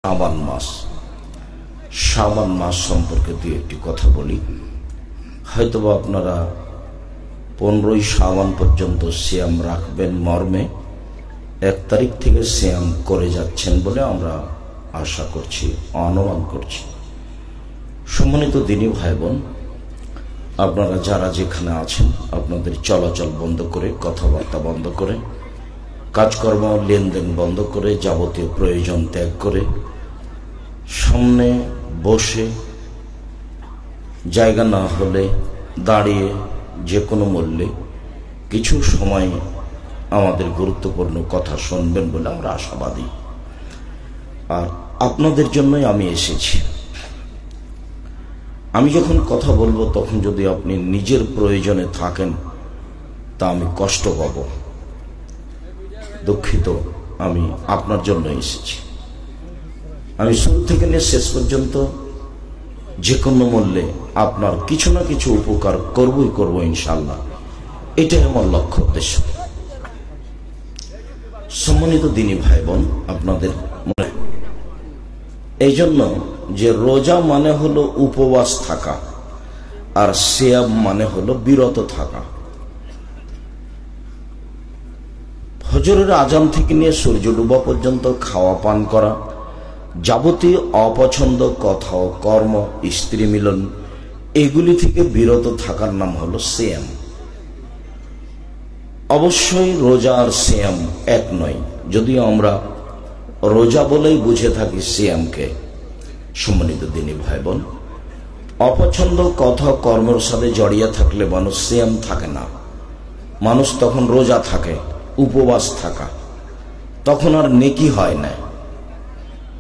শাবান মাস সম্পর্কে দুই একটি কথা বলি। হয়তোবা আপনারা 15ই শাবান পর্যন্ত সিয়াম রাখবেন মর্মে 1 তারিখ থেকে সিয়াম করে যাচ্ছেন বলে আমরা আশা করছি, অনুমান করছি। সম্মানিত দিনী ভাই বোন, আপনারা যারা যেখানে আছেন আপনাদের চলাচল বন্ধ করে, কথাবার্তা বন্ধ করে, কাজকর্ম লেনদেন বন্ধ করে, যাবতীয় প্রয়োজন ত্যাগ করে সামনে বসে, জায়গা না হলে দাঁড়িয়ে, যে কোনো মূল্যে কিছু সময় আমাদের গুরুত্বপূর্ণ কথা শুনবেন বলে আমরা আশাবাদী। আর আপনাদের জন্যই আমি এসেছি। আমি যখন কথা বলবো তখন যদি আপনি নিজের প্রয়োজনে থাকেন তা আমি কষ্ট পাব, দুঃখিত। আমি আপনার জন্য এসেছি। আমি শুরু থেকে নিয়ে শেষ পর্যন্ত যে কোনো মূল্যে আপনার কিছু না কিছু উপকার করবই করব ইনশাআল্লাহ। এটাই আমার লক্ষ্য উদ্দেশ্য। সম্মানিত দিনী ভাই বোন, আপনাদের মনে এই জন্য যে রোজা মানে হলো উপবাস থাকা, আর সিয়াম মানে হলো বিরত থাকা। ফজরের আজান থেকে নিয়ে সূর্য ডুবা পর্যন্ত খাওয়া পান করা, যাবতীয় অপছন্দ কথা ও কর্ম, স্ত্রী মিলন, এগুলি থেকে বিরত থাকার নাম হলো সিয়াম। অবশ্যই রোজা আর সিয়াম এক নয়, যদিও আমরা রোজা বলেই বুঝে থাকি সিয়ামকে। সম্মানিত দিনী ভাই বোন, অপছন্দ কথা কর্মের সাথে জড়িয়ে থাকলে মানুষ সিয়াম থাকে না। মানুষ তখন রোজা থাকে, উপবাস থাকা, তখন আর নেকি হয় না,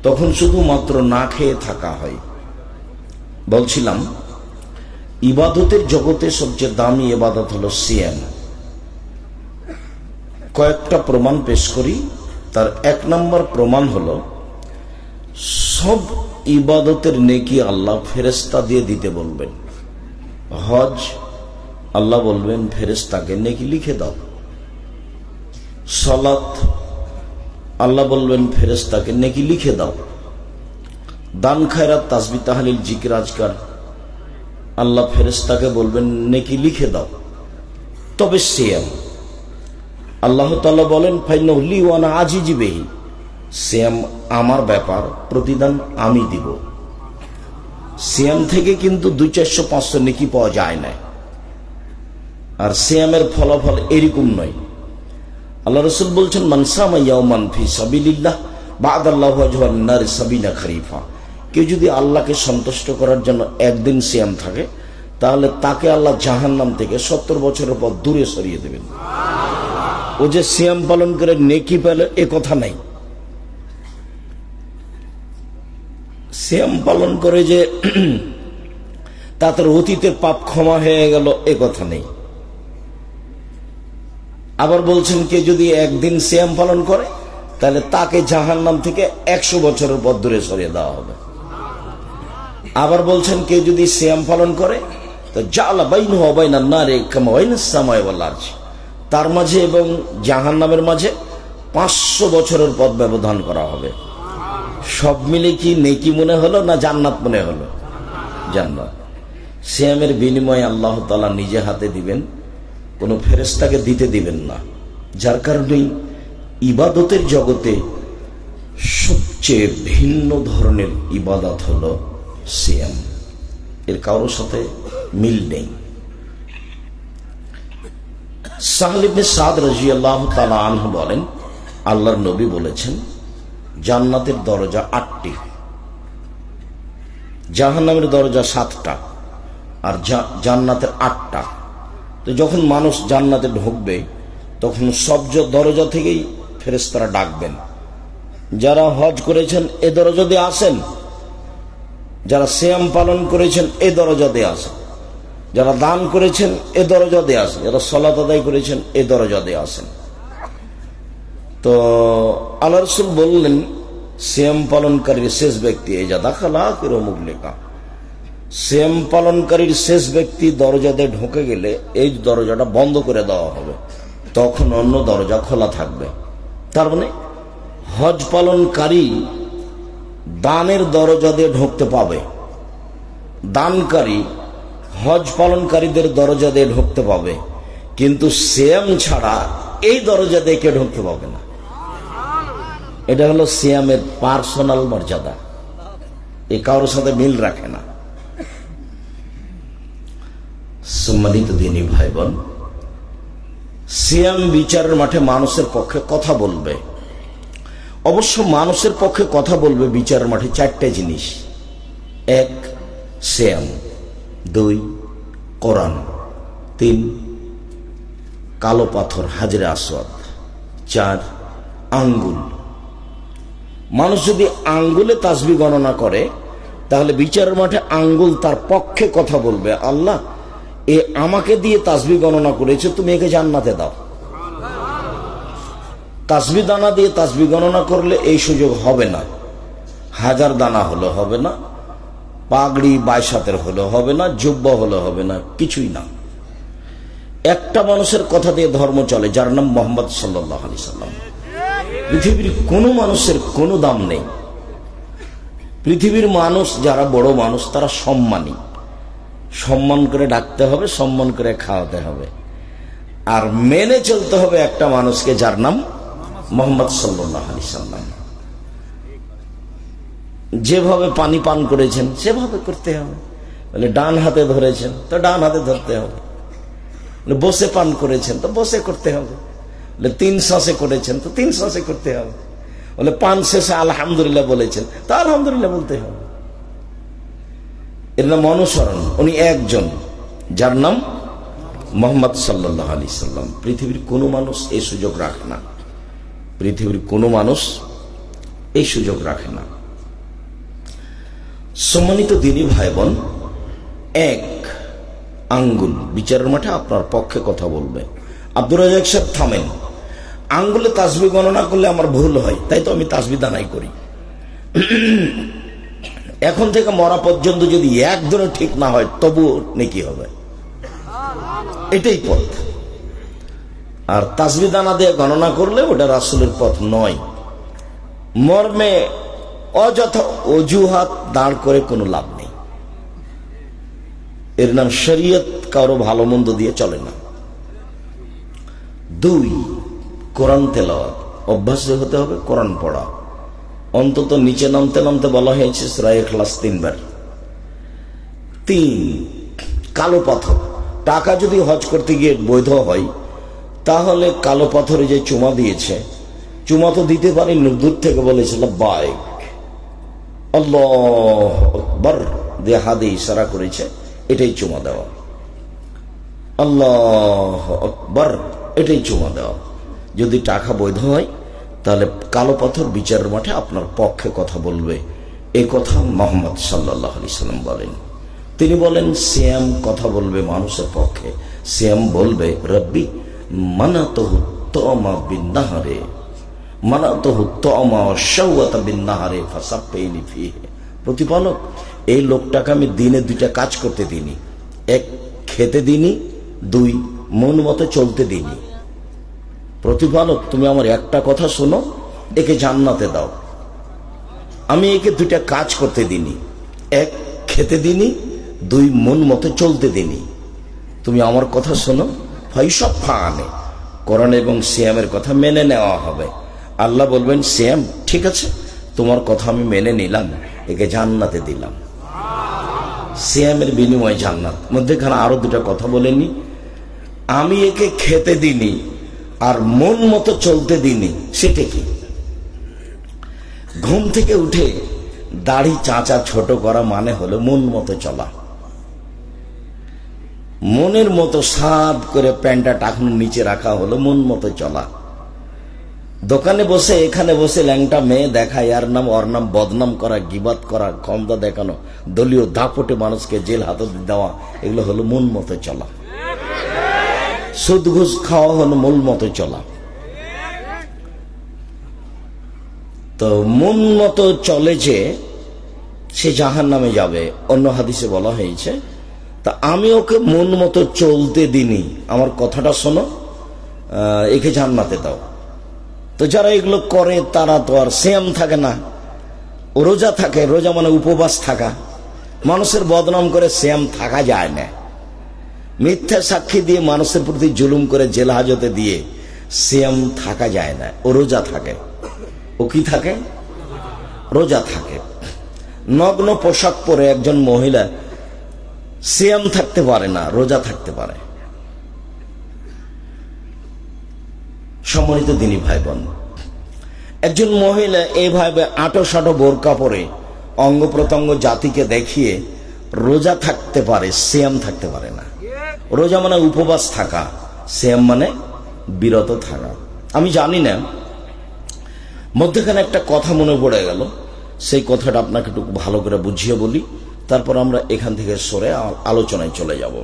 তখন শুধুমাত্র না খেয়ে থাকা হয়। বলছিলাম, ইবাদতের জগতে সবচেয়ে দামি ইবাদত হলো সিয়াম। কয়েকটা প্রমাণ পেশ করি। তার 1 নম্বর প্রমাণ হলো, সব ইবাদতের নেকি আল্লাহ ফেরেশতা দিয়ে দিতে বলবেন। হজ আল্লাহ বলবেন ফেরেশতাকে নেকি লিখে দাও। সালাত আল্লাহ বলবেন ফেরেশতাকে নেকি লিখে দাও। দান খায়রাত, তাসবিহ, তাহলিল, জিকির, আজকার আল্লাহ ফেরেশতাকে বলবেন নেকি লিখে দাও। তবে সিয়াম আল্লাহ তাআলা বলেন ফাইনাহু লি ওয়া আনা আজিজু বিহি, সিয়াম আমার ব্যাপার, প্রতিদান আমি দিব। সিয়াম থেকে কিন্তু 200-400 নেকি পাওয়া যায় না। আর সিয়ামের ফলাফল এরকম নয়। আল্লাহ রাসূল বলছেন, মান সামা ইয়াওমান ফি সাবিলিল্লাহ বা'দাল্লাহু ওয়াজহান নার সাবিনা খরিফা। কেউ যদি আল্লাহকে সন্তুষ্ট করার জন্য একদিন সিয়াম থাকে, তাহলে তাকে আল্লাহ জাহান্নাম থেকে 70 বছরের পর দূরে সরিয়ে দেবেন। ও যে সিয়াম পালন করে নেকি পেল, এ কথা নাই। সিয়াম পালন করে যে তাদের অতীতের পাপ ক্ষমা হয়ে গেল, এ কথা নেই। আবার বলছেন, কে যদি একদিন সিয়াম পালন করে তাহলে তাকে জাহান্নাম থেকে 100 বছরের পর দূরে সরিয়ে দেওয়া হবে। আবার বলছেন, কে যদি সিয়াম পালন করে তো জাআলা বাইনাহু ওয়া বাইনান নারি কামা বাইনাস সামাই ওয়াল আরজ, তার মাঝে এবং জাহান্নামের মাঝে 500 বছরের পথ ব্যবধান করা হবে। সব মিলে কি নেকি মনে হলো না জান্নাত মনে হলো? জান্নাত। সিয়ামের বিনিময়ে আল্লাহ তাআলা নিজে হাতে দিবেন, কোনো ফেরেশতাকে দিতে দিবেন না। যার কারণেই ইবাদতের জগতে সবচেয়ে ভিন্ন ধরনের ইবাদত হলো সিয়াম। এর কারোর সাথে মিল নেই। সাহল ইবনে সাদ রাদিয়াল্লাহু তাআলা আনহু বলেন, আল্লাহর নবী বলেছেন, জান্নাতের দরজা 8টি, জাহান্নামের দরজা 7টা, আর জান্নাতের 8টা। তো যখন মানুষ জান্নাতে ঢুকবে তখন সব দরজা থেকেই ফেরেশতারা ডাকবেন, যারা হজ করেছেন এ দরজা দিয়ে আসেন, যারা সিয়াম পালন করেছেন এ দরজা দিয়ে আসেন, যারা দান করেছেন এ দরজা দিয়ে আসেন, যারা সালাত আদায় করেছেন এ দরজা দিয়ে আসেন। তো আল্লাহ রাসূল বললেন, সিয়াম পালনকারীর শেষ ব্যক্তি এই যা দাখালা আখিরু মুগলিকা, সিয়াম পালনকারীর শেষ ব্যক্তি দরজাতে ঢুকে গেলে এই দরজাটা বন্ধ করে দেওয়া হবে, তখন অন্য দরজা খোলা থাকবে। তার মানে হজ পালনকারী দানের দরজা দিয়ে ঢুকতে পাবে, দানকারী হজ পালনকারীদের দরজা দিয়ে ঢুকতে পাবে, কিন্তু সিয়াম ছাড়া এই দরজা দিয়ে কেউ ঢুকতে পাবে না। এটা হলো সিয়ামের পার্সোনাল মর্যাদা, এ কারোর সাথে মিল রাখে না। সম্মানিত দিনী ভাই বোন, সিয়াম বিচারের মাঠে মানুষের পক্ষে কথা বলবে। অবশ্য মানুষের পক্ষে কথা বলবে বিচারের মাঠে চারটে জিনিস: এক, সিয়াম; দুই, কোরআন; তিন, কালো পাথর হাজরে আসওয়াদ; চার, আঙ্গুল। মানুষ যদি আঙ্গুলে তাসবিহ গণনা করে তাহলে বিচারের মাঠে আঙ্গুল তার পক্ষে কথা বলবে, আল্লাহ এ আমাকে দিয়ে তাসবিহ গণনা করেছে, তুমি একে জান্নাতে দাও। তাসবিহ দানা দিয়ে তাসবিহ গণনা করলে এই সুযোগ হবে না। 1000 দানা হলে হবে না, পাগড়ি 22 হাতের হলে হবে না, জুব্বা হলে হবে না, কিছুই না। একটা মানুষের কথা দিয়ে ধর্ম চলে, যার নাম মুহাম্মদ সাল্লাল্লাহু আলাইহি সাল্লাম। পৃথিবীর কোন মানুষের কোনো দাম নেই। পৃথিবীর মানুষ যারা বড় মানুষ তারা সম্মানী, সম্মান করে ডাকতে হবে, সম্মান করে খাওয়াতে হবে, আর মেনে চলতে হবে একটা মানুষকে যার নাম মুহাম্মদ সাল্লাল্লাহু আলাইহি সাল্লাম। যেভাবে পানি পান করেছেন সেভাবে করতে হবে। বলে ডান হাতে ধরেছেন তো ডান হাতে ধরতে হবে, বসে পান করেছেন তো বসে করতে হবে, 3 শ্বাসে করেছেন তো 3 শ্বাসে করতে হবে, বলে পান শেষে আলহামদুলিল্লাহ বলেছেন তো আলহামদুলিল্লাহ বলতে হবে। এর নাম অনুসরণ। উনি একজন, যার নাম মুহাম্মদ সাল্লাল্লাহু আলাইহি সাল্লাম। পৃথিবীর কোনো মানুষ এই সুযোগ রাখে না, পৃথিবীর কোনো মানুষ এই সুযোগ রাখে না। সম্মানিত দিনী ভাই বোন, এক, আঙ্গুল বিচারের মাঠে আপনার পক্ষে কথা বলবে। আব্দুর রাজ্জাক সাহেব থামেন, আঙ্গুলে তাসবিহ গণনা করলে আমার ভুল হয়, তাই তো আমি তাসবিহ দানাই করি। এখন থেকে মরা পর্যন্ত যদি একদিনও ঠিক না হয় তবুও নেকি হবে, এটাই পথ। আর তাসবিহ দানা দিয়ে গণনা করলে ওটা রাসূলের পথ নয়। মর্মে অযথা অজুহাত দাঁড় করে কোনো লাভ নেই। এর নাম শরীয়ত কারো ভালো মন্দ দিয়ে চলে না। দুই, কোরআন তেলাওয়াত। অভ্যাস হতে হবে কোরআন পড়া। অন্তত নিচে নামতে নামতে বলা হয়েছে সূরা ইখলাস 3 বার। 3, কালো পাথর। টাকা যদি হজ করতে গিয়ে বৈধ হয় তাহলে কালো পাথরে যে চুমা দিয়েছে, চুমা তো দিতে পারি, দূর থেকে বলেছে লাব্বাইক আল্লাহু আকবার দিয়ে হাতে ইশারা করেছে, এটাই চুমা দেওয়া। আল্লাহু আকবার, এটাই চুমা দেওয়া। যদি টাকা বৈধ হয় তাহলে কালো পাথর বিচারের মাঠে আপনার পক্ষে কথা বলবে। এ কথা মুহাম্মদ সাল্লাল্লাহু আলাইহি সাল্লাম বলেন। তিনি বলেন সিয়াম কথা বলবে মানুষের পক্ষে। সিয়াম বলবে রব্বি মানাতুহু তুমা বিন্নাহারে, মানাতুহু তুমা শাওয়াতা বিন্নাহারে ফাসাফাইনি ফিহি। প্রতিপালক, এই লোকটাকে আমি দিনে 2টা কাজ করতে দিইনি। 1, খেতে দিইনি, 2, মন মতো চলতে দিইনি। প্রতিপালক, তুমি আমার একটা কথা শোনো, একে জান্নাতে দাও। আমি একে 2টা কাজ করতে দিইনি। 1, খেতে দিইনি, 2, মন মতো চলতে দিইনি। তুমি আমার কথা শোনো, ফাইসব ফানে। কোরআন এবং সিয়ামের কথা মেনে নেওয়া হবে। আল্লাহ বলবেন সিয়াম ঠিক আছে, তোমার কথা আমি মেনে নিলাম, একে জান্নাতে দিলাম। সিয়ামের বিনিময়ে জান্নাত। মধ্যেখানে আরো 2টা কথা বলেনি, আমি একে খেতে দিইনি আর মন মতো চলতে দিইনি। সেটা কি? ঘুম থেকে উঠে দাড়ি চাঁচা ছোট করা মানে হলো মন মতো চলা। মনের মতো সাদ করে প্যান্টটা টাকনুর নিচে রাখা হলো মন মতো চলা। দোকানে বসে এখানে বসে ল্যাংটা মেয়ে দেখা, এর নাম ওর নাম বদনাম করা, গিবাত করা, ক্ষমতা দেখানো, দলীয় দাপটে মানুষকে জেল হাজতে দেওয়া, এগুলো হলো মন মতো চলা। সুদ ঘুষ খাওয়া হলো মন মতো চলা। তো মন মতো চলে যে সে জাহান্নামে যাবে, অন্য হাদিসে বলা হয়েছে। তা আমি ওকে মন মতো চলতে দিনি, আমার কথাটা শোনো, একে জান্নাতে দাও। তো যারা এগুলো করে তারা তো আর সিয়াম থাকে না, রোজা থাকে, রোজা মানে উপবাস থাকা। মানুষের বদনাম করে সিয়াম থাকা যায় না। মিথ্যা সাক্ষী দিয়ে মানুষের প্রতি জুলুম করে জেল হাজতে দিয়ে সিয়াম থাকা যায় না। ও রোজা থাকে। ও কি থাকে? রোজা থাকে। নগ্ন পোশাক পরে একজন মহিলা সিয়াম থাকতে পারে না, রোজা থাকতে পারে। সম্মানিত দিনী ভাই বোন, একজন মহিলা এইভাবে আঁটো সাঁটো বোরকা পরে অঙ্গ প্রত্যঙ্গ জাতিকে দেখিয়ে রোজা থাকতে পারে, সিয়াম থাকতে পারে না। রোজা মানে উপবাস থাকা, সিয়াম মানে বিরত থাকা। আমি জানি না, মধ্যখানে একটা কথা মনে পড়ে গেল, সেই কথাটা আপনাকে একটু ভালো করে বুঝিয়ে বলি, তারপর আমরা এখান থেকে সরে আলোচনায় চলে যাব।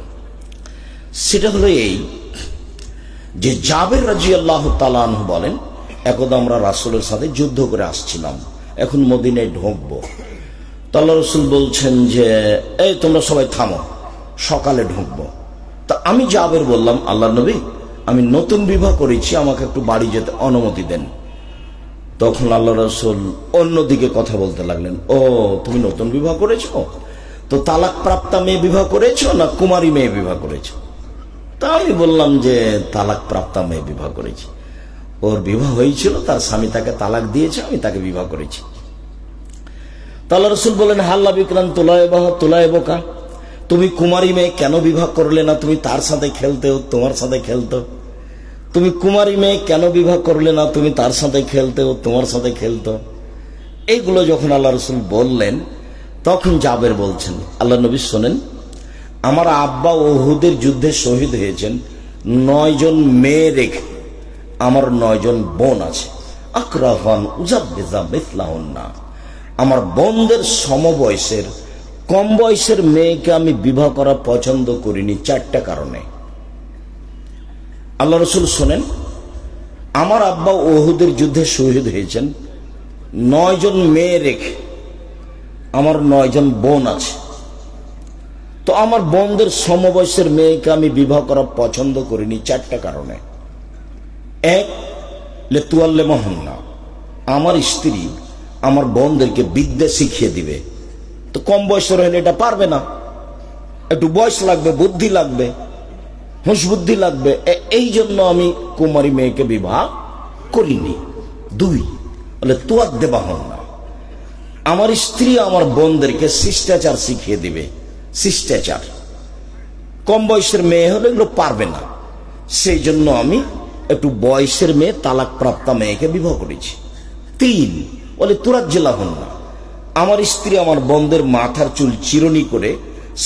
সেটা হলো এই যে জাবের রাদিয়াল্লাহু তাআলা আনহু বলেন, একদা আমরা রাসূলের সাথে যুদ্ধ করে আসছিলাম, এখন মদিনায় ঢুকবো। তো আল্লাহ রাসূল বলছেন যে এই তোমরা সবাই থামো, সকালে ঢুকবো। তা আমি জাবের বললাম, আল্লাহ নবী, আমি নতুন বিবাহ করেছি, আমাকে একটু বাড়ি যেতে অনুমতি দেন। তখন আল্লাহ রাসূল অন্যদিকে কথা বলতে লাগলেন, ও তুমি নতুন বিবাহ করেছো, তো তালাক প্রাপ্তা মেয়ে বিবাহ করেছো না কুমারী মেয়ে বিবাহ করেছো? তা আমি বললাম যে তালাক প্রাপ্তা মেয়ে বিবাহ করেছি। ওর বিবাহ হয়েছিল, তার স্বামী তাকে তালাক দিয়েছে, আমি তাকে বিবাহ করেছি। আল্লাহ রাসূল বলেন, হাল্লা বিকরান তোলায়েবকা, তুমি কুমারী মেয়ে কেন বিবাহ করলে না? তুমি তার সাথে খেলতে, তোমার সাথে খেলতো। তুমি কুমারী মেয়ে কেন বিবাহ করলে না? তুমি তার সাথে খেলতে, তোমার সাথে খেলতো। এইগুলো যখন আল্লাহ রাসূল বললেন, তখন জাবের বলছেন, আল্লাহ নবী শোনেন, আমার আব্বা উহুদের যুদ্ধে শহীদ হয়েছেন 9 জন মেয়ে রেখে, আমার 9 জন বোন আছে। আকরাহান উজাব্বিজা মিথলাহুন্না, আমার বোনদের সমবয়সের কম বয়সের মেয়েকে আমি বিবাহ করা পছন্দ করিনি 4টা কারণে। আল্লাহ রাসূল শোনেন, আমার আব্বা উহুদের যুদ্ধে শহীদ হয়েছেন 9 জন মেয়ে রেখে, আমার 9 জন বোন আছে। তো আমার বোনদের সমবয়সের মেয়েকে আমি বিবাহ করা পছন্দ করিনি 4টা কারণে। 1, লেতুয়াল্লেমাহুন্না, আমার স্ত্রী আমার বোনদেরকে বিদ্যা শিখিয়ে দিবে। তো কম বয়সের হলে এটা পারবে না, একটু বয়স লাগবে, বুদ্ধি লাগবে, হুঁশ বুদ্ধি লাগবে। এই জন্য আমি কুমারী মেয়েকে বিবাহ করিনি। 2, লেতুয়াদ্দেবাহুন্না, আমার স্ত্রী আমার বোনদেরকে শিষ্টাচার শিখিয়ে দিবে। শিষ্টাচার, কম বয়সের মেয়ে হলে এগুলো পারবে না, সেই জন্য আমি একটু বয়সের মেয়ে, তালাক প্রাপ্তা মেয়েকে বিবাহ করেছি। 3, তুরাজ্জিলাহুন্না, আমার স্ত্রী আমার বোনদের মাথার চুল চিরুনি করে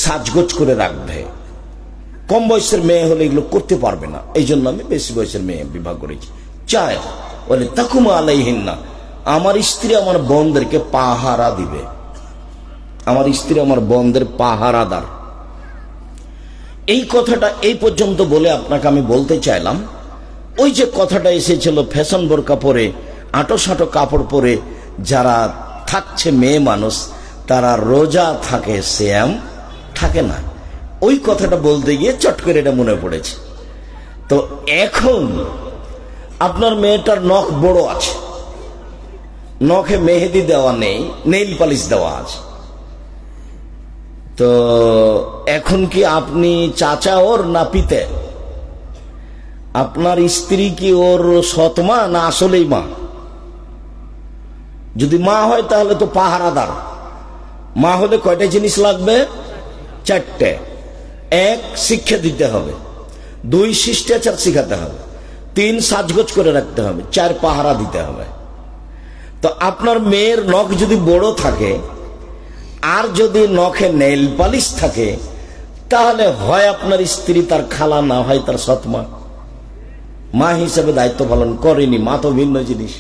সাজগোজ করে রাখবে। কম বয়সের মেয়ে হলে এগুলো করতে পারবে না, এই জন্য আমি বেশি বয়সের মেয়ে বিবাহ করেছি। 4, তাকুমা আলাইহিন্না, আমার স্ত্রী আমার বোনদেরকে পাহারা দিবে। আমার স্ত্রী আমার বোনদের পাহারাদার। এই কথাটা এই পর্যন্ত বলে আপনাকে আমি বলতে চাইলাম, ওই যে কথাটা এসেছিল ফ্যাশন বোরকা পরে, আঁটো সাঁটো কাপড় পরে যারা থাকছে মেয়ে মানুষ, তারা রোজা থাকে, সিয়াম থাকে না। ওই কথাটা বলতে গিয়ে চট করে এটা মনে পড়েছে। তো এখন আপনার মেয়েটার নখ বড় আছে, নখে মেহেদি দেওয়া নেই, নেইল পালিশ দেওয়া আছে। তো এখন কি আপনি চাচা ওর না পিতে? আপনার স্ত্রী কি ওর সৎমা না আসলেই মা? যদি মা হয় তাহলে তো পাহারাদার। মা হলে কয়টা জিনিস লাগবে? 4টে। 1, শিক্ষা দিতে হবে। 2, শিষ্টাচার শিখাতে হবে। 3, সাজগোজ করে রাখতে হবে। 4, পাহারা দিতে হবে। তো আপনার মেয়ের নখ যদি বড় থাকে আর যদি নখে নেইল পালিশ থাকে, তাহলে হয় আপনার স্ত্রী তার খালা, না হয় তার সৎমা। মা হিসেবে দায়িত্ব পালন করেনি, মা তো ভিন্ন জিনিস।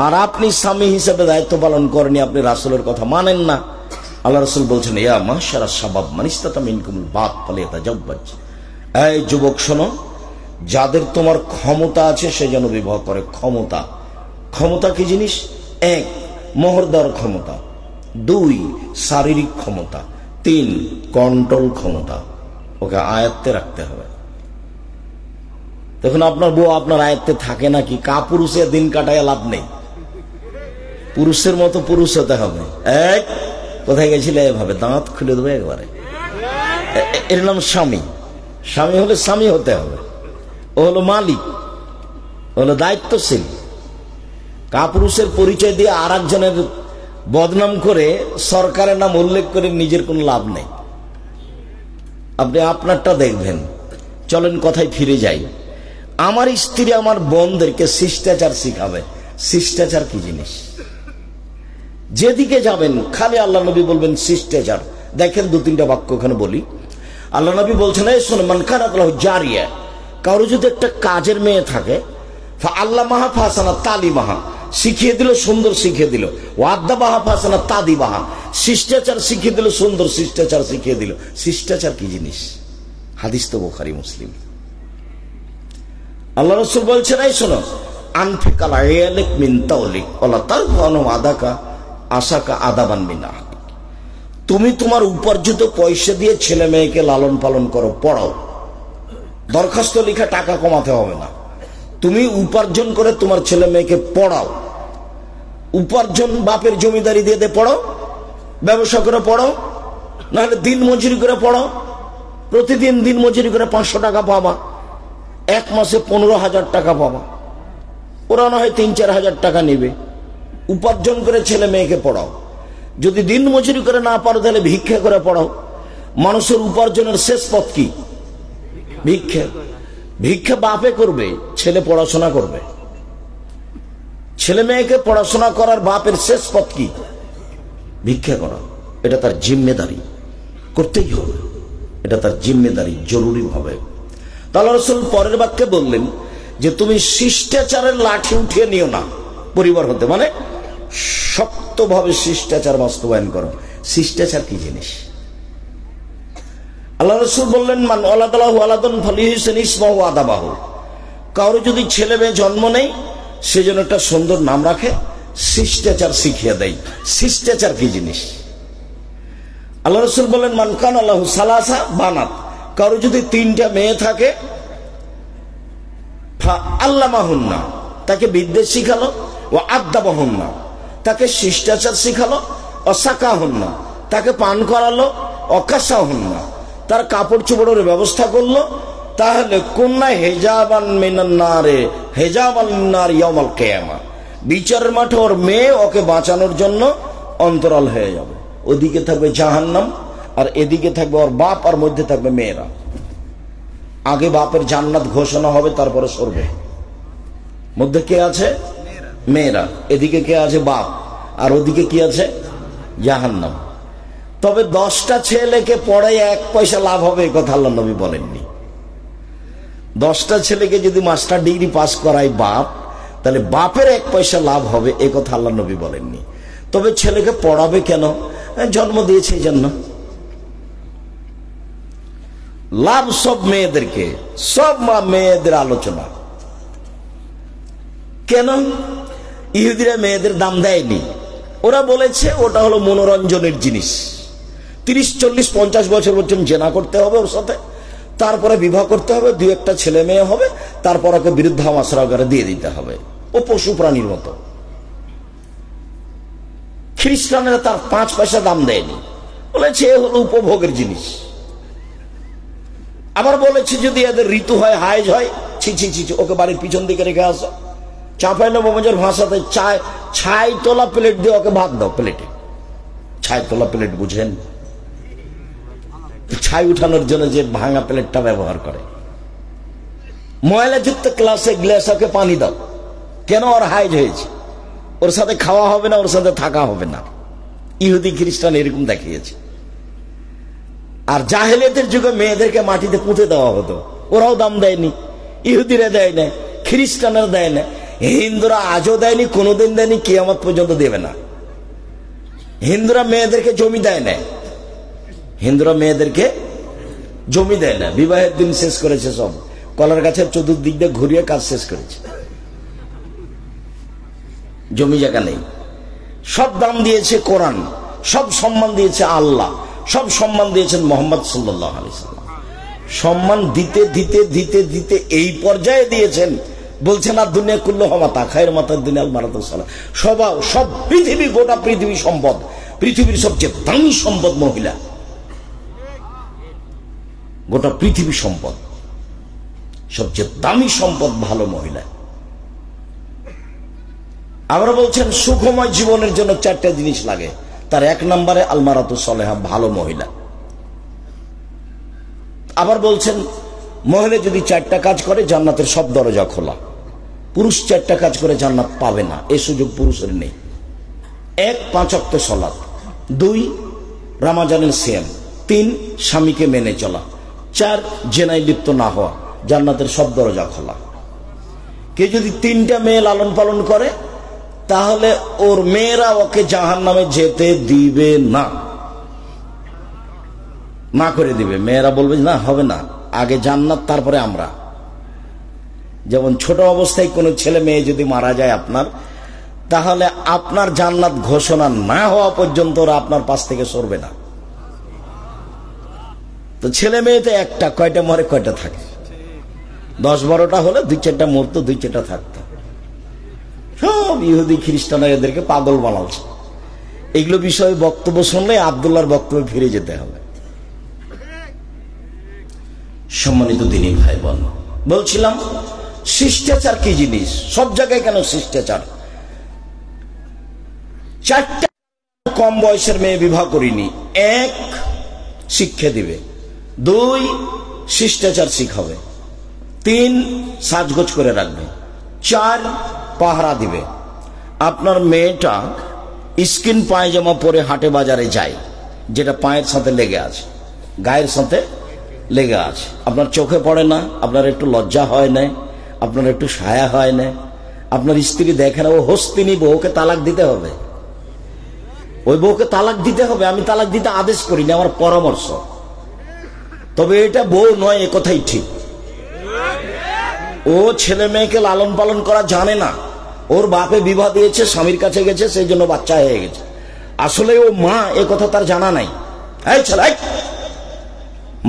আর আপনি স্বামী হিসেবে দায়িত্ব পালন করেনি, আপনি রাসূলের কথা মানেন না। আল্লাহ রাসূল বলছেন, ইয়া মাশারা শাবাব মান ইসতাতা মিনকুমুল বাত ফালিয়াতাজাওয়াজ, এই যুবক শোনো, যাদের তোমার ক্ষমতা আছে সে যেন বিবাহ করে। ক্ষমতা, ক্ষমতা কি জিনিস? 1, মোহর দেওয়ার ক্ষমতা। 2, শারীরিক ক্ষমতা। 3, কন্ট্রোল ক্ষমতা। ওকে আয়ত্তে রাখতে হবে। দেখুন আপনার বউ আপনার আয়ত্তে থাকে নাকি? কাপুরুষে দিন কাটায় লাভ নেই। পুরুষের মতো পুরুষ হতে হবে। এক কোথায় গেছিলে এভাবে দাঁত খুলে দেবে একবারে। এর নাম স্বামী। স্বামী হলে স্বামী হতে হবে। ও হলো মালিক, হলো দায়িত্বশীল। কাপুরুষের পরিচয় দিয়ে আর একজনের বদনাম করে সরকারের নাম উল্লেখ করে নিজের কোনো লাভ নেই। আপনি আপনারটা দেখবেন। চলেন কথায় ফিরে যাই। আমার স্ত্রী আমার বোনদেরকে শিষ্টাচার শিখাবে। শিষ্টাচার কি জিনিস? যেদিকে যাবেন খালি আল্লাহ নবী বলবেন শিষ্টাচার। দেখেন দু তিনটা বাক্য ওখানে বলি। আল্লাহ নবী বলছেন, এই শোনো, মান কানাত লাহু জারিয়া, কারো যদি একটা কাজের মেয়ে থাকে, আল্লামাহা ফাসানা তালিমাহা, শিখিয়ে দিল, সুন্দর শিখিয়ে দিল। ওয়াদ্দাবাহা ফাসানা তাদিবাহা, শিষ্টাচার শিখিয়ে দিল, সুন্দর শিষ্টাচার শিখিয়ে দিল। শিষ্টাচার কি জিনিস? হাদিস তো বুখারী মুসলিম। আল্লাহ রাসূল বলছেন, এই শোনো, আনফিক আলা ইয়ালিক মিন তাওলিক ওয়ালা তারফানু আদাকা আশাকা আদাবান মিন আহলিক। তুমি তোমার উপার্জিত পয়সা দিয়ে ছেলে মেয়েকে লালন পালন করো, পড়াও। দরখাস্ত লিখে টাকা কমাতে হবে না। তুমি উপার্জন করে তোমার ছেলে মেয়েকে পড়াও। উপার্জন বাপের জমিদারি দিয়ে পড়াও, ব্যবসা করে পড়াও, নাহলে দিন মজুরি করে পড়াও। প্রতিদিন দিন মজুরি করে 500 টাকা পাবা, এক মাসে 15,000 টাকা পাবা। ওরা না হয় 3-4 হাজার টাকা নেবে। উপার্জন করে ছেলে মেয়েকে পড়াও। যদি দিন মজুরি করে না পারো তাহলে ভিক্ষা করে পড়াও। মানুষের উপার্জনের শেষ পথ কি? ভিক্ষা। ভিক্ষা বাপে করবে, ছেলে পড়াশোনা করবে। ছেলে মেয়েকে পড়াশোনা করার বাপের শেষ পথ কি? ভিক্ষা করা। এটা তার জিম্মেদারি, করতেই হবে। এটা তার জিম্মেদারি, জরুরি ভাবে। তাহলে রাসূল পরের বাক্যে বললেন যে তুমি শিষ্টাচারের লাঠি উঠিয়ে নিও না পরিবার হতে, মানে শক্তভাবে শিষ্টাচার বাস্তবায়ন করো। শিষ্টাচার কি জিনিস? আল্লাহ রাসূল বললেন, মান ওয়ালাদাহু ওয়ালাদুন ফালিহিসিন ইসমাহু আদাবাহু, কারো যদি ছেলে মেয়ে জন্ম নেই সেজন্য একটা সুন্দর নাম রাখে, শিষ্টাচার শিখিয়ে দেয়। শিষ্টাচার কি জিনিস? আল্লাহ রাসূল বললেন, মান কানা লাহু সালাসা বানাত, কারো যদি 3টা মেয়ে থাকে, আল্লামাহুন্না, তাকে বিদ্যা শিখালো, ও আদাবাহুন্না, তাকে শিষ্টাচার শিখালো, অসাকাহুন্না, তাকে পান করালো, অকাসাহুন্না, তার কাপড় চোপড়ের ব্যবস্থা করলো, তাহলে কুন্না হেজাবান মিনান নারে হেজাবান নার ইয়াউমাল কিয়ামা, বিচারের মাঠে ওর মেয়ে ওকে বাঁচানোর জন্য অন্তরাল হয়ে যাবে। ওদিকে থাকবে জাহান্নাম আর এদিকে থাকবে ওর বাপ, আর মধ্যে থাকবে মেয়েরা। আগে বাপের জান্নাত ঘোষণা হবে, তারপরে সরবে। মধ্যে কে আছে? মেয়েরা। এদিকে কে আছে? বাপ। আর ওদিকে কি আছে? জাহান্নাম। তবে 10টা ছেলেকে পড়ে 1 পয়সা লাভ হবে, এই কথা আল্লাহ নবী বলেননি। 10টা ছেলেকে যদি মাস্টার ডিগ্রি পাস করায় বাপ, তাহলে বাপের 1 পয়সা লাভ হবে, এই কথা আল্লাহ নবী বলেননি। তবে ছেলেকে পড়াবে কেন? জন্ম দিয়েছে এই জন্য। লাভ সব মেয়েদেরকে, সব মেয়েদের আলোচনা কেন? ইহুদিরা মেয়েদের দাম দেয়নি। ওরা বলেছে ওটা হলো মনোরঞ্জনের জিনিস। 30, 40, 50 বছর পর্যন্ত জেনা করতে হবে ওর সাথে, তারপরে বিবাহ করতে হবে, 2-1টা ছেলে মেয়ে হবে, তারপর ওকে বৃদ্ধাশ্রমে দিয়ে দিতে হবে। ও পশু প্রাণীর মতো। খ্রিস্টানেরা তার 5 পয়সা দাম দেয়নি, বলেছে এ হলো উপভোগের জিনিস। আবার বলেছে যদি এদের ঋতু হয়, হাইজ হয়, ছি ছি ছি, ওকে বাড়ির পিছন দিকে রেখে আসো, চাঁপাইনবাবগঞ্জের ভাষাতে ছাই তোলা প্লেট দিয়ে ওকে ভাত দাও। প্লেটে ছাই তোলা প্লেট বুঝেন? ছাই উঠানোর জন্য যে ভাঙা প্লেটটা ব্যবহার করে। ময়লাযুক্ত গ্লাসে ওকে পানি দাও। কেন? ওর হাইজ হয়েছে, ওর সাথে খাওয়া হবে না, ওর সাথে থাকা হবে না। ইহুদি খ্রিস্টান এরকম দেখিয়েছে। আর জাহেলিয়াতের যুগে মেয়েদেরকে মাটিতে পুঁতে দেওয়া হতো, ওরাও দাম দেয়নি। ইহুদিরা দেয় না, খ্রিস্টানরা দেয় না, হিন্দুরা আজও দেয়নি, কোনোদিন দেয়নি, কিয়ামত পর্যন্ত দেবে না। হিন্দুরা মেয়েদেরকে জমি দেয় না, হিন্দুরা মেয়েদেরকে জমি দেয় না। বিবাহের দিন শেষ করেছে সব, কলার গাছের চতুর্দিক দিয়ে ঘুরিয়ে কাজ শেষ করেছে। জমি জায়গা নেই। সব দাম দিয়েছে কোরআন, সব সম্মান দিয়েছে আল্লাহ, সব সম্মান দিয়েছেন মুহাম্মদ সাল্লাল্লাহু আলাইহি ওয়াসাল্লাম। সম্মান দিতে দিতে দিতে দিতে এই পর্যায়ে দিয়েছেন বলছে না দুনিয়া কুল্লু মাতা খায়ের মাতার দুনিয়া মারাত সালা। সব পৃথিবী, গোটা পৃথিবী সম্পদ, পৃথিবীর সবচেয়ে দামি সম্পদ মহিলা। গোটা পৃথিবী সম্পদ, সবচেয়ে দামি সম্পদ ভালো মহিলা। আমরা বলছেন সুখময় জীবনের জন্য 4টা জিনিস লাগে, তার 1 নম্বরে আলমারাতু সালেহা, ভালো মহিলা। আবার বলছেন মহিলা যদি 4টা কাজ করে জান্নাতের সব দরজা খোলা। পুরুষ 4টা কাজ করে জান্নাত পাবে না, এই সুযোগ পুরুষের নেই। 1 5 ওয়াক্ত সালাত, 2 রমজানের সিয়াম, 3 স্বামীকে মেনে চলা, 4 জেনায় লিপ্ত না হওয়া, জান্নাতের সব দরজা খোলা। কে যদি 3টা মেয়ে লালন পালন করে তাহলে ওর মেয়েরা ওকে জাহান্নামে যেতে দিবে না, না করে দিবে। মেয়েরা বলবে না হবে না, আগে জান্নাত তারপরে আমরা। যেমন ছোট অবস্থায় কোনো ছেলে মেয়ে যদি মারা যায় আপনার, তাহলে আপনার জান্নাত ঘোষণা না হওয়া পর্যন্ত ওরা আপনার পাশ থেকে সরবে না। তো ছেলে মেয়েতে একটা, কয়টা মরে কয়টা থাকে? 10-12টা হলে 2-4টা মরতো, 2-4টা থাকতো। সব ইহুদি খ্রিস্টানরা এদেরকে পাগল বানাচ্ছে। এগুলো বিষয়ে বক্তব্য শুনলে আব্দুল্লাহর বক্তব্যে ফিরে যেতে হবে। সম্মানিত দ্বীনি ভাই বোন, বলছিলাম শিষ্টাচার কি জিনিস, সব জায়গায় কেন শিষ্টাচার? 4টা কম বয়সের মেয়ে বিবাহ করিনি। 1 শিক্ষা দিবে, 2 শিষ্টাচার শিখাবে, 3 সাজগোজ করে রাখবে, 4 পাহারা দিবে। আপনার মেয়েটা স্কিন পায়জামা পরে হাটে বাজারে যায়, যেটা পায়ের সাথে লেগে আছে, গায়ের সাথে লেগে আছে, আপনার চোখে পড়ে না, আপনার একটু লজ্জা হয় না, আপনার একটু ছায়া হয় না, আপনার স্ত্রী দেখে না, ও হস্তিনী, বউকে তালাক দিতে হবে, ওই বউকে তালাক দিতে হবে। আমি তালাক দিতে আদেশ করিনি, আমার পরামর্শ। তবে এটা বউ নয়, এ কথাই ঠিক। ও ছেলে মেয়েকে লালন পালন করা জানে না, ওর বাপে বিবাহ দিয়েছে, স্বামীর কাছে গেছে, সেই জন্য বাচ্চা হয়ে গেছে। আসলে ও মা, এ কথা তার জানা নাই। এই ছেলে,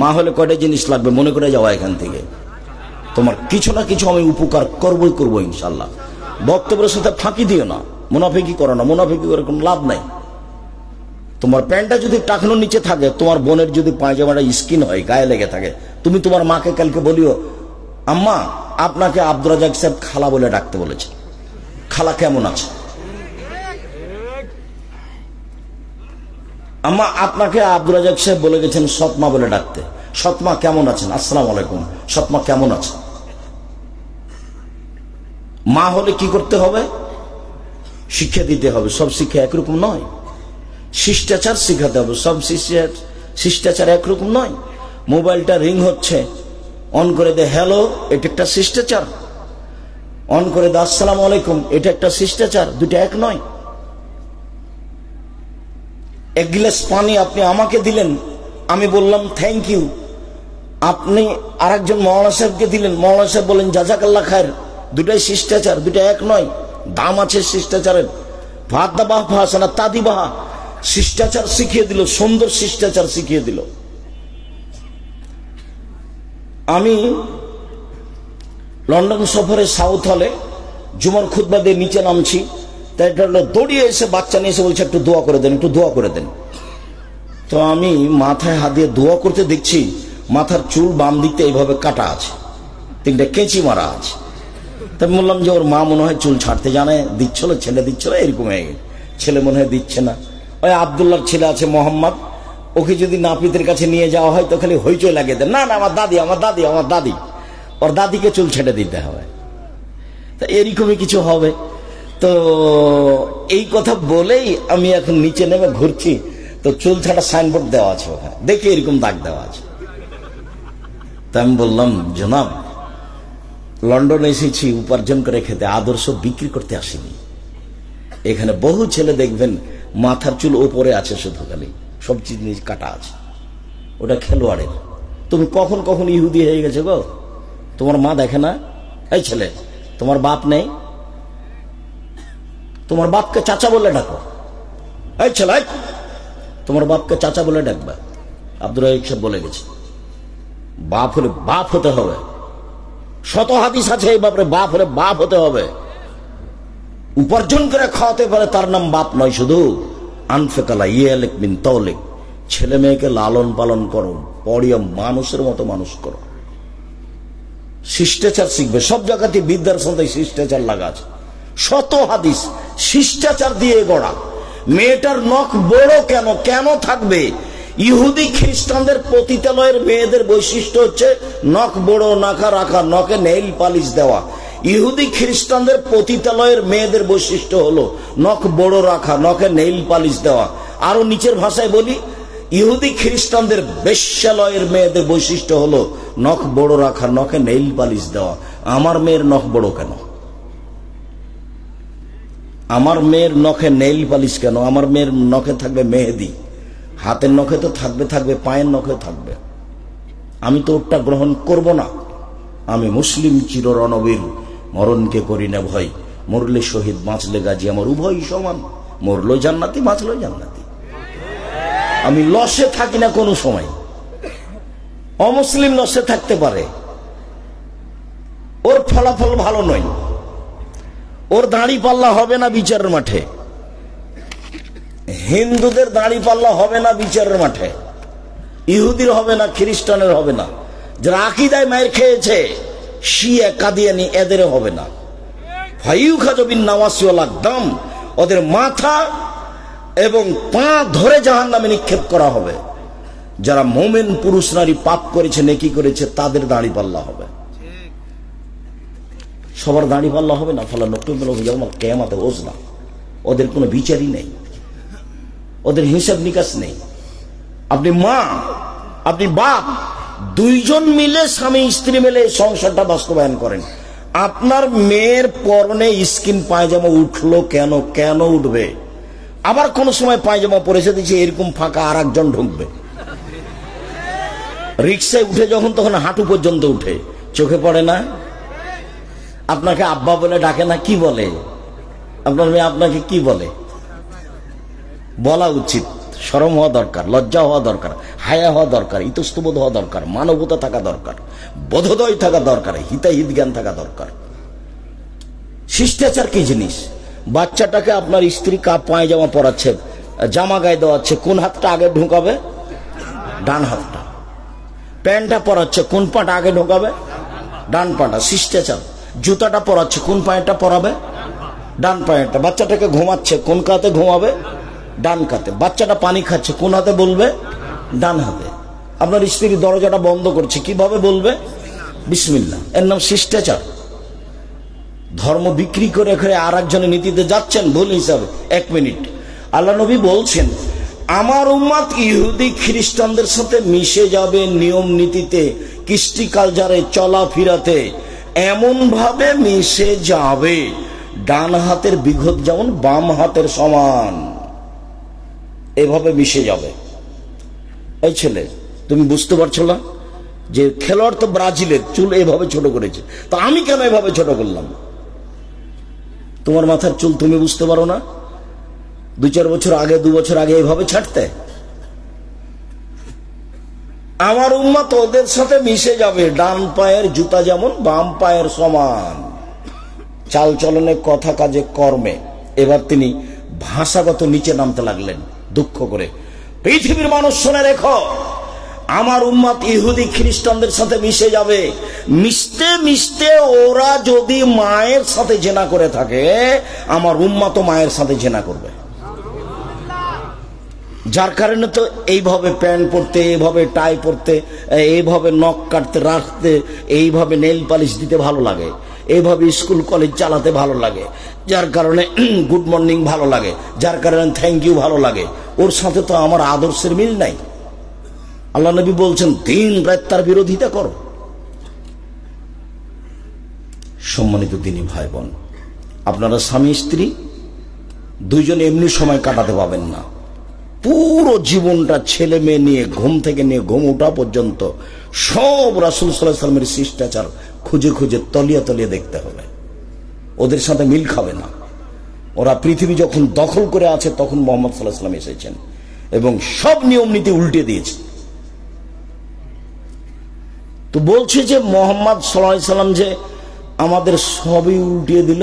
মা হলে কয়টা জিনিস লাগবে মনে করে যাওয়া এখান থেকে। তোমার কিছু না কিছু আমি উপকার করবই করবো ইনশাল্লাহ। বক্তব্যের সাথে ফাঁকি দিও না, মুনাফিকি করো না, মুনাফিকি করে কোনো লাভ নাই। তোমার প্যান্টটা যদি টাকনোর নিচে থাকে, তোমার বোনের যদি পায়জামাটা স্কিন হয়, গায়ে লেগে থাকে, তুমি তোমার মাকে কালকে বলিও, আম্মা আপনাকে আব্দুর রাজ্জাক সাহেব খালা বলে ডাকতে বলেছে, খালা কেমন আছে? আম্মা আপনাকে আব্দুর রাজ্জাক সাহেব বলে গেছেন সৎমা বলে ডাকতে, সৎমা কেমন আছেন? আসসালামু আলাইকুম, সৎমা কেমন আছে? মা হলে কি করতে হবে? শিক্ষা দিতে হবে। সব শিক্ষা একরকম নয়, শিষ্টাচার শিখাতে হবে। সব শিষ্টাচার একরকম নয়। মোবাইলটা রিং হচ্ছে, অন করে দে হ্যালো, এটা একটা শিষ্টাচার। অন করে দে আসসালামু আলাইকুম, এটা একটা শিষ্টাচার। দুটো এক নয়। 1 গ্লাস পানি আপনি আমাকে দিলেন, আমি বললাম থ্যাংক ইউ। আপনি আরেকজন মাওলানা সাহেবকে দিলেন, মাওলানা সাহেব বলেন জাযাকাল্লাহ খায়ের। দুটাই শিষ্টাচার, দুটো এক নয়। দাম আছে শিষ্টাচারের। ভাত দাবাহ ভাষা তাদি বাহা, শিষ্টাচার শিখিয়ে দিল, সুন্দর শিষ্টাচার শিখিয়ে দিল। আমি লন্ডন সফরে সাউথ হলে জুমার খুতবা দিয়ে নিচে নামছি, তাই দৌড়িয়ে এসে বাচ্চা নিয়ে এসে বলছে একটু দোয়া করে দেন, একটু দোয়া করে দেন। তো আমি মাথায় হাত দিয়ে দোয়া করতে দেখছি মাথার চুল বাম দিকতে এইভাবে কাটা আছে, 3টে কেঁচি মারা আছে। তাই বললাম যে ওর মা মনে হয় চুল ছাড়তে জানে, দিচ্ছিল, ছেলে দিচ্ছিল, এরকম হয়ে গেছে। ছেলে মনে হয় দিচ্ছে না। ওই আবদুল্লাহর ছেলে আছে মোহাম্মদ, ওকে যদি নাপিতের কাছে নিয়ে যাওয়া হয় তো খালি হইচই লাগিয়ে দেন, না না আমার দাদি, আমার দাদি, আমার দাদি। ওর দাদিকে চুল ছেড়ে দিতে হবে। তা এরকমই কিছু হবে। তো এই কথা বলেই আমি এখন নিচে নেমে ঘুরছি, তো চুল ছাড়া সাইনবোর্ড দেওয়া আছে ওখানে, দেখি এরকম দাগ দেওয়া আছে। তা আমি বললাম জনাব, লন্ডনে এসেছি উপার্জন করে খেতে, আদর্শ বিক্রি করতে আসিনি। এখানে বহু ছেলে দেখবেন মাথার চুল ওপরে আছে, শুধু খালি সব জিনিস কাটা আছে, ওটা খেলোয়াড়ের। তুমি কখন কখন ইহুদি হয়ে গেছে গো, তোমার মা দেখে না? এই ছেলে, তোমার বাপ নেই? তোমার বাপকে চাচা বলে ডাকো। এই ছেলে, তোমার বাপকে চাচা বলে ডাকবা। আব্দুর রাজ্জাক সাহেব বলে গেছে, বাপ হলে বাপ হতে হবে, শত হাদিস আছে এই ব্যাপারে। বাপ হলে বাপ হতে হবে, উপার্জন করে খাওয়াতে পারে তার নাম বাপ নয়। শুধু আনফেকালা ইয়ালেক মিন তৌলেক, ছেলে মেয়েকে লালন পালন করো, পড়িয়া মানুষের মতো মানুষ করো, শিষ্টাচার শিখবে। সব জায়গাতে বিদ্যার সাথে শিষ্টাচার লাগা আছে। শত হাদিস শিষ্টাচার দিয়ে গড়া। মেয়েটার নখ বড় কেন কেন থাকবে? ইহুদি খ্রিস্টানদের পতিতালয়ের মেয়েদের বৈশিষ্ট্য হচ্ছে নখ বড়, নাকা রাখা, নখে নেইল পালিশ দেওয়া। ইহুদি খ্রিস্টানদের পতিতালয়ের মেয়েদের বৈশিষ্ট্য হলো নখ বড় রাখা, নখে নেইল পালিশ দেওয়া। আরো নিচের ভাষায় বলি, ইহুদি খ্রিস্টানদের বেশ্যালয়ের মেয়েদের বৈশিষ্ট্য হলো নখ বড় রাখা, নখে নেইল পালিশ দেওয়া। আমার মেয়ের নখ বড় কেন? আমার মেয়ের নখে নেইল পালিশ কেন? আমার মেয়ের নখে থাকবে মেহেদি, হাতের নখে তো থাকবে, পায়ের নখে থাকবে। আমি তো ওটা গ্রহণ করব না। আমি মুসলিম চির রণবীর, মরণকে করি না ভয়, মরলে শহীদ বাঁচলে গাজী, আমার উভয় সমান, মরলো জান্নাতি বাঁচলো জান্নাতি। আমি লসে থাকি না কোনো সময়। অমুসলিম লসে থাকতে পারে, ওর ফলাফল ভালো নয়, ওর দাড়ি পাল্লা হবে না বিচারের মাঠে। হিন্দুদের দাড়ি পাল্লা হবে না বিচারের মাঠে, ইহুদির হবে না, খ্রিস্টানের হবে না। যারা আকীদায় মায়ের খেয়েছে, শিয়া কাদিয়ানি, এদের হবে না। ফায়ুখাজবিন নাওয়াসি ওয়াল আকদাম, ওদের মাথা এবং পা ধরে জাহান্নামে নিক্ষেপ করা হবে। যারা মুমিন পুরুষ নারী পাপ করেছে, নেকি করেছে, তাদের দাড়ি পাল্লা হবে। সবার দাড়ি পাল্লা হবে না। ফালা নকতুল ইয়াউমাল কিয়ামাতে ওজনা, ওদের কোনো বিচারই নেই, ওদের হিসাব নিকাশ নেই। আপনি মা, আপনি বাপ, দুইজন মিলে স্বামী স্ত্রী মিলে সংসারটা বাস্তবায়ন করেন। আপনার মেয়ের পরনে স্কিন পায়জামা উঠলো কেন? কেন উঠবে? আবার কোন সময় পায়জামা পরেছে দিচ্ছে এরকম ফাঁকা আর একজন ঢুকবে। রিক্সায় উঠে যখন, তখন হাঁটু পর্যন্ত উঠে, চোখে পড়ে না? আপনাকে আব্বা বলে ডাকে না? কি বলে আপনার মেয়ে? আপনাকে কি বলে? বলা উচিত, শরম হওয়া দরকার, লজ্জা হওয়া দরকার, হায়া হওয়া দরকার, ইতস্তবোধ হওয়া দরকার, মানবতা থাকা দরকার, বোধোদয় থাকা দরকার, হিতাহিত জ্ঞান থাকা দরকার। শিষ্টাচার কি জিনিস? বাচ্চাটাকে আপনার স্ত্রী পায়জামা পরাচ্ছে, জামা গায়ে দেওয়াচ্ছে, কোন হাতটা আগে ঢুকাবে? ডান হাতটা। প্যান্টটা পরাচ্ছে, কোন পাটা আগে ঢুকাবে? ডান পাটা। শিষ্টাচার। জুতাটা পরাচ্ছে, কোন পায়েটা পরাবে? ডান পায়েটা। বাচ্চাটাকে ঘুমাচ্ছে, কোন কাতে ঘুমাবে? ডান কাতে। বাচ্চাটা পানি খাচ্ছে, কোন হাতে বলবে? ডান হাতে। আপনার স্ত্রী দরজাটা বন্ধ করছে, কিভাবে বলবে? বিসমিল্লাহ। এর নাম শিষ্টাচার। ধর্ম বিক্রি করে আর একজনের নীতিতে যাচ্ছেন ভুল হিসাবে। 1 মিনিট। আল্লাহ নবী বলছেন, আমার উম্মত ইহুদি খ্রিস্টানদের সাথে মিশে যাবে নিয়ম নীতিতে, কৃষ্টি কালচারে, চলাফেরাতে এমন ভাবে মিশে যাবে, ডান হাতের বিঘত যেমন বাম হাতের সমান, এভাবে মিশে যাবে। এই ছেলে, তুমি বুঝতে পারছো না যে খেলোয়াড় তো ব্রাজিলের, চুল এভাবে ছোট করেছে, তো আমি কেন এভাবে ছোট করলাম? তোমার মাথার চুল তুমি বুঝতে পারো না? 2-4 বছর আগে, 2 বছর আগে এভাবে ছাড়তে? আমার উম্মত ওদের সাথে মিশে যাবে, ডান পায়ের জুতা যেমন বাম পায়ের সমান, চাল চলনে, কথা কাজে, কর্মে। এবার তিনি ভাষাগত নিচে নামতে লাগলেন দুঃখ করে। পৃথিবীর মানুষ শুনে রেখো, আমার উম্মত ইহুদি খ্রিস্টানদের সাথে মিশে যাবে। মিশতে মিশতে ওরা যদি মায়ের সাথে জেনা করে থাকে, আমার উম্মত মায়ের সাথে জেনা করবে। যার কারণে তো এইভাবে প্যান্ট পরতে, এইভাবে টাই পরতে, এইভাবে নখ কাটতে রাখতে, এইভাবে নেল পালিশ দিতে ভালো লাগে, এইভাবে স্কুল কলেজ চালাতে ভালো লাগে, যার কারণে গুড মর্নিং ভালো লাগে, যার কারণে থ্যাংক ইউ ভালো লাগে। ওর সাথে তো আমার আদর্শের মিল নাই। আল্লাহ নবী বলছেন, দিন রাত তার বিরোধিতা করো। সম্মানিত দিনী ভাই বোন, আপনারা স্বামী স্ত্রী দুইজনে এমনি সময় কাটাতে পাবেন না। পুরো জীবনটা ছেলে মেয়ে নিয়ে, ঘুম থেকে নিয়ে ঘুম ওঠা পর্যন্ত সব রাসূল সাল্লাল্লাহু আলাইহি ওয়াসাল্লামের শিষ্টাচার খুঁজে খুঁজে তলিয়ে তলিয়ে দেখতে হবে। ওদের সাথে মিল খাবে না। ওরা পৃথিবী যখন দখল করে আছে, তখন মুহাম্মদ সাল্লাল্লাহু আলাইহি ওয়াসাল্লাম এসেছেন এবং সব নিয়ম নীতি উল্টে দিয়েছে। তো বলছে যে মোহাম্মদ সাল্লাল্লাহু আলাইহি সাল্লাম যে আমাদের সবই উল্টিয়ে দিল।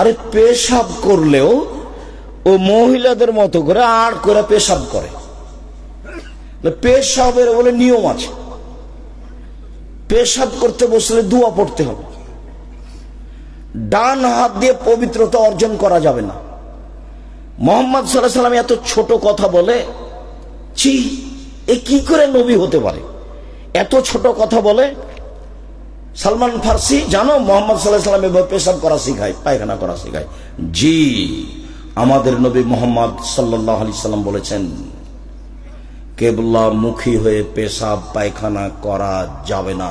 আরে পেশাব করলেও ও মহিলাদের মতো করে আর করে পেশাব করে। পেশাবের বলে নিয়ম আছে, পেশাব করতে বসলে দোয়া পড়তে হবে, ডান হাত দিয়ে পবিত্রতা অর্জন করা যাবে না। মোহাম্মদ সাল্লাল্লাহু আলাইহি সাল্লাম এত ছোট কথা বলে, ছি, এ কি করে নবী হতে পারে, এত ছোট কথা বলে। সালমান ফার্সি জানো মোহাম্মদ সাল্লাল্লাহু আলাইহি সাল্লাম এভাবে পেশাব করা শিখায়, পায়খানা করা শিখায়? জি, আমাদের নবী মোহাম্মদ সাল্লাল্লাহু আলাইহি সাল্লাম বলেছেন কেবলা মুখী হয়ে পেশাব পায়খানা করা যাবে না।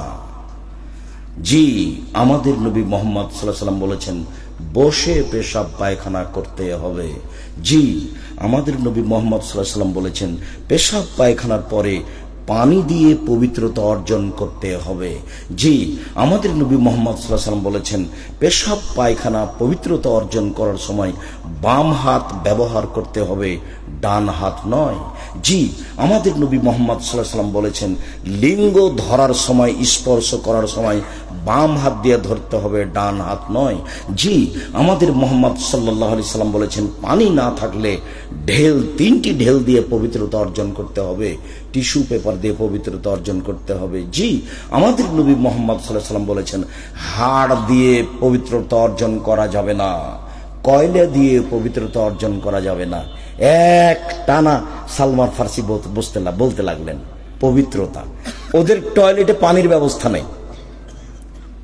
জি, আমাদের নবী মোহাম্মদ সাল্লাল্লাহু আলাইহি সাল্লাম বলেছেন বসে পেশাব পায়খানা করতে হবে। জি, আমাদের নবী মোহাম্মদ সাল্লাল্লাহু আলাইহি সাল্লাম বলেছেন পেশাব পায়খানার পরে পানি দিয়ে পবিত্রতা অর্জন করতে হবে। জি, আমাদের নবী মোহাম্মদ সাল্লাল্লাহু আলাইহি সাল্লাম বলেছেন পেশাব পায়খানা পবিত্রতা অর্জন করার সময় বাম হাত ব্যবহার করতে হবে, ডান হাত নয়। জি, আমাদের নবী মোহাম্মদ সাল্লাল্লাহু আলাইহি সাল্লাম বলেছেন লিঙ্গ ধরার সময়, স্পর্শ করার সময় বাম হাত দিয়ে ধরতে হবে, ডান হাত নয়। জি, আমাদের মোহাম্মদ সাল্লাল্লাহু আলাইহি সাল্লাম বলেছেন পানি না থাকলে ঢেল, 3টি ঢেল দিয়ে পবিত্রতা অর্জন করতে হবে, টিস্যু পেপার দিয়ে পবিত্রতা অর্জন করতে হবে। জি, আমাদের নবী মোহাম্মদ সাল্লাল্লাহু আলাইহি সাল্লাম বলেছেন হাড় দিয়ে পবিত্রতা অর্জন করা যাবে না, কয়লা দিয়ে পবিত্রতা অর্জন করা যাবে না। এক টানা সালমান ফার্সি বলতে লাগলেন পবিত্রতা। ওদের টয়লেটে পানির ব্যবস্থা নেই,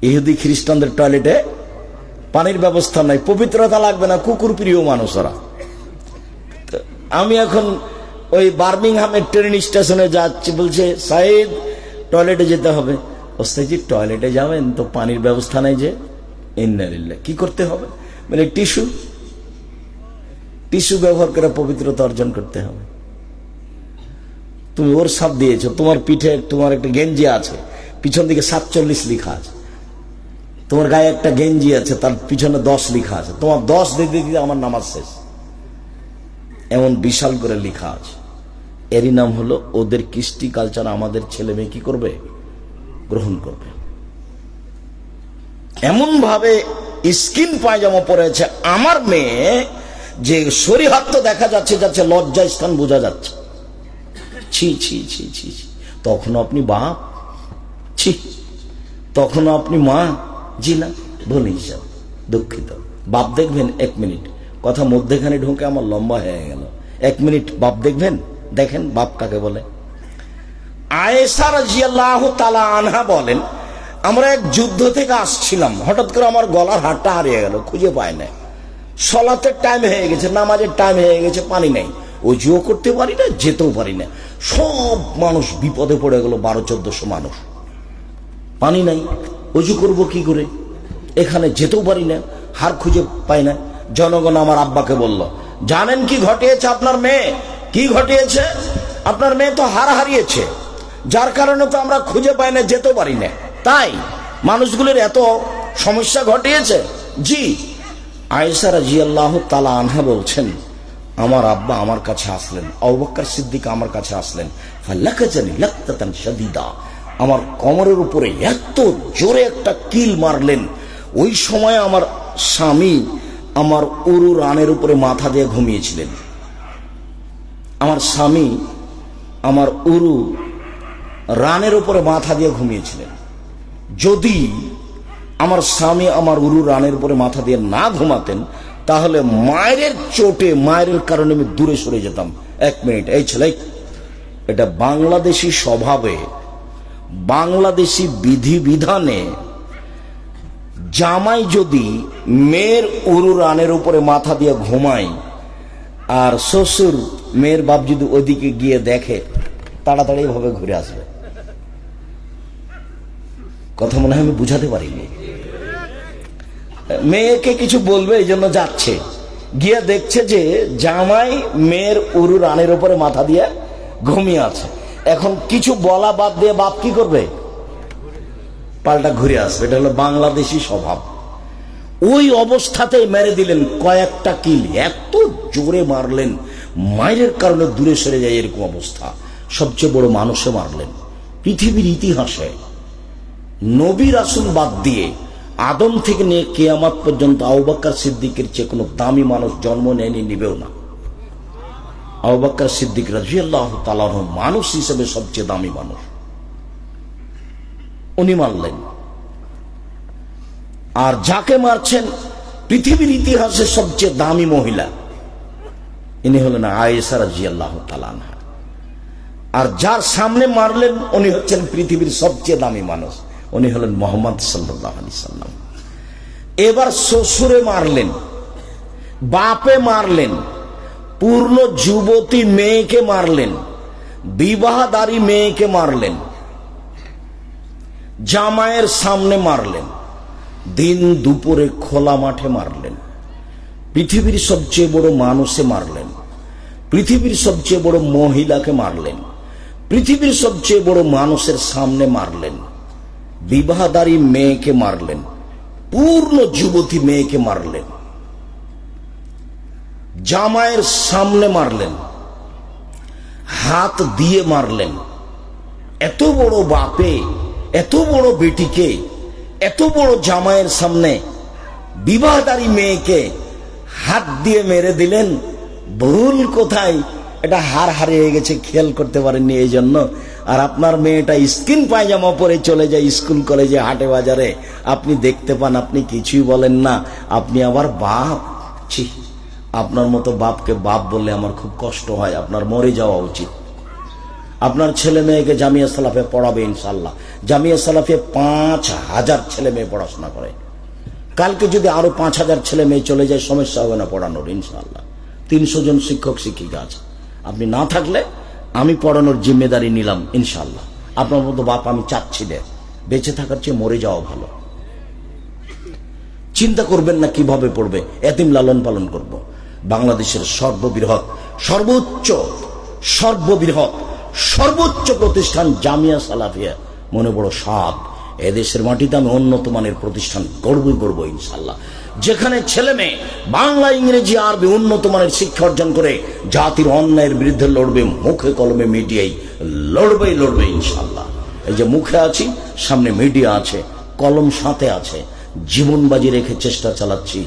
ইহুদি খ্রিস্টানদের টয়লেটে পানির ব্যবস্থা নাই, পবিত্রতা লাগবে না, কুকুর প্রিয় মানুষ ওরা। আমি এখন ওই বার্মিংহামের ট্রেন স্টেশনে যাচ্ছি, বলছে সাইদ টয়লেটে যেতে হবে। ওস্তাদজি টয়লেটে যাবেন তো পানির ব্যবস্থা নেই যে, ইন্নালিল্লাহ, কি করতে হবে? মানে টিস্যু ব্যবহার করে পবিত্রতা অর্জন করতে হবে। তুমি ওর সাপ দিয়েছো, তোমার পিঠে তোমার একটা গেঞ্জি আছে, পিছন দিকে 47 লেখা আছে, তোমার গায়ে একটা গেঞ্জি আছে, তার পিছনে 10 লেখা আছে, তোমার 10 দিতে দিতে আমার নামাজ শেষ, এমন বিশাল করে লেখা আছে। এরই নাম হলো ওদের কৃষ্টি কালচার আমাদের ছেলে মেয়ে কি করবে? গ্রহণ করবে। এমন ভাবে স্কিন পায়জামা পরেছে আমার মেয়ে যে শরীহাত তো দেখা যাচ্ছে, লজ্জা স্থান বোঝা যাচ্ছে। ছি ছি ছি ছি, তখনও আপনি বাপ, ছি, তখনও আপনি মা। জি না, ভুল হিসাব, দুঃখিত। বাপ দেখবেন, 1 মিনিট, কথা মধ্যেখানে ঢুকে আমার লম্বা হয়ে গেল। 1 মিনিট বাপ দেখবেন, দেখেন বাপ কাকে বলে। আয়েশা রাদিয়াল্লাহু তাআলা আনহা বলেন আমরা এক যুদ্ধ থেকে আসছিলাম, হঠাৎ করে আমার গলার হাড়টা হারিয়ে গেল, খুঁজে পায় না। সলাতের টাইম হয়ে গেছে, নামাজের টাইম হয়ে গেছে, পানি নেই, ওযুও করতে পারি না, যেতেও পারি না। সব মানুষ বিপদে পড়ে গেল, 1200-1400 মানুষ, পানি নাই, ওযু করব কি করে, এখানে যেতেও পারি না, হার খুঁজে পাই না। জনগণ আমার আব্বাকে বলল, জানেন কি ঘটিয়েছে আপনার মেয়ে? কি ঘটিয়েছে? আপনার মেয়ে তো হার হারিয়েছে, যার কারণে তো আমরা খুঁজে পাই না, যেতেও পারি না, তাই মানুষগুলোর এত সমস্যা ঘটিয়েছে। জি, আয়েশা রাদিয়াল্লাহু তাআলা আনহা বলছেন আমার আব্বা আমার কাছে আসলেন, আবু বকর সিদ্দিক আমার কাছে আসলেন, ফালাকাজানি লাকতাতান শাদীদা, আমার কোমরের উপরে এত জোরে একটা কিল মারলেন। ওই সময় আমার স্বামী আমার উরু রানের উপরে মাথা দিয়ে ঘুমিয়েছিলেন। আমার স্বামী আমার উরু রানের উপরে মাথা দিয়ে ঘুমিয়েছিলেন। যদি আমার স্বামী আমার উরু রানের উপরে মাথা দিয়ে না ঘুমাতেন, তাহলে মায়ের চোটে, মায়ের কারণে আমি দূরে সরে যেতাম। 1 মিনিট, এই ছেলে, এটা বাংলাদেশি স্বভাবে, বাংলাদেশি বিধি বিধানে জামাই যদি মেয়ের উরু রানের উপরে মাথা দিয়ে ঘুমায় আর শ্বশুর মেয়ের বাপ যদি ওদিকে গিয়ে দেখে, তাড়াতাড়ি ভাবে ঘুরে আসবে। কথা মনে হয় আমি বুঝাতে পারিনি। মেয়েকে কিছু বলবে এই জন্য যাচ্ছে, গিয়ে দেখছে যে জামাই মেয়ের উরু রানের উপরে মাথা দিয়ে ঘুমিয়ে আছে। এখন কিছু বলা বাদ দিয়ে বাপ কি করবে? পাল্টা ঘুরে আসবে। এটা হলো বাংলাদেশি স্বভাব। ওই অবস্থাতেই মেরে দিলেন কয়েকটা কিল, এত জোরে মারলেন মায়ের কারণে দূরে সরে যায়, এরকম অবস্থা। সবচেয়ে বড় মানুষে মারলেন পৃথিবীর ইতিহাসে। নবী রাসূল বাদ দিয়ে আদম থেকে নিয়ে কিয়ামত পর্যন্ত আবু বকর সিদ্দিকের চেয়ে কোনো দামি মানুষ জন্ম নেয়নি, নিবেও না। আবু বকর সিদ্দিক রাদিয়াল্লাহু তাআলা আনহু মানুষ হিসেবে সবচেয়ে দামি মানুষ, উনি মারলেন। আর যাকে মারছেন পৃথিবীর ইতিহাসে সবচেয়ে দামি মহিলা, ইনি হলেন আয়েশা রাদিয়াল্লাহু তাআলা আনহা। আর যার সামনে মারলেন উনি হচ্ছেন পৃথিবীর সবচেয়ে দামি মানুষ, উনি হলেন মুহাম্মদ সাল্লাল্লাহু আলাইহি সাল্লাম। এবার শ্বশুরে মারলেন, বাপে মারলেন, পূর্ণ যুবতী মেয়েকে মারলেন, বিবাহদারী মেয়েকে মারলেন, জামাইয়ের সামনে মারলেন, দিন দুপুরে খোলা মাঠে মারলেন, পৃথিবীর সবচেয়ে বড় মানুষে মারলেন, পৃথিবীর সবচেয়ে বড় মহিলাকে মারলেন, পৃথিবীর সবচেয়ে বড় মানুষের সামনে মারলেন, বিবাহদারী মেয়েকে মারলেন, পূর্ণ যুবতী মেয়েকে মারলেন, জামাইয়ের সামনে মারলেন, হাত দিয়ে মারলেন। এত বড় বাপে এত বড় বেটিকে এত বড় জামাইয়ের সামনে বিবাহদারী মেয়েকে হাত দিয়ে মেরে দিলেন। ভুল কোথায়? এটা হার হারিয়ে গেছে, খেয়াল করতে পারেননি এই জন্য। আর আপনার মেয়েটা স্কিন পায়জামা পরে চলে যায় স্কুল কলেজে হাটে বাজারে, আপনি দেখতে পান, আপনি কিছুই বলেন না, আপনি আবার বাপ। ছি, আপনার মতো বাপকে বাপ বললে আমার খুব কষ্ট হয়, আপনার মরে যাওয়া উচিত। আপনার ছেলে মেয়েকে জামিয়া সালাফে পড়াবে ইনশাল্লাহ। জামিয়া সালাফে 5000 ছেলে মেয়ে পড়াশোনা করে। কালকে যদি আরো 5000 ছেলে মেয়ে চলে যায় সমস্যা হবে না পড়ানোর ইনশাল্লাহ। 300 জন শিক্ষক শিক্ষিকা আছে, আপনি না থাকলে আমি পড়ানোর জিম্মেদারি নিলাম ইনশাল্লাহ। আপনার মতো বাপ আমি চাচ্ছি না, বেঁচে থাকার চেয়ে মরে যাওয়া ভালো। চিন্তা করবেন না কিভাবে পড়বে, এতিম লালন পালন করব। বাংলাদেশের সর্ববৃহৎ সর্বোচ্চ প্রতিষ্ঠান জামিয়া সালাফিয়া, মনে বড় সাপ। এদেশের মাটিতে আমি উন্নত মানের প্রতিষ্ঠান গড়বই গড়ব ইনশাল্লাহ, যেখানে ছেলে মেয়ে বাংলা ইংরেজি আরবি উন্নত মানের শিক্ষা অর্জন করে জাতির অন্যায়ের বিরুদ্ধে লড়বে, মুখে কলমে মিডিয়ায় লড়বে ইনশাল্লাহ। এই যে মুখে আছি, সামনে মিডিয়া আছে, কলম সাথে আছে, জীবন বাজি রেখে চেষ্টা চালাচ্ছি।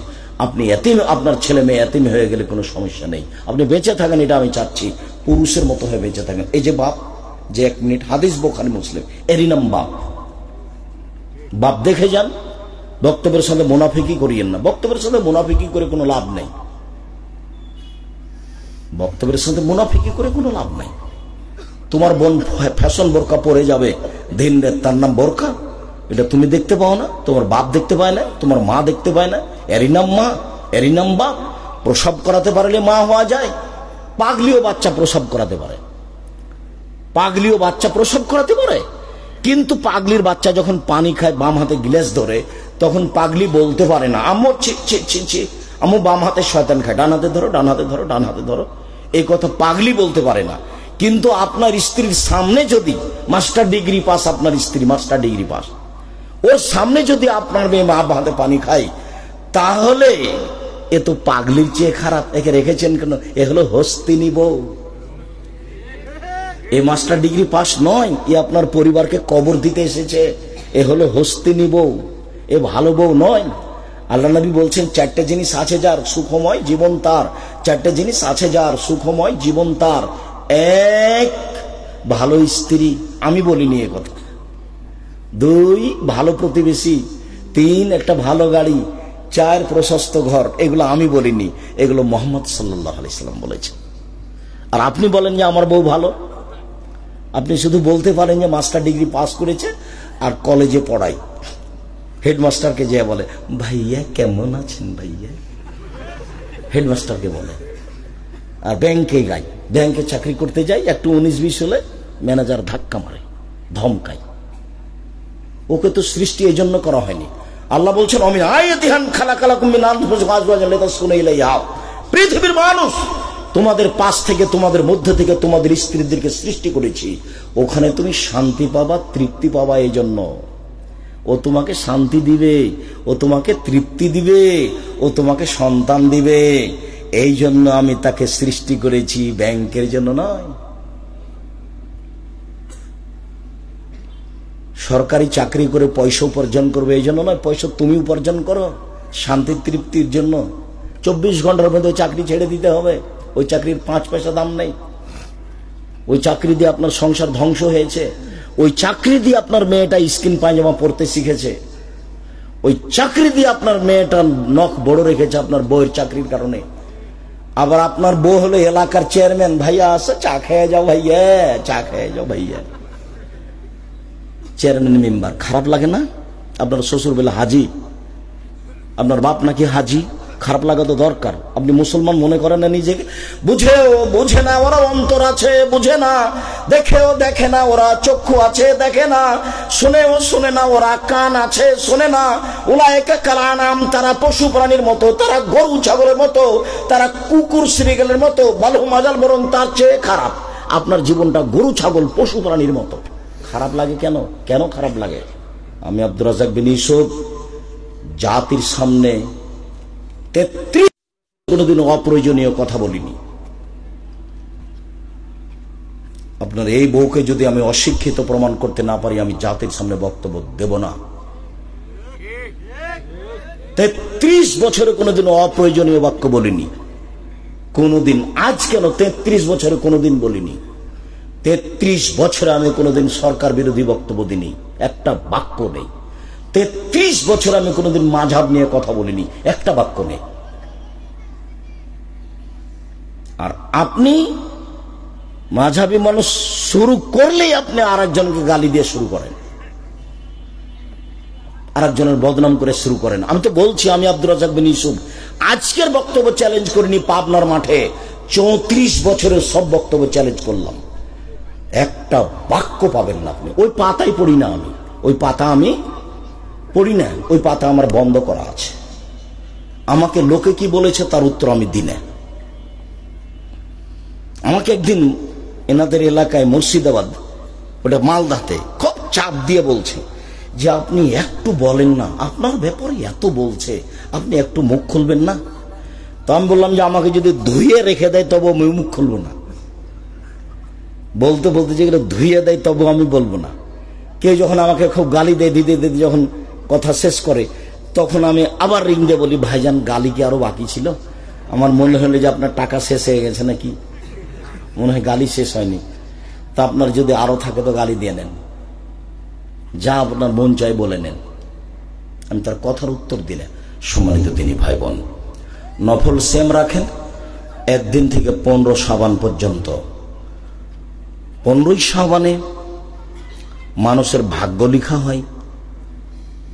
আপনি এতিম, আপনার ছেলে মেয়ে এতিম হয়ে গেলে কোনো সমস্যা নেই, আপনি বেঁচে থাকেন, এটা আমি চাচ্ছি, পুরুষের মতো হয়ে বেঁচে থাকেন। এই যে বাপ, যে 1 মিনিট, হাদিস বুখারী মুসলিম, এরই নাম বাপ। বাপ দেখে যান, বক্তব্যের সাথে মুনাফিকি করিয়েন না, বক্তব্যের সাথে মুনাফিকি করে কোনো লাভ নেই, বক্তব্যের সাথে মুনাফিকি করে কোনো লাভ নেই। তোমার বোন ফ্যাশন বোরকা পরে যাবে দিন রাত, তার নাম বোরকা? এটা তুমি দেখতে পাও না, তোমার বাপ দেখতে পায় না, তোমার মা দেখতে পায় না, এরই নাম মা, এরই নাম বাপ। প্রসব করাতে পারলে মা হওয়া যায়। পাগলিও বাচ্চা প্রসব করাতে পারে, পাগলিও বাচ্চা প্রসব করাতে পারে। কিন্তু পাগলির বাচ্চা যখন পানি খায়, বাম হাতে গ্লাস ধরে, তখন পাগলি বলতে পারে না আম্মু আম্মু বাম হাতে শয়তান খায়, ডান হাতে ধরো, ডান হাতে ধরো, ডান হাতে ধরো, এই কথা পাগলি বলতে পারে না। কিন্তু আপনার স্ত্রীর সামনে যদি মাস্টার ডিগ্রি পাস, আপনার স্ত্রী মাস্টার ডিগ্রি পাস, ওর সামনে যদি আপনার মেয়ে মা হাতে পানি খায়, তাহলে এ তো পাগলির চেয়ে খারাপ। একে রেখেছেন কেন? এ হলো হস্তিনী বউ, এ মাস্টার ডিগ্রি পাস নয়, এ আপনার পরিবারকে কবর দিতে এসেছে। এ হলো হস্তিনী বউ, এ ভালো বউ নয়। আল্লাহ নবী বলছেন 4টে জিনিস আছে যার সুখময় জীবন তার, 4টে জিনিস আছে যার সুখময় জীবন তার। 1, ভালো স্ত্রী, আমি বলিনি এ কথা। 2, ভালো প্রতিবেশী। 3, একটা ভালো গাড়ি। 4, প্রশস্ত ঘর। এগুলো আমি বলিনি, এগুলো মুহাম্মদ সাল্লাল্লাহু আলাইহি সাল্লাম বলেছেন। আর আপনি বলেন যে আমার বউ ভালো, আপনি শুধু বলতে পারেন যে মাস্টার ডিগ্রি পাস করেছে আর কলেজে পড়াই। হেডমাস্টারকে যে বলে ভাইয়া কেমন আছেন ভাইয়া, হেডমাস্টারকে বলে। আর ব্যাংকে গাই, ব্যাংকে চাকরি করতে যাই, একটু 19-20 হলে ম্যানেজার ধাক্কা মারে, ধমকায়। ওকে তো সৃষ্টি এই জন্য করা হয়নি। আল্লাহ বলছেন অমিন আয়াতিহান খালাকালাকুম মিন আনফুসিকুম আজওয়াজান লিতাসকুনু ইলাইহা। পৃথিবীর মানুষ, তোমাদের পাশ থেকে, তোমাদের মধ্যে থেকে তোমাদের স্ত্রীদেরকে সৃষ্টি করেছি, ওখানে তুমি শান্তি পাবা, তৃপ্তি পাবা। এই জন্য ও তোমাকে শান্তি দিবে, ও তোমাকে তৃপ্তি দিবে, ও তোমাকে সন্তান দিবে। এই জন্য আমি তাকে সৃষ্টি করেছি, ব্যাংকের জন্য নয়। সরকারি চাকরি করে পয়সা উপার্জন করবে এই জন্য নয়, পয়সা তুমি উপার্জন করো শান্তি তৃপ্তির জন্য। 24 ঘন্টার মধ্যে চাকরি ছেড়ে দিতে হবে, ওই চাকরির 5 পয়সা দাম নেই। ওই চাকরি দিয়ে আপনার সংসার ধ্বংস হয়েছে, ওই চাকরি দিয়ে আপনার মেয়েটা স্কিন পায়জামা পরতে শিখেছে, ওই চাকরি দিয়ে আপনার মেয়েটা নখ বড় রেখেছে আপনার বউয়ের চাকরির কারণে। আবার আপনার বউ হলো এলাকার চেয়ারম্যান, ভাইয়া আসে চা খেয়ে যাও ভাইয়া, চা খেয়ে যাও ভাইয়া, চেয়ারম্যান মেম্বার। খারাপ লাগে না? আপনার শ্বশুর বলে হাজি, আপনার বাপ নাকি হাজি, খারাপ লাগা তো দরকার। আপনি মুসলমান মনে করেন না নিজেকে? বুঝেও বোঝে না, ওরা অন্তর আছে বুঝে না, দেখেও দেখে না, ওরা চক্ষু আছে দেখে না, শুনেও শুনে না, ওরা কান আছে শোনে না। উলায়েকা কালানাম, তারা পশু প্রাণীর মতো, তারা গরু ছাগলের মতো, তারা কুকুর শ্রীগালের মতো, বালু মাজাল, বরং তার চেয়ে খারাপ। আপনার জীবনটা গরু ছাগল পশু প্রাণীর মতো। খারাপ লাগে কেন? কেন খারাপ লাগে? আমি আব্দুর রাজ্জাক বিন ইউসুফ জাতির সামনে 33 কোনদিন অপ্রয়োজনীয় কথা বলিনি। আপনার এই বউকে যদি আমি অশিক্ষিত প্রমাণ করতে না পারি, আমি জাতির সামনে বক্তব্য দেব না। 33 বছরে কোনদিন অপ্রয়োজনীয় বাক্য বলিনি, কোনদিন। আজ কেন 33 বছরে কোনদিন বলিনি। 33 বছরে আমি কোনদিন সরকার বিরোধী বক্তব্য দিইনি, একটা বাক্য নেই। 33 বছর আমি কোনদিন মাযহাব নিয়ে কথা বলিনি, একটা বাক্য নেই। আর আপনি মাযহাবী মানুষ শুরু করলেই আপনি আরেকজনকে গালি দিয়ে শুরু করেন, আরেকজনের বদনাম করে শুরু করেন। আমি তো বলছি, আমি আব্দুর রাজ্জাক বিন ইউসুফ আজকের বক্তব্য চ্যালেঞ্জ করিনি, পাবনার মাঠে 34 বছরের সব বক্তব্য চ্যালেঞ্জ করলাম। একটা বাক্য পাবেন না আপনি। ওই পাতাই পড়ি না আমি, ওই পাতা আমি পড়ি না, ওই পাতা আমার বন্ধ করা আছে। আমাকে লোকে কি বলেছে তার উত্তর আমি দিই না। আমাকে একদিন এনাদের এলাকায় মুর্শিদাবাদ, ওটা মালদাতে, খুব চাপ দিয়ে বলছে যে আপনি একটু বলেন না, আপনার ব্যাপারে এত বলছে, আপনি একটু মুখ খুলবেন না। তো আমি বললাম যে আমাকে যদি ধুয়ে রেখে দেয় তবু আমি মুখ খুলবো না। বলতে বলতে যেগুলো ধুয়ে দেয় তবু আমি বলবো না। কেউ যখন আমাকে খুব গালি দেয়, দিতে দিতে যখন কথা শেষ করে, তখন আমি আবার রিং দিয়ে বলি, ভাইজান গালি কি আরো বাকি ছিল? আমার মনে হলো যে আপনার টাকা শেষ হয়ে গেছে নাকি, মনে হয় গালি শেষ হয়নি। তা আপনার যদি আরো থাকে তো গালি দিয়ে নেন, যা আপনার মন চাই বলে নেন। আমি তার কথার উত্তর দিলে, সম্মানিত তিনি ভাই বোন, নফল সেম রাখেন 1 দিন থেকে 15 শাবান পর্যন্ত। 15ই শাবানে মানুষের ভাগ্য লিখা হয়,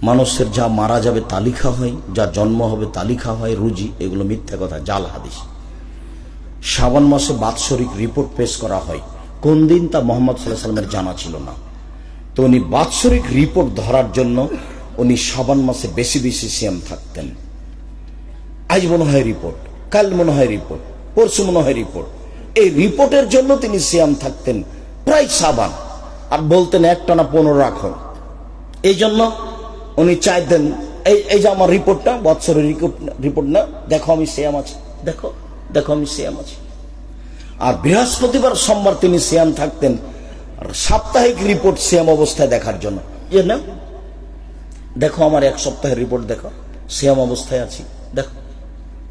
মানুষের যা মারা যাবে তা লিখা হয়, যা জন্ম হবে তা লিখা হয়, রুজি। এগুলো মিথ্যা কথা, জাল হাদিস। শাবান মাসে বাৎসরিক রিপোর্ট পেশ করা হয়, কোন দিন তা মুহাম্মদ সাল্লাল্লাহু আলাইহি ওয়াসাল্লামের জানা ছিল না। তো উনি বাৎসরিক রিপোর্ট ধরার জন্য উনি শাবান মাসে বেশি বেশি সিয়াম থাকতেন। আজ মনে হয় রিপোর্ট, কাল মনে হয় রিপোর্ট, পরশু মনে হয় রিপোর্ট। এই রিপোর্টের জন্য তিনি সিয়াম থাকতেন প্রায় শাবান, আর বলতেন একটানা 15 রাখো। এই জন্য উনি চাইতেন, এই যে আমার রিপোর্টটা, বৎসরের রিপোর্ট না, দেখো আমি সিয়াম আছি, দেখো দেখো আমি সিয়াম আছি। আর বৃহস্পতিবার সোমবার তিনি সিয়াম থাকতেন, আর সাপ্তাহিক রিপোর্ট সিয়াম অবস্থায় দেখার জন্য। না, দেখো আমার 1 সপ্তাহের রিপোর্ট, দেখো সিয়াম অবস্থায় আছি, দেখো।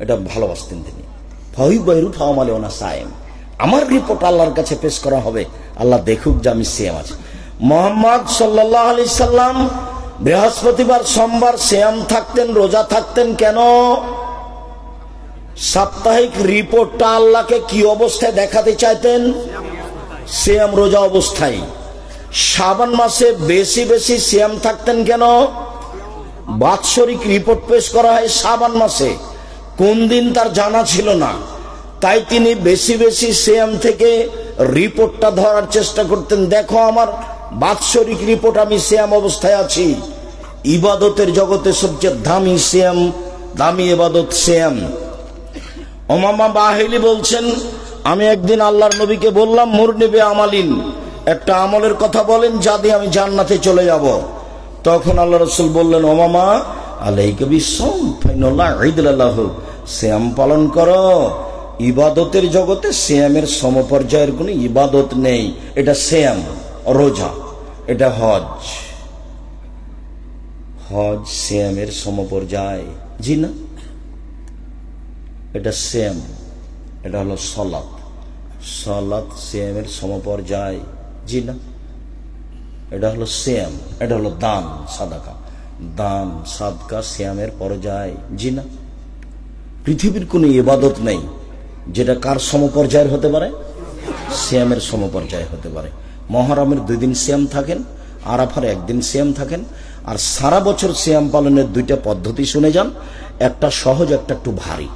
এটা ভালোবাসতেন তিনি। আমার রিপোর্ট আল্লাহর কাছে পেশ করা হবে, আল্লাহ দেখুক যে আমি সিয়াম আছি। মুহাম্মদ সাল্লাল্লাহু আলাইহি সাল্লাম বৃহস্পতিবার সোমবার সিয়াম থাকতেন, রোজা থাকতেন। কেন? সাপ্তাহিক রিপোর্টটা আল্লাহকে কি অবস্থায় দেখাতে চাইতেন? সিয়াম রোজা অবস্থায়। শাবান মাসে বেশি বেশি সিয়াম থাকতেন কেন? বাৎসরিক রিপোর্ট পেশ করা হয় শাবান মাসে, কোন দিন তার জানা ছিল না। তাই তিনি বেশি বেশি সিয়াম থেকে রিপোর্টটা ধরার চেষ্টা করতেন, দেখো আমার বাৎসরিক রিপোর্ট, আমি সিয়াম অবস্থায় আছি। ইবাদতের জগতে সবচেয়ে দামি সিয়াম, দামি ইবাদত সিয়াম। উমামা বাহিলি বলছেন, আমি একদিন আল্লাহর নবীকে বললাম, মুরনিবে আমালিন, একটা আমলের কথা বলেন যা দিয়ে আমি জান্নাতে চলে যাব। তখন আল্লাহ রাসূল বললেন, উমামা আলাইকা বিসসাম ফাইনাল্লাহ ঈদুল্লাহ, সিয়াম পালন করো। ইবাদতের জগতে সিয়ামের সমপর্যায়ের কোনো ইবাদত নেই। এটা সিয়াম, রোজা, এটা হজ, হজ সিয়ামের সমপর্যায়? জি না, এটা সিয়াম, এটা হলো সলাত। সলাত সিয়ামের সমপর্যায়? জি না, এটা হলো সিয়াম। এটা হলো দান সাদাকা, দান সাদকা সিয়ামের পর্যায়? জি না। পৃথিবীর কোন ইবাদত নেই যেটা কার সমপর্যায়ের হতে পারে? সিয়ামের সমপর্যায় হতে পারে। মহরমের 2 দিন সিয়াম থাকেন, আরাফার 1 দিন সিয়াম থাকেন। আর সারা বছর সিয়াম পালনের 2টা পদ্ধতি শুনে যান, একটা সহজ, একটা একটু ভারী।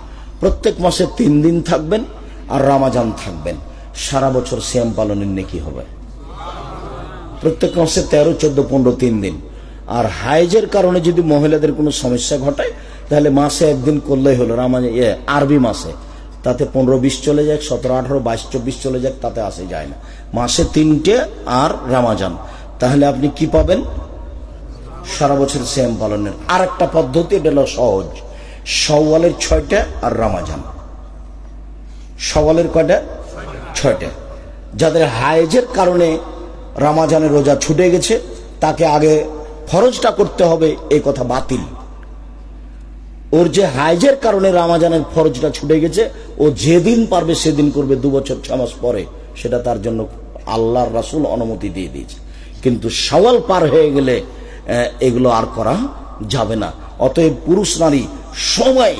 প্রত্যেক মাসে 3 দিন থাকবেন আর রমাজান থাকবেন, সারা বছর সিয়াম পালনের নেকি হবে। প্রত্যেক মাসে 13, 14, 15 3 দিন। আর হাইজের কারণে যদি মহিলাদের কোনো সমস্যা ঘটায় তাহলে মাসে 1 দিন করলেই হলো। আরবি মাসে তাতে 15, 20 চলে যাক, 17, 18, 22, 24 চলে যাক, তাতে আসে যায় না। মাসে 3টে আর রমাজান, তাহলে আপনি কি পাবেন? সারা বছর সিয়াম পালনের। আর একটা পদ্ধতি, এটা হলো সহজ, শাওয়ালের 6টা আর রমাজান। শাওয়ালের কয়টা? 6টা। যাদের হাইজের কারণে রমাজানের রোজা ছুটে গেছে তাকে আগে ফরজটা করতে হবে, এই কথা বাতিল। ওর যে হাইজের কারণে রমাজানের ফরজটা ছুটে গেছে, ও যেদিন পারবে সেদিন করবে, 2 বছর 6 মাস পরে, সেটা তার জন্য আল্লাহর রাসূল অনুমতি দিয়ে দিয়েছে। কিন্তু শাওয়াল পার হয়ে গেলে এগুলো আর করা যাবে না। অতএব পুরুষ নারী সবাই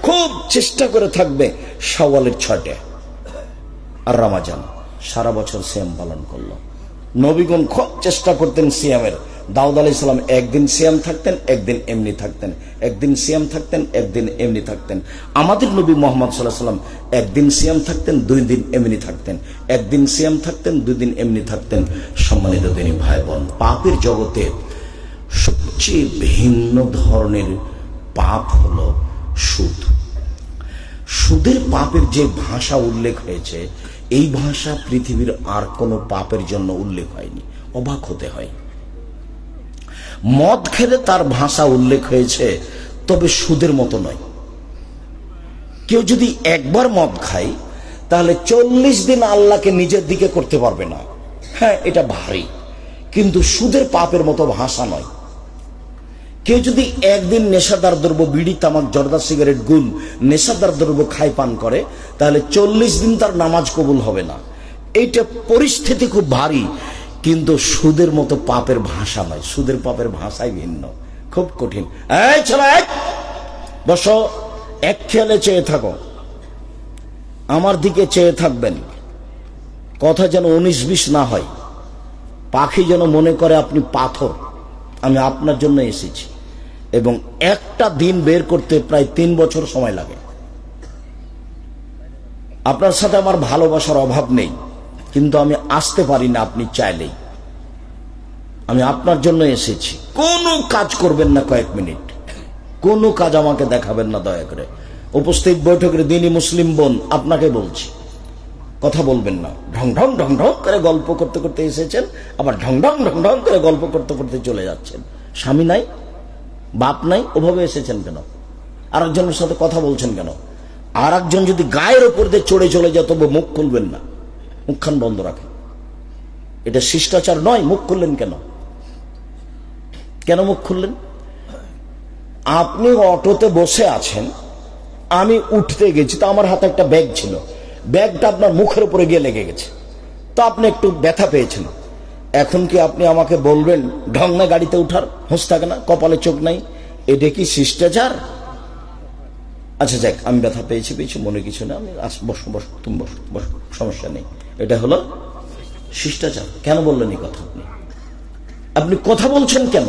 খুব চেষ্টা করে থাকবে শাওয়ালের 6টা আর রমাজান, সারা বছর সিয়াম পালন করলো। নবীগণ খুব চেষ্টা করতেন সিয়ামের। দাউদ আলাইহিস সালাম 1 দিন সিয়াম থাকতেন, 1 দিন এমনি থাকতেন, 1 দিন সিয়াম থাকতেন, 1 দিন এমনি থাকতেন। আমাদের নবী মুহাম্মদ সাল্লাল্লাহু আলাইহি ওয়াসাল্লাম 1 দিন সিয়াম থাকতেন, 2 দিন এমনি থাকতেন, 1 দিন সিয়াম থাকতেন, 2 দিন এমনি থাকতেন। সম্মানিত দিনী ভাই বোন, পাপের জগতে সবচেয়ে ভিন্ন ধরনের পাপ হলো সুদ। সুদের পাপের যে ভাষা উল্লেখ হয়েছে, এই ভাষা পৃথিবীর আর কোন পাপের জন্য উল্লেখ হয়নি। অবাক হতে হয়। মদ খেলে তার ভাষা উল্লেখ হয়েছে, তবে সুদের মতো নয়। কেউ যদি একবার মদ খায় তাহলে 40 দিন আল্লাহকে নিজের দিকে করতে পারবে না। হ্যাঁ, এটা ভারী, কিন্তু সুদের পাপের মতো ভাষা নয়। কেউ যদি একদিন নেশাদার দ্রব্য, বিড়ি, তামাক, জর্দা, সিগারেট, গুল, নেশাদার দ্রব্য খায়, পান করে, তাহলে 40 দিন তার নামাজ কবুল হবে না। এইটা পরিস্থিতি খুব ভারী, কিন্তু সুদের মতো পাপের ভাষা নয়। সুদের পাপের ভাষাই ভিন্ন, খুব কঠিন। এই ছেলে, বসো, এক খেয়ালে চেয়ে থাকো, আমার দিকে চেয়ে থাকবেন। কথা যেন 19-20 না হয়। পাখি যেন মনে করে আপনি পাথর, আমি আপনার জন্য এসেছি। এবং একটা দিন বের করতে প্রায় 3 বছর সময় লাগে। আপনার সাথে আমার ভালোবাসার অভাব নেই, কিন্তু আমি আসতে পারি না আপনি চাইলেই। আমি আপনার জন্য এসেছি। কোনো কাজ করবেন না কয়েক মিনিট, কোনো কাজ আমাকে দেখাবেন না দয়া করে। উপস্থিত বৈঠকের দিনই মুসলিম বোন, আপনাকে বলছি, কথা বলবেন না। ঢং ঢং ঢং ঢং করে গল্প করতে করতে এসেছেন, আবার ঢং ঢং ঢং ঢং করে গল্প করতে করতে চলে যাচ্ছেন। স্বামী নাই, বাপ নাই, ওভাবে এসেছেন কেন? আর একজনের সাথে কথা বলছেন কেন? আর একজন যদি গায়ের উপর দিয়ে চড়ে চলে যায়, তবে মুখ খুলবেন না, মুখখান বন্ধ রাখেন। এটা শিষ্টাচার নয়। মুখ খুললেন কেন? কেন মুখ খুললেন? আপনি অটোতে বসে আছেন, আমি উঠতে গেছি, তো আমার হাতে একটা ব্যাগ ছিল, ব্যাগটা আপনার মুখের উপরে গিয়ে লেগে গেছে, তো আপনি একটু ব্যথা পেয়েছেন। এখন কি আপনি আমাকে বলবেন ঢং না গাড়িতে উঠার? হুঁশ থাকে না, কপালে চোখ নাই? এটা কি শিষ্টাচার? আচ্ছা যাক, আমি ব্যথা পেয়েছি, মনে কিছু না, আমি বসো বসো, তুমি বসো বসো, সমস্যা নেই। এটা হলো শিষ্টাচার। কেন বললেন এই কথা? আপনি কথা বলছেন কেন?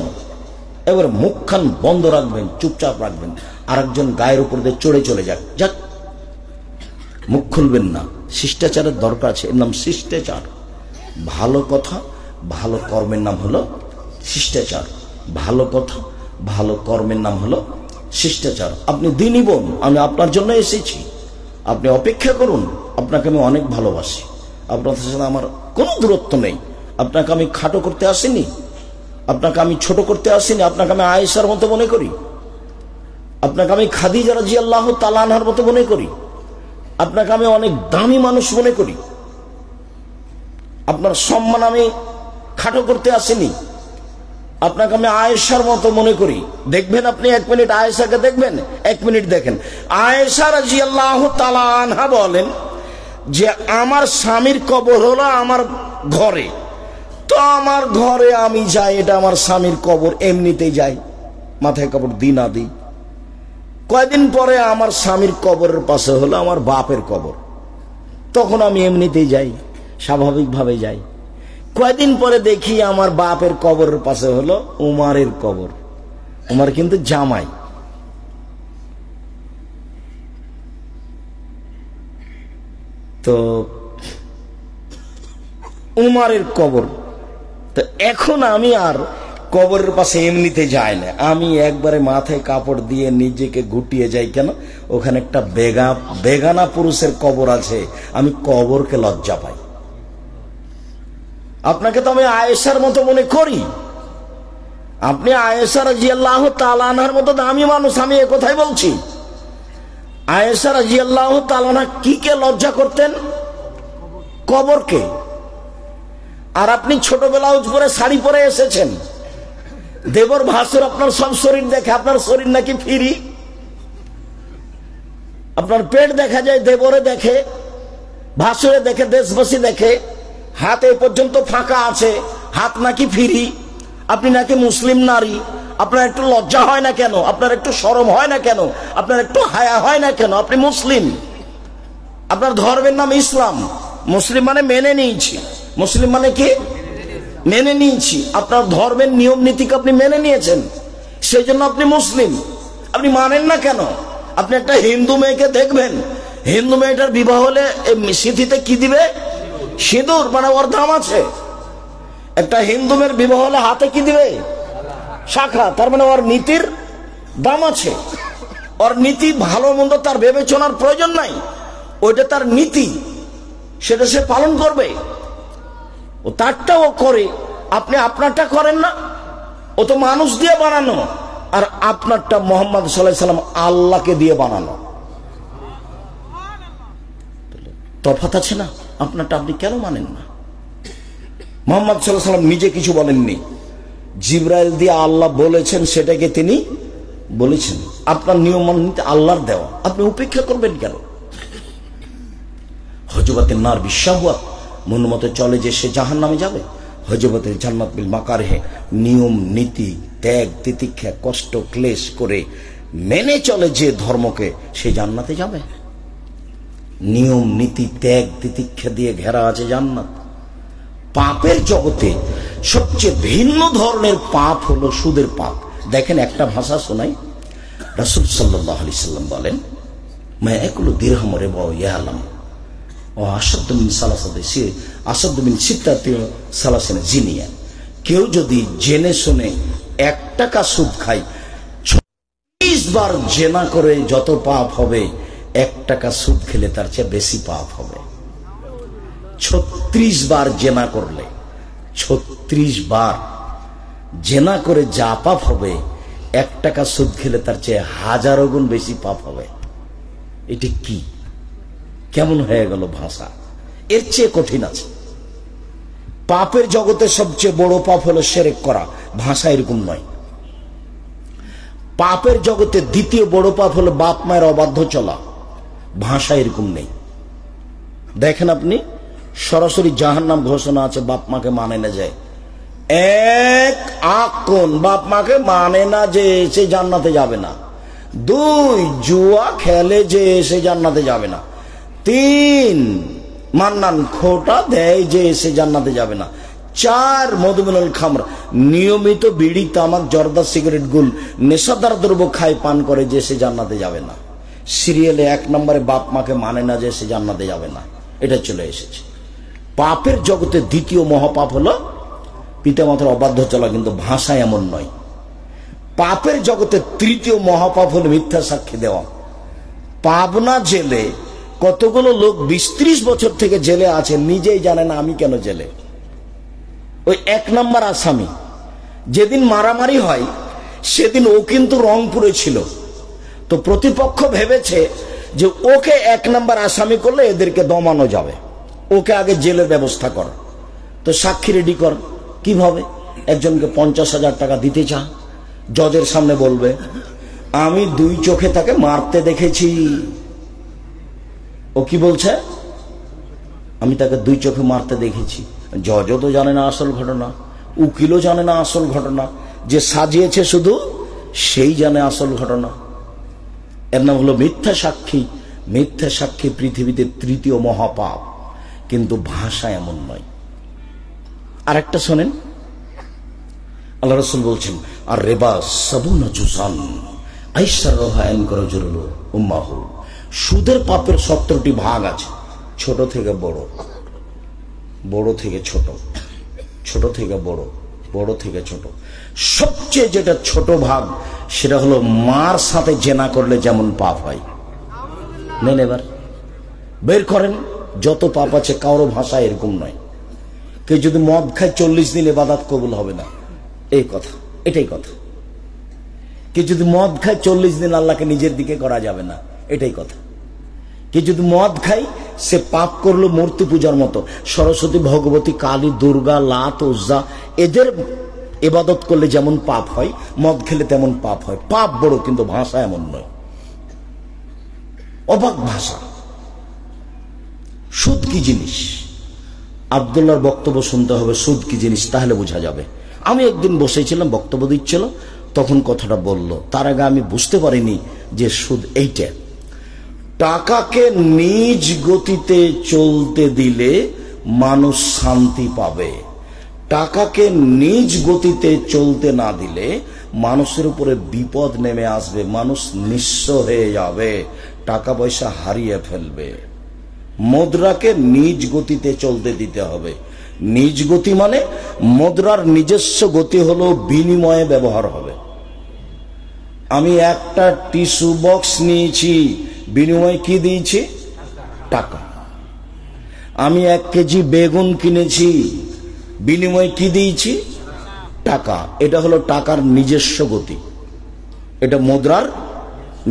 এবার মুখখান বন্ধ রাখবেন, চুপচাপ রাখবেন। আরেকজন গায়ের উপর দিয়ে চড়ে চলে যাক, যাক, মুখ খুলবেন না। শিষ্টাচারের দরকার আছে, এর নাম শিষ্টাচার। ভালো কথা, ভালো কর্মের নাম হলো শিষ্টাচার। ভালো কথা, ভালো কর্মের নাম হলো শিষ্টাচার। আপনি দিনই বোন, আমি আপনার জন্য এসেছি, আপনি অপেক্ষা করুন। আপনাকে আমি অনেক ভালোবাসি, আপনার সাথে আমার কোনো দূরত্ব নেই। আপনাকে আমি খাটো করতে আসিনি, আপনাকে আমি ছোট করতে আসিনি। আপনাকে আমি আয়েশার মতো মনে করি, আপনাকে আমি খাদিজা রাদিয়াল্লাহু তাআলা আনহার মতো মনে করি, আপনাকে আমি অনেক দামি মানুষ মনে করি। আপনার সম্মান আমি খাটো করতে আসিনি। আপনাকে আমি আয়েশার মতো মনে করি। দেখবেন আপনি 1 মিনিট আয়েশাকে দেখবেন, 1 মিনিট দেখেন। আয়েশা রাদিয়াল্লাহু তাআলা আনহা বলেন যে আমার স্বামীর কবর হলো আমার ঘরে, তো আমার ঘরে আমি যাই, এটা আমার স্বামীর কবর, এমনিতেই যাই, মাথায় কাপড় দিই না দিই। কয়দিন পরে আমার স্বামীর কবরের পাশে হলো আমার বাপের কবর, তখন আমি এমনিতেই যাই, স্বাভাবিকভাবে যাই। কয়দিন পরে দেখি আমার বাপের কবরের পাশে হলো উমারের কবর, উমার কিন্তু জামাই। তো উমারের কবর, তো এখন আমি আর কবরের পাশে এমনিতে যাই না, আমি একবারে মাথায় কাপড় দিয়ে নিজেকে গুটিয়ে যাই। কেন? ওখানে একটা বেগানা পুরুষের কবর আছে, আমি কবরকে লজ্জা পাই। আপনাকে তো আমি আয়েশার মতো মনে করি, আপনি আয়েশা রাদিয়াল্লাহু তাআলা আনহার মতো দামি মানুষ, আমি এ কথাই বলছি। আয়েশা রাদিয়াল্লাহু তাআলা আনহা কি কে লজ্জা করতেন? কবরকে। আর আপনি ছোট ব্লাউজ পরে শাড়ি পরে এসেছেন, দেবর ভাসুর আপনার সব শরীর দেখে, আপনার শরীর নাকি ফ্রি, আপনার পেট দেখা যায়, দেবরে দেখে, ভাসুরে দেখে, দেশবাসী দেখে, হাত এ পর্যন্ত ফাঁকা আছে, হাত নাকি ফ্রি, আপনি নাকি মুসলিম নারী। আপনার একটু লজ্জা হয় না কেন? আপনার একটু শরম হয় না কেন? আপনার একটু হায়া হয় না কেন? আপনি মুসলিম, আপনার ধর্মের নাম ইসলাম। মুসলিম মানে মেনে নিয়েছি, মুসলিম মানে কি? মেনে নিয়েছি। আপনার ধর্মের নিয়ম নীতিকে আপনি মেনে নিয়েছেন, সেই জন্য আপনি মুসলিম। আপনি মানেন না কেন? আপনি একটা হিন্দু মেয়েকে দেখবেন, হিন্দু মেয়েটার বিবাহ হলে সিঁথিতে কি দিবে? সিঁদুর, মানে ওর দাম আছে। একটা হিন্দু মেয়ের বিবাহ হলে হাতে কি দিবে? শাখা, তার মানে ওর নীতির দাম আছে। ওর নীতি ভালো মন্দ তার বিবেচনার প্রয়োজন নাই, ওইটা তার নীতি, সেটা সে পালন করবে। ও তারটাও করে, আপনি আপনারটা করেন না। ও তো মানুষ দিয়ে বানানো, আর আপনারটা মুহাম্মদ সাল্লাল্লাহু আলাইহি সাল্লাম আল্লাহকে দিয়ে বানানো। তফাৎ আছে না? আপনারটা আপনি কেন মানেন না? মুহাম্মদ সাল্লাল্লাহু আলাইহি সাল্লাম নিজে কিছু বলেননি, জিবরাইল দিয়ে আল্লাহ বলেছেন, সেটাকে তিনি বলেছেন। আপনার নিয়ম মানতে আল্লাহর দেওয়া, আপনি উপেক্ষা করবেন কেন? হজবতের নার বিশ্বাহুয়াত, মন মতো চলে যে সে জাহান্নামে যাবে। হজবতের জান্নাত বিল মাকারহে, নিয়ম নীতি ত্যাগ তিতিক্ষা কষ্ট ক্লেশ করে মেনে চলে যে ধর্মকে, সে জান্নাতে যাবে। নিয়ম নীতি ত্যাগ তিতিক্ষা দিয়ে ঘেরা আছে জান্নাত। পাপের জগতে সবচেয়ে ভিন্ন ধরনের পাপ হলো সুদের পাপ। দেখেন, একটা ভাষা শোনাই। রাসূল সাল্লাল্লাহু আলাইহি সাল্লাম বলেন, মা ইয়াকুলু দিরহাম রিবা ইয়ালাম ও আসাদ্দু মিন সালাসাতি সি আসাদ্দু মিন সিত্তাতি সালাসিনা জিনিয়া। কেউ যদি জেনে শুনে 1 টাকা সুদ খায়, 36 বার জেনা করে যত পাপ হবে, 1 টাকা সুদ খেলে তার চেয়ে বেশি পাপ হবে। 36 বার জেনা করলে, 36 বার জেনা করে যা পাপ হবে, 1 টাকা সুদ খেলে তার চেয়ে 1000 গুণ বেশি পাপ হবে। এটা কি, কেমন হয়ে গেল ভাষা? এর চেয়ে কঠিন আছে। পাপের জগতে সবচেয়ে বড় পাপ হলো শিরক করা, ভাষা এরকম নয়। পাপের জগতে দ্বিতীয় বড় পাপ হলো বাপ মায়ের অবাধ্য চলা, ভাষা এরকম নেই। দেখেন আপনি, সরাসরি জাহান্নাম ঘোষণা আছে, বাপ মাকে মানে না যায়। 1 আকুন, বাপ মাকে মানে না যে সে জান্নাতে যাবে না। 2 জুয়া খেলে যে সে জান্নাতে যাবে না। 3 মান্নান খোটা দেয় যে সে জান্নাতে যাবে না। 4 মধুমিনুল খামর, নিয়মিত বিড়ি তামাক জর্দা সিগারেট গুল নেশাদার দ্রব্য খায় পান করে যে সে জান্নাতে যাবে না। সিরিয়ালে 1 নম্বরে বাপ মাকে মানে না যে সে জান্নাতে যাবে না, এটা চলে এসেছে। পাপের জগতে দ্বিতীয় মহাপাপ হলো পিতামাতার অবাধ্য চলা, কিন্তু ভাষা এমন নয়। পাপের জগতে তৃতীয় মহাপাপ হলো মিথ্যা সাক্ষী দেওয়া। পাবনা জেলে কতগুলো লোক 20-30 বছর থেকে জেলে আছে, নিজেই জানে না আমি কেন জেলে। ওই 1 নম্বর আসামি, যেদিন মারামারি হয় সেদিন ও কিন্তু রংপুরে ছিল। তো প্রতিপক্ষ ভেবেছে যে ওকে 1 নম্বর আসামি করলে এদেরকে দমানো যাবে, ওকে আগে জেলের ব্যবস্থা কর। তো সাক্ষী রেডি কর, কিভাবে? একজনকে 50,000 টাকা দিতে চা, জজের সামনে বলবে আমি 2 চোখে তাকে মারতে দেখেছি। ও কি বলছে? আমি তাকে 2 চোখে মারতে দেখেছি। জজও তো জানে না আসল ঘটনা, উকিলও জানে না আসল ঘটনা, যে সাজিয়েছে শুধু সেই জানে আসল ঘটনা। এর নাম হলো মিথ্যা সাক্ষী। মিথ্যা সাক্ষী পৃথিবীতে 3য় মহাপাপ, কিন্তু ভাষা এমন নয়। আরেকটা শোনেন, আল্লাহ রাসূল বলছেন আর রিবা সাবুনা জুসান আইসারহায়ন করে জরুল উম্মাহ। সুদের পাপের 70টি ভাগ আছে, ছোট থেকে বড়, বড় থেকে ছোট, ছোট থেকে বড়, বড় থেকে ছোট। সবচেয়ে যেটা ছোট ভাগ সেটা হলো মার সাথে জেনা করলে যেমন পাপ হয়। নেন এবার বের করেন, যত পাপ আছে কারো ভাষা এরকম নয়। কেউ যদি মদ খায় 40 দিন ইবাদত কবুল হবে না, এই কথা, এটাই কথা। কেউ যদি মদ খায় 40 দিন আল্লাহকে নিজের দিকে করা যাবে না, এটাই কথা। কেউ যদি মদ খায় সে পাপ করলো মূর্তি পূজার মতো। সরস্বতী, ভগবতী, কালী, দুর্গা, লাত, উজ্জা এদের ইবাদত করলে যেমন পাপ হয়, মদ খেলে তেমন পাপ হয়। পাপ বড়, কিন্তু ভাষা এমন নয়, অবাক ভাষা। সুদ কি জিনিস? আব্দুল্লাহর বক্তব্য শুনতে হবে, সুদ কি জিনিস, তাহলে বোঝা যাবে। আমি একদিন বসেছিলাম, বক্তব্য দিচ্ছিল, তখন কথাটা বলল। তার আগে আমি বুঝতে পারিনি যে সুদ এইটা। টাকাকে নিজ গতিতে চলতে দিলে মানুষ শান্তি পাবে, টাকাকে নিজ গতিতে চলতে না দিলে মানুষের উপরে বিপদ নেমে আসবে, মানুষ নিঃস্ব হয়ে যাবে, টাকা পয়সা হারিয়ে ফেলবে। মুদ্রাকে নিজ গতিতে চলতে দিতে হবে। নিজ গতি মানে মুদ্রার নিজস্ব গতি হলো বিনিময়ে ব্যবহার হবে। আমি একটা টিস্যু বক্স নিয়েছি, বিনিময়ে কি দিয়েছি? টাকা। আমি 1 কেজি বেগুন কিনেছি, বিনিময়ে কি দিয়েছি? টাকা। এটা হলো টাকার নিজস্ব গতি, এটা মুদ্রার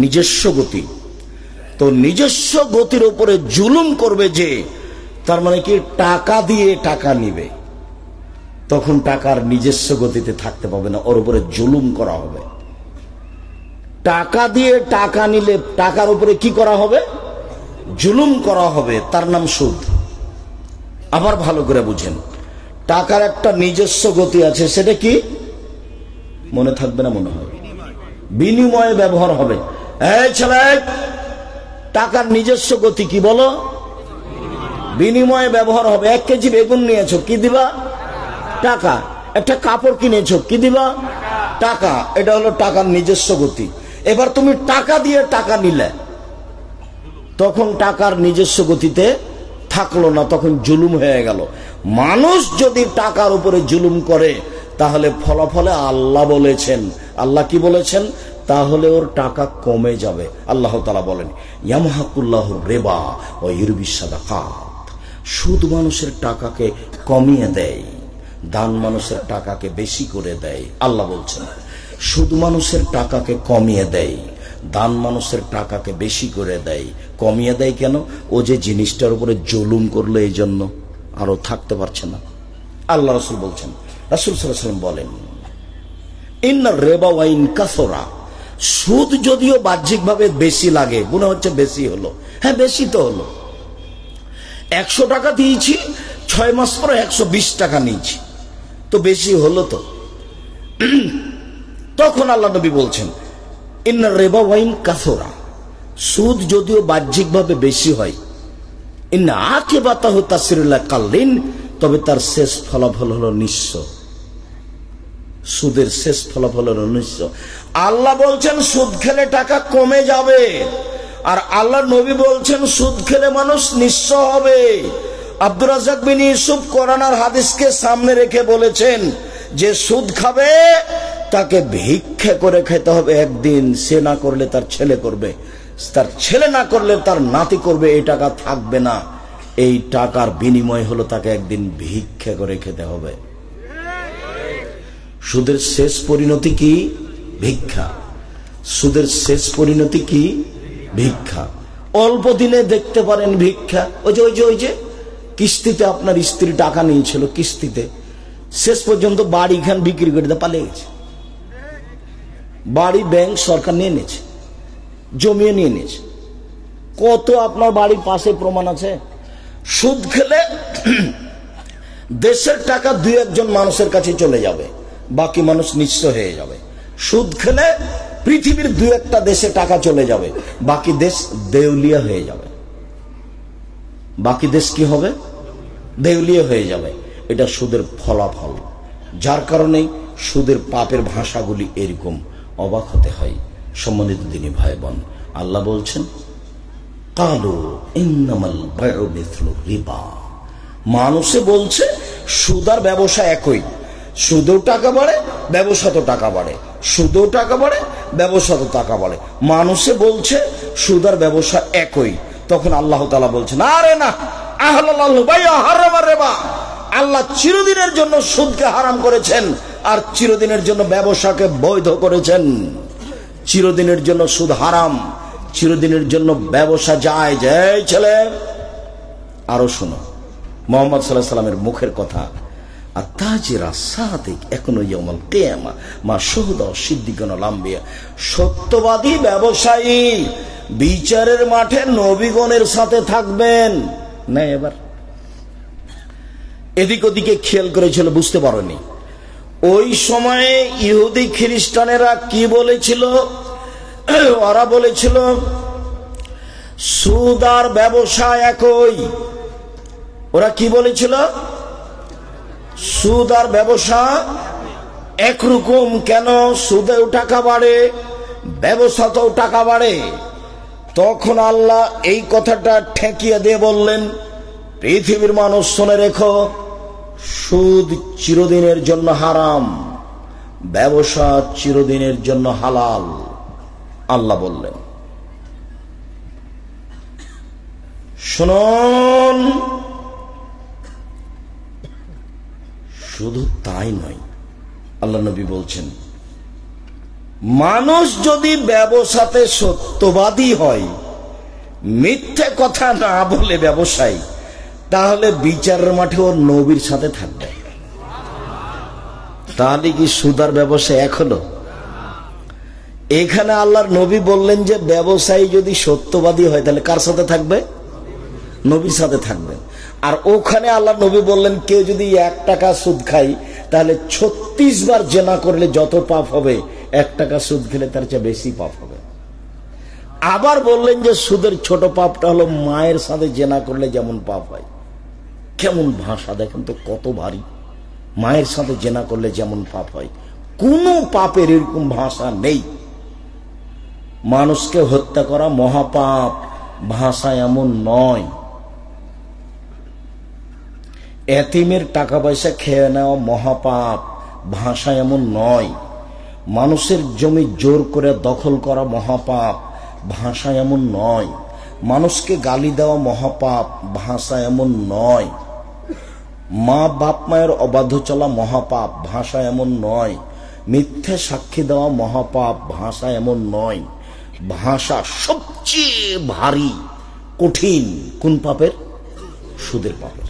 নিজস্ব গতি। তো নিজস্ব গতির উপরে জুলুম করবে যে, তার মানে কি টাকা দিয়ে টাকা নিবে, তখন টাকার নিজস্ব গতিতে থাকতে পাবে না, ওর উপরে জুলুম করা হবে। টাকা দিয়ে টাকা নিলে টাকার উপরে কি করা হবে? জুলুম করা হবে, তার নাম সুদ। আবার ভালো করে বুঝেন, টাকার একটা নিজস্ব গতি আছে, সেটা কি? মনে থাকবে না মনে হয়, বিনিময়ে ব্যবহার হবে। এই ছেলে, টাকার নিজস্ব গতি কি বলো? বিনিময়ে ব্যবহার হবে। 1 কেজি বেগুন নিয়েছো, কি দিবা? টাকা। একটা কাপড় কিনেছো, কি দিবা? টাকা। এটা হলো টাকার নিজস্ব গতি। এবার তুমি টাকা দিয়ে টাকা নিলে, তখন টাকার নিজস্ব গতিতে থাকলো না, তখন জুলুম হয়ে গেল। মানুষ যদি টাকার উপরে জুলুম করে, তাহলে ফলাফলে আল্লাহ বলেছেন, আল্লাহ কি বলেছেন? তাহলে ওর টাকা কমে যাবে। আল্লাহ তাআলা বলেন ইয়ামহাকুল্লাহুর রিবা ওয়া ইউরবিস সাদাকাত। সুদ মানুষের টাকাকে কমিয়ে দেয়, দান মানুষের টাকাকে বেশি করে দেয়। আল্লাহ বলছেন সুদ মানুষের টাকাকে কমিয়ে দেয়, দান মানুষের টাকাকে বেশি করে দেয়। কমিয়ে দেয় কেন? ও যে জিনিসটার উপরে জুলুম করলো, এই জন্য আরো থাকতে পারছে না। আল্লাহ রাসূল বলছেন, রাসূল সাল্লাল্লাহু আলাইহি ওয়াসাল্লাম বলেন ইন্নার রিবা ওয়া ইন কাসরা। সুদ যদিও বাহ্যিকভাবে বেশি লাগে, মনে হচ্ছে বেশি হলো, হ্যাঁ বেশি তো হলো। 100 টাকা দিয়েছি, 6 মাস পরে 120 টাকা নিয়েছি, তো বেশি হলো তো। তখন আল্লাহ নবী বলছেন ইন্নার রিবা ওয়া ইন কাসরা। সুদ যদিও বাহ্যিকভাবে বেশি হয়, ইন্না আকিবাতাহু তাসরিল কাল্লিন, তবে তার শেষ ফলাফল হলো নিঃস্ব। সুদের শেষ ফলাফল হলো নিঃস্ব। আল্লাহ বলছেন সুদ খেলে টাকা কমে যাবে, আর আল্লাহ নবী বলছেন সুদ খেলে মানুষ নিঃস্ব হবে। আব্দুর রাজ্জাক বিন ইউসুফ কোরআন আর হাদিসকে সামনে রেখে বলেছেন যে সুদ খাবে তাকে ভিক্ষা করে খেতে হবে একদিন। সে না করলে তার ছেলে করবে, তার ছেলে না করলে তার নাতি করবে। এই টাকা থাকবে না, এই টাকার বিনিময় হলো তাকে একদিন ভিক্ষা করে খেতে হবে। সুদের শেষ পরিণতি কি? ভিক্ষা। সুদের শেষ পরিণতি কি? ভিক্ষা। অল্প দিনে দেখতে পারেন ভিক্ষা। ওই যে কিস্তিতে আপনার স্ত্রী টাকা নিয়েছিল, কিস্তিতে শেষ পর্যন্ত বাড়ি খান বিক্রি করে দিয়ে পালিয়ে গেছে। বাড়ি ব্যাংক সরকার নিয়ে নিয়েছে, জমিয়ে নিয়ে নিয়েছে। কত আপনার বাড়ির পাশে প্রমাণ আছে। সুদ খেলে দেশের টাকা দুই একজন মানুষের কাছে চলে যাবে, বাকি মানুষ নিঃস্ব হয়ে যাবে। সুদ খেলে পৃথিবীর দুই একটা দেশে টাকা চলে যাবে, বাকি দেশ দেউলিয়া হয়ে যাবে। বাকি দেশ কি হবে? দেউলিয়া হয়ে যাবে। এটা সুদের ফলাফল। যার কারণে সুদের পাপের ভাষাগুলি এরকম, অবাক হতে হয়। সম্মানিত দিনী ভাই বোন, আল্লাহ বলছেন কালু ইন্নামাল বায়উ মিসলু রিবা। মানুষে বলছে সুদ আর ব্যবসা একই, সুদেও টাকা বাড়ে, ব্যবসাতেও টাকা বাড়ে, সুদেও টাকা বাড়ে, ব্যবসাতেও টাকা বাড়ে। মানুষে বলছে সুদ আর ব্যবসা একই। তখন আল্লাহ তাআলা বলছেন আরে না, আহলাল্লাহু বাইআ হারামা রিবা। আল্লাহ চিরদিনের জন্য সুদকে হারাম করেছেন আর চিরদিনের জন্য ব্যবসাকে বৈধ করেছেন। চিরদিনের জন্য সুদ হারাম, চিরদিনের জন্য ব্যবসা জায়েজ। এই ছেলে, আরো শোনো মুহাম্মদ সাল্লাল্লাহু আলাইহি সাল্লামের মুখের কথা। আর তাজিরা সাদিক এখনো ইয়াউমুল কিয়ামা মা শুহুদা সিদ্দিকুন ওয়াল আম্বিয়া। সত্যবাদী ব্যবসায়ী বিচারের মাঠে নবীগণের সাথে থাকবেন না। এবার এদিক ওদিকে খেয়াল করেছিল, বুঝতে পারোনি। ওই সময়ে ইহুদি খ্রিস্টানেরা কি বলেছিল? ওরা বলেছিল সুদ আর ব্যবসা একই। ওরা কি বলেছিল? সুদ আর ব্যবসা একরকম। কেন? সুদেও টাকা বাড়ে, ব্যবসাতেও টাকা বাড়ে। তখন আল্লাহ এই কথাটা ঠেকিয়ে দিয়ে বললেন, পৃথিবীর মানুষ শুনে রেখো, সুদ চিরদিনের জন্য হারাম, ব্যবসা চিরদিনের জন্য হালাল। আল্লাহ বললেন শুনুন। শুধু তাই নয়, আল্লাহ নবী বলছেন মানুষ যদি ব্যবসাতে সত্যবাদী হয়, মিথ্যে কথা না বলে ব্যবসায়ী, তাহলে বিচারের মাঠে ওর নবীর সাথে থাকবে। তাহলে কি সুদার ব্যবসা এক হলো? এখানে আল্লাহর নবী বললেন যে ব্যবসায়ী যদি সত্যবাদী হয় তাহলে কার সাথে থাকবে? নবীর সাথে থাকবে। আর ওখানে আল্লাহ নবী বললেন কেউ যদি 1 টাকা সুদ খায় তাহলে 36 বার জেনা করলে যত পাপ হবে, 1 টাকা সুদ খেলে তার চেয়ে বেশি পাপ হবে। আবার বললেন যে সুদের ছোট পাপটা হলো মায়ের সাথে জেনা করলে যেমন পাপ হয়। কেমন ভাষা দেখেন তো, কত ভারী। মায়ের সাথে জেনা করলে যেমন পাপ হয়, কোন পাপের এরকম ভাষা নেই। মানুষকে হত্যা করা মহাপাপ, ভাষা এমন নয়। এতিমের টাকা পয়সা খেয়ে নেওয়া মহাপাপ, ভাষা এমন নয়। মানুষের জমি জোর করে দখল করা মহাপাপ, ভাষা এমন নয়। মানুষকে গালি দেওয়া মহাপাপ, ভাষা এমন নয়। মা বাপ মায়ের অবাধ্য চলা মহাপাপ, ভাষা এমন নয়। মিথ্যে সাক্ষী দেওয়া মহাপাপ, ভাষা এমন নয়। ভাষা সবচেয়ে ভারী, কঠিন কোন পাপের? সুদের পাপের।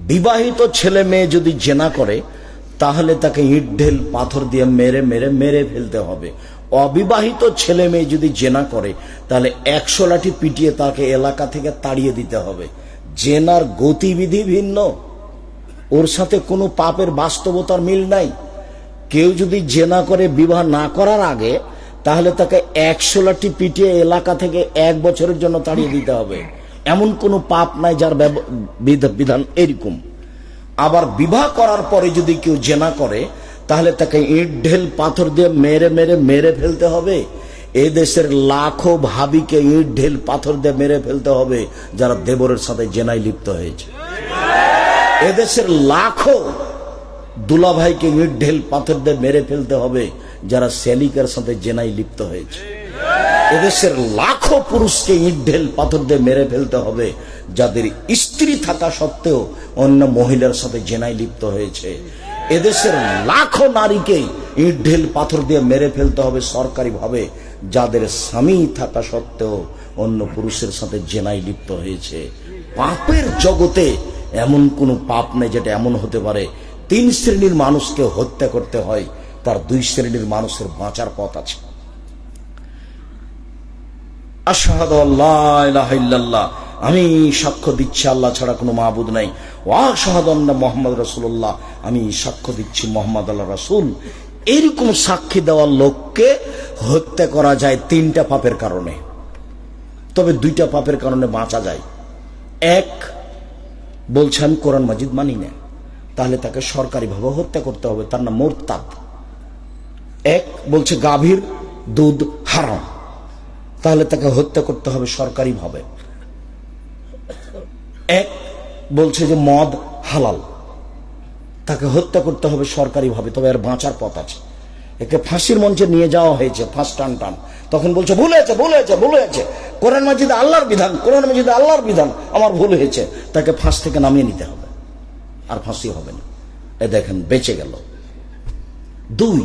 বিবাহিত ছেলে মেয়ে যদি জেনা করে তাহলে তাকে ইট ঢেল পাথর দিয়ে মেরে মেরে মেরে ফেলতে হবে। অবিবাহিত ছেলে মেয়ে যদি জেনা করে তাহলে 100 লাঠি পিটিয়ে তাকে এলাকা থেকে তাড়িয়ে দিতে হবে। জেনার গতিবিধি ভিন্ন, ওর সাথে কোনো পাপের বাস্তবতার মিল নাই। কেউ যদি জেনা করে বিবাহ না করার আগে, তাহলে তাকে 100 লাঠি পিটিয়ে এলাকা থেকে 1 বছরের জন্য তাড়িয়ে দিতে হবে। এমন কোনো পাপ নাই যার বিধান এরকম। আবার বিবাহ করার পরে যদি কেউ জেনা করে তাহলে তাকে ইট ঢেল পাথর দিয়ে মেরে মেরে মেরে ফেলতে হবে। এই দেশের লাখো ভাবিকে ইট ঢেল পাথর দিয়ে মেরে ফেলতে হবে যারা দেবরের সাথে জেনায় লিপ্ত হয়েছে। এদেশের লাখো দুলাভাইকে ইট ঢেল পাথর দিয়ে মেরে ফেলতে হবে যারা সেলিকার সাথে জেনায় লিপ্ত হয়েছে। এদেশের লাখো পুরুষকে ইট ঢেল পাথর দিয়ে মেরে ফেলতে হবে যাদের স্ত্রী থাকা সত্ত্বেও অন্য মহিলার সাথে জেনায় লিপ্ত হয়েছে। এদেশের লাখো নারীকে ইট ঢেল পাথর দিয়ে মেরে ফেলতে হবে সরকারি ভাবে যাদের স্বামী থাকা সত্ত্বেও অন্য পুরুষের সাথে জেনায় লিপ্ত হয়েছে। পাপের জগতে এমন কোনো পাপ নেই যেটা এমন হতে পারে 3 শ্রেণীর মানুষকে হত্যা করতে হয়, তার 2 শ্রেণীর মানুষের বাঁচার পথ আছে। আশহাদু আল্লা ইলাহা ইল্লাল্লাহ, আমি সাক্ষ্য দিচ্ছি আল্লাহ ছাড়া কোনো মাবুদ নাই, ওয়া আশহাদু আন্না মুহাম্মাদুর রাসূলুল্লাহ, আমি সাক্ষ্য দিচ্ছি মুহাম্মদ আল্লাহর রাসূল। এরকম সাক্ষী দেওয়ার লোককে হত্যা করা যায় 3টা পাপের কারণে, তবে 2টা পাপের কারণে বাঁচা যায়। এক, বলছে আমি কোরআন মাজিদ মানি না, তাহলে তাকে সরকারিভাবে হত্যা করতে হবে, তার নাম মুরতাদ। এক, বলছে গাভীর দুধ হারাম, তাহলে তাকে হত্যা করতে হবে সরকারিভাবে। এক, বলছে যে মদ হালাল, তাকে হত্যা করতে হবে সরকারিভাবে, তবে এর বাঁচার পথ আছে। একে ফাঁসির মঞ্চে নিয়ে যাওয়া হয়েছে, ফাঁস টান টান, তখন বলছে ভুল হয়েছে, ভুল হয়েছে, ভুল হয়েছে, কোরআন মাজিদে আল্লাহর বিধান, কোরআন মাজিদে আল্লাহর বিধান, আমার ভুল হয়েছে। তাকে ফাঁস থেকে নামিয়ে নিতে হবে, আর ফাঁসি হবে না। এ দেখেন বেঁচে গেল। 2,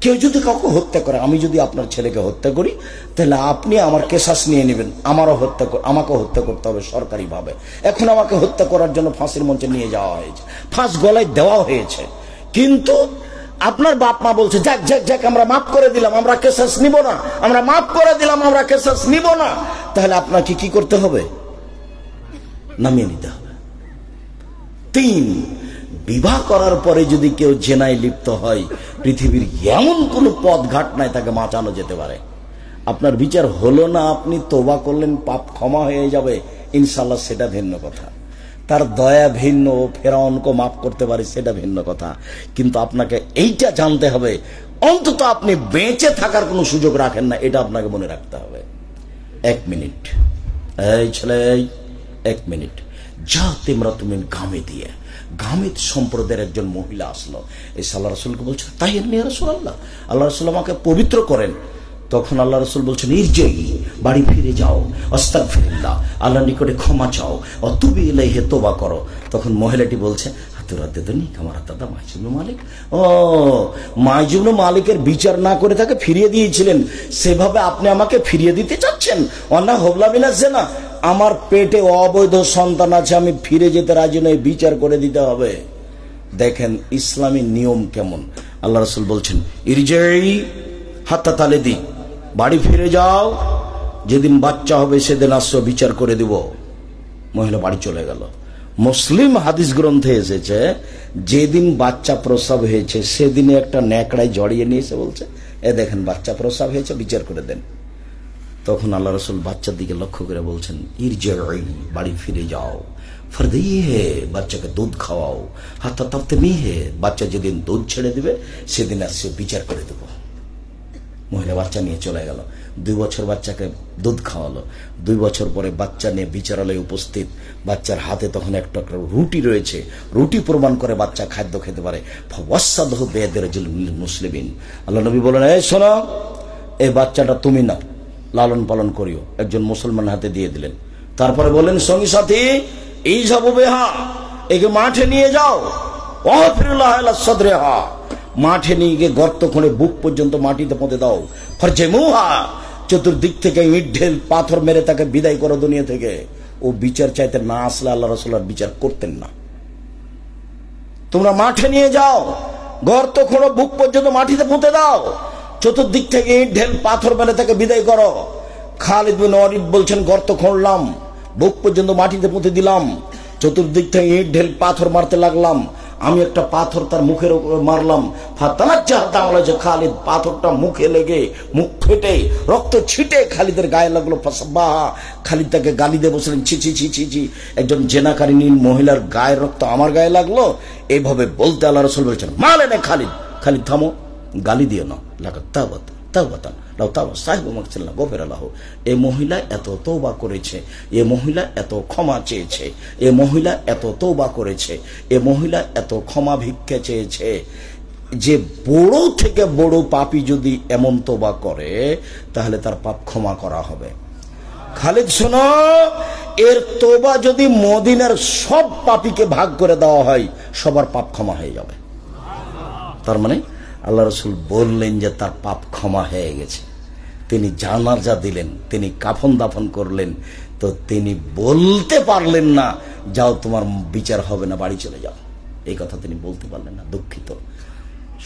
কেউ যদি কাউকে হত্যা করে, আমি যদি আপনার ছেলেকে হত্যা করি, তাহলে আপনি আমার কেসাস নিয়ে নেবেন, আমাকে হত্যা করতে হবে সরকারিভাবে। এখন আমাকে হত্যা করার জন্য ফাঁসির মঞ্চে নিয়ে যাওয়া হয়েছে, ফাঁস গলায় দেওয়া হয়েছে, কিন্তু আপনার বাপ মা বলছে যাক যাক যাক, আমরা মাফ করে দিলাম, আমরা কেসাস নিব না, আমরা মাফ করে দিলাম, আমরা কেসাস নিব না। তাহলে আপনাকে কি করতে হবে? নামিয়ে নিতে হবে। 3, বিবাহ করার পরে যদি কেউ জেনায় লিপ্ত হয়, পৃথিবীর এমন কোন পথ ঘাট নাই তাকে বাঁচানো যেতে পারে। আপনার বিচার হলো না, আপনি তওবা করলেন, পাপ ক্ষমা হয়ে যাবে ইনশাআল্লাহ, সেটা ভিন্ন কথা। তার দয়া ভিন্ন, ফেরাউনকে মাফ করতে পারে সেটা ভিন্ন কথা। কিন্তু আপনাকে এইটা জানতে হবে, অন্তত আপনি বেঁচে থাকার কোনো সুযোগ রাখেন না, এটা আপনাকে মনে রাখতে হবে। 1 মিনিট, এই ছেলে 1 মিনিট, যা তোমরা তুমি গামে দিয়ে, গামিদ সম্প্রদায়ের একজন মহিলা আসলো, এই আল্লাহ রাসূলকে বলছে তাই এমনি রাসূলুল্লাহ, আল্লাহ রাসূল আমাকে পবিত্র করেন। তখন আল্লাহ রাসূল বলছেন ইরজি, বাড়ি ফিরে যাও, আস্তাগফিরুল্লাহ, আল্লাহর নিকটে ক্ষমা চাও, অতুবি ইলাইহি, তওবা করো। তখন মহিলাটি বলছে মাইজুবনু মালিকের বিচার না করে তাকে ফিরিয়ে দিয়েছিলেন, সেভাবে আপনি আমাকে ফিরিয়ে দিতে চাচ্ছেন? অন্না হবলামিনা জেনা, আমার পেটে অবৈধ সন্তান আছে, আমি ফিরে যেতে রাজি নই, বিচার করে দিতে হবে। দেখেন ইসলামী নিয়ম কেমন। আল্লাহ রাসূল বলছেন ইরজি হাত্তা তালেদি, বাড়ি ফিরে যাও, যেদিন বাচ্চা হবে সেদিন আসো, বিচার করে দিব। মহিলা বাড়ি চলে গেল। মুসলিম হাদিস গ্রন্থে এসেছে যেদিন বাচ্চা প্রসব হয়েছে সেদিনে একটা ন্যাকড়ায় জড়িয়ে নিয়ে এসে বলছে এ দেখেন বাচ্চা প্রসব হয়েছে, বিচার করে দেন। তখন আল্লাহ রাসূল বাচ্চার দিকে লক্ষ্য করে বলছেন ইরজিই, বাড়ি ফিরে যাও, ফরদিহে, বাচ্চাকে দুধ খাওয়াও, হাত্তা তাফতিমিহে, বাচ্চা যেদিন দুধ ছেড়ে দিবে সেদিন আসছে, বিচার করে দেব। মহিলা বাচ্চা নিয়ে চলে গেল। 2 বছর বাচ্চাকে দুধ খাওয়ালো। 2 বছর পরে বাচ্চা নিয়ে বিচারালয়ে উপস্থিত। বাচ্চার হাতে তখন একটা রুটি রয়েছে, রুটি প্রমাণ করে বাচ্চা খাদ্য খেতে পারে। ফাওয়াসাদহু বিয়াদিল মুসলিমিন, আল্লাহ নবী বলেন এই শোনো, এই বাচ্চাটা তুমি নাও, লালন পালন করিও। একজন মুসলমান হাতে দিয়ে দিলেন। তারপরে বলেন সঙ্গী সাথী এই যাবো বেহা, একে মাঠে নিয়ে যাও, ওয়াফিরুল্লাহ আলা সাদরিহা, মাঠে নিয়ে গিয়ে গর্ত খুঁড়ে বুক পর্যন্ত মাটিতে পুঁতে দাও। ফারজেমুহা, চতুর্দিক থেকে ইট ঢেল পাথর মেরে তাকে বিদায় করো দুনিয়া থেকে। ও বিচার চাইতে না আসলে আল্লাহ রাসূল বিচার করতেন না। তোমরা মাঠে নিয়ে যাও, গর্ত খোঁড়ো, বুক পর্যন্ত মাটিতে পুঁতে দাও, চতুর্দিক থেকে ইট ঢেল পাথর মেরে তাকে বিদায় করো। খালিদ বিন ওয়ালিদ বলছেন গর্ত খুঁড়লাম, বুক পর্যন্ত মাটিতে পুঁতে দিলাম, চতুর্দিক থেকে ইট ঢেল পাথর মারতে লাগলাম, আমি একটা পাথর তার মুখের উপর মারলাম। খালিদ পাথরটা মুখে লেগে মুখ ফেটে রক্ত ছিটে খালিদের গায়ে লাগলো। খালিদ তাকে গালি দিয়ে বসলেন ছি ছি ছি ছি ছি, একজন জেনাকারিনী মহিলার গায়ের রক্ত আমার গায়ে লাগলো। এইভাবে বলতে আল্লাহ রাসূল বলছেন মালে না খালিদ, খালিদ থামো, গালি দিও না, লাগা তাওবাত তাওবাতান লাউ তাওবা সাহিবু মাগফিরাল্লাহ গফিরাল্লাহু। এই মহিলা এত তওবা করেছে, এই মহিলা এত ক্ষমা চেয়েছে, এই মহিলা এত তওবা করেছে, এই মহিলা এত ক্ষমা ভিক্ষা চেয়েছে যে বড় থেকে বড় পাপী যদি এমন তওবা করে তাহলে তার পাপ ক্ষমা করা হবে। খালিদ শোনো, এর তওবা যদি মদিনার সব পাপীকে ভাগ করে দেওয়া হয় সবার পাপ ক্ষমা হয়ে যাবে। তার মানে আল্লাহ রাসূল বললেন যে তার পাপ ক্ষমা হয়ে গেছে। তিনি জানাজা দিলেন, তিনি কাফন দাফন করলেন, তো তিনি বলতে পারলেন না যাও তোমার বিচার হবে না, বাড়ি চলে যাও। এই কথা তিনি বলতে পারলেন না, দুঃখিত।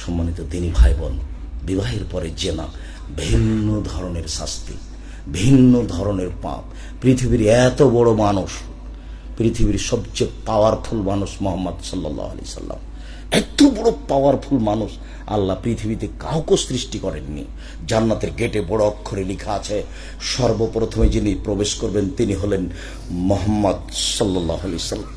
সম্মানিত দিনী ভাই বোন, বিবাহের পরে জেনা ভিন্ন ধরনের শাস্তি, ভিন্ন ধরনের পাপ। পৃথিবীর এত বড় মানুষ, পৃথিবীর সবচেয়ে পাওয়ারফুল মানুষ মোহাম্মদ সাল্লাল্লাহু আলাইহি সাল্লাম, এত বড় পাওয়ারফুল মানুষ আল্লাহ পৃথিবীতে কাউকে সৃষ্টি করেননি। জান্নাতের গেটে বড় অক্ষরে লেখা আছে, সর্বপ্রথমে যিনি প্রবেশ করবেন তিনি হলেন মোহাম্মদ সাল্লাল্লাহু আলাইহি সাল্লাম।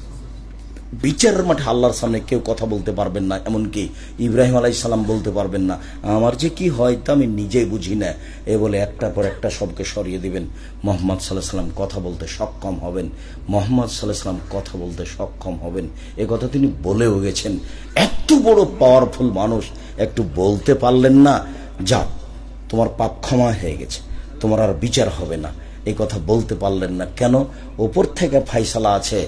বিচারের মাঠে আল্লাহর সামনে কেউ কথা বলতে পারবেন না, এমনকি ইব্রাহিম আলাইহিস সালাম বলতে পারবেন না আমার যে কি হয় তা আমি নিজেই বুঝি না, এ বলে একটার পর একটা সবকে সরিয়ে দিবেন। মোহাম্মদ সাল্লাল্লাহু আলাইহি সাল্লাম কথা বলতে সক্ষম হবেন, মোহাম্মদ সাল্লাল্লাহু আলাইহি সাল্লাম কথা বলতে সক্ষম হবেন, এ কথা তিনি বলেও গেছেন। এত বড় পাওয়ারফুল মানুষ একটু বলতে পারলেন না, যাও তোমার পাপ ক্ষমা হয়ে গেছে, তোমার আর বিচার হবে না, এই কথা বলতে পারলেন না কেন? উপর থেকে ফাইসালা আছে,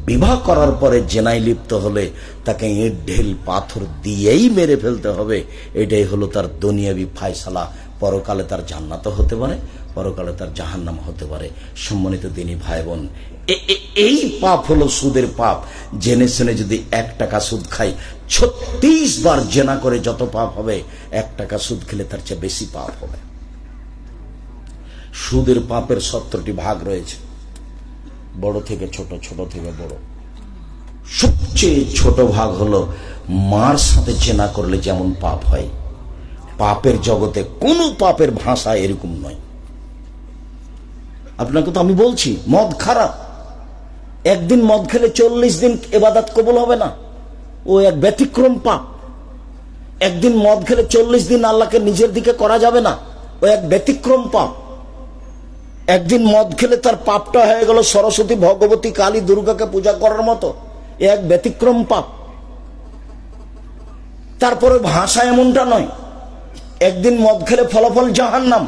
বিবাহ করার পরে জেনায় লিপ্ত হলে তাকে ইট ঢিল পাথর দিয়েই মেরে ফেলতে হবে। এটাই হলো তার দুনিয়াবি ফাইসালা। পরকালে তার জান্নাত হতে পারে, পরকালে তার জাহান্নাম হতে পারে। সম্মানিত দিনী ভাই বোন, এই পাপ হলো সুদের পাপ। জেনে শুনে যদি 1 টাকা সুদ খাই, 36 বার জেনা করে যত পাপ হবে, 1 টাকা সুদ খেলে তার চেয়ে বেশি পাপ হবে। সুদের পাপের 70টি ভাগ রয়েছে, বড় থেকে ছোট, ছোট থেকে বড়। সবচেয়ে ছোট ভাগ হলো মার সাথে জেনা করলে যেমন পাপ হয়, পাপের জগতে কোন পাপের ভাষা এরকম নয়। আপনাকে তো আমি বলছি, মদ খারাপ, একদিন মদ খেলে 40 দিন ইবাদত কবুল হবে না, ও এক ব্যতিক্রম পাপ। একদিন মদ খেলে 40 দিন আল্লাহকে নিজের দিকে করা যাবে না, ও এক ব্যতিক্রম পাপ। একদিন মদ খেলে তার পাপটা হয়ে গেল সরস্বতী, ভগবতী, কালী, দুর্গাকে পূজা করার মতো, এক ব্যতিক্রম পাপ। তারপরে ভাষা এমনটা নয়, একদিন মদ খেলে ফলাফল জাহান্নাম।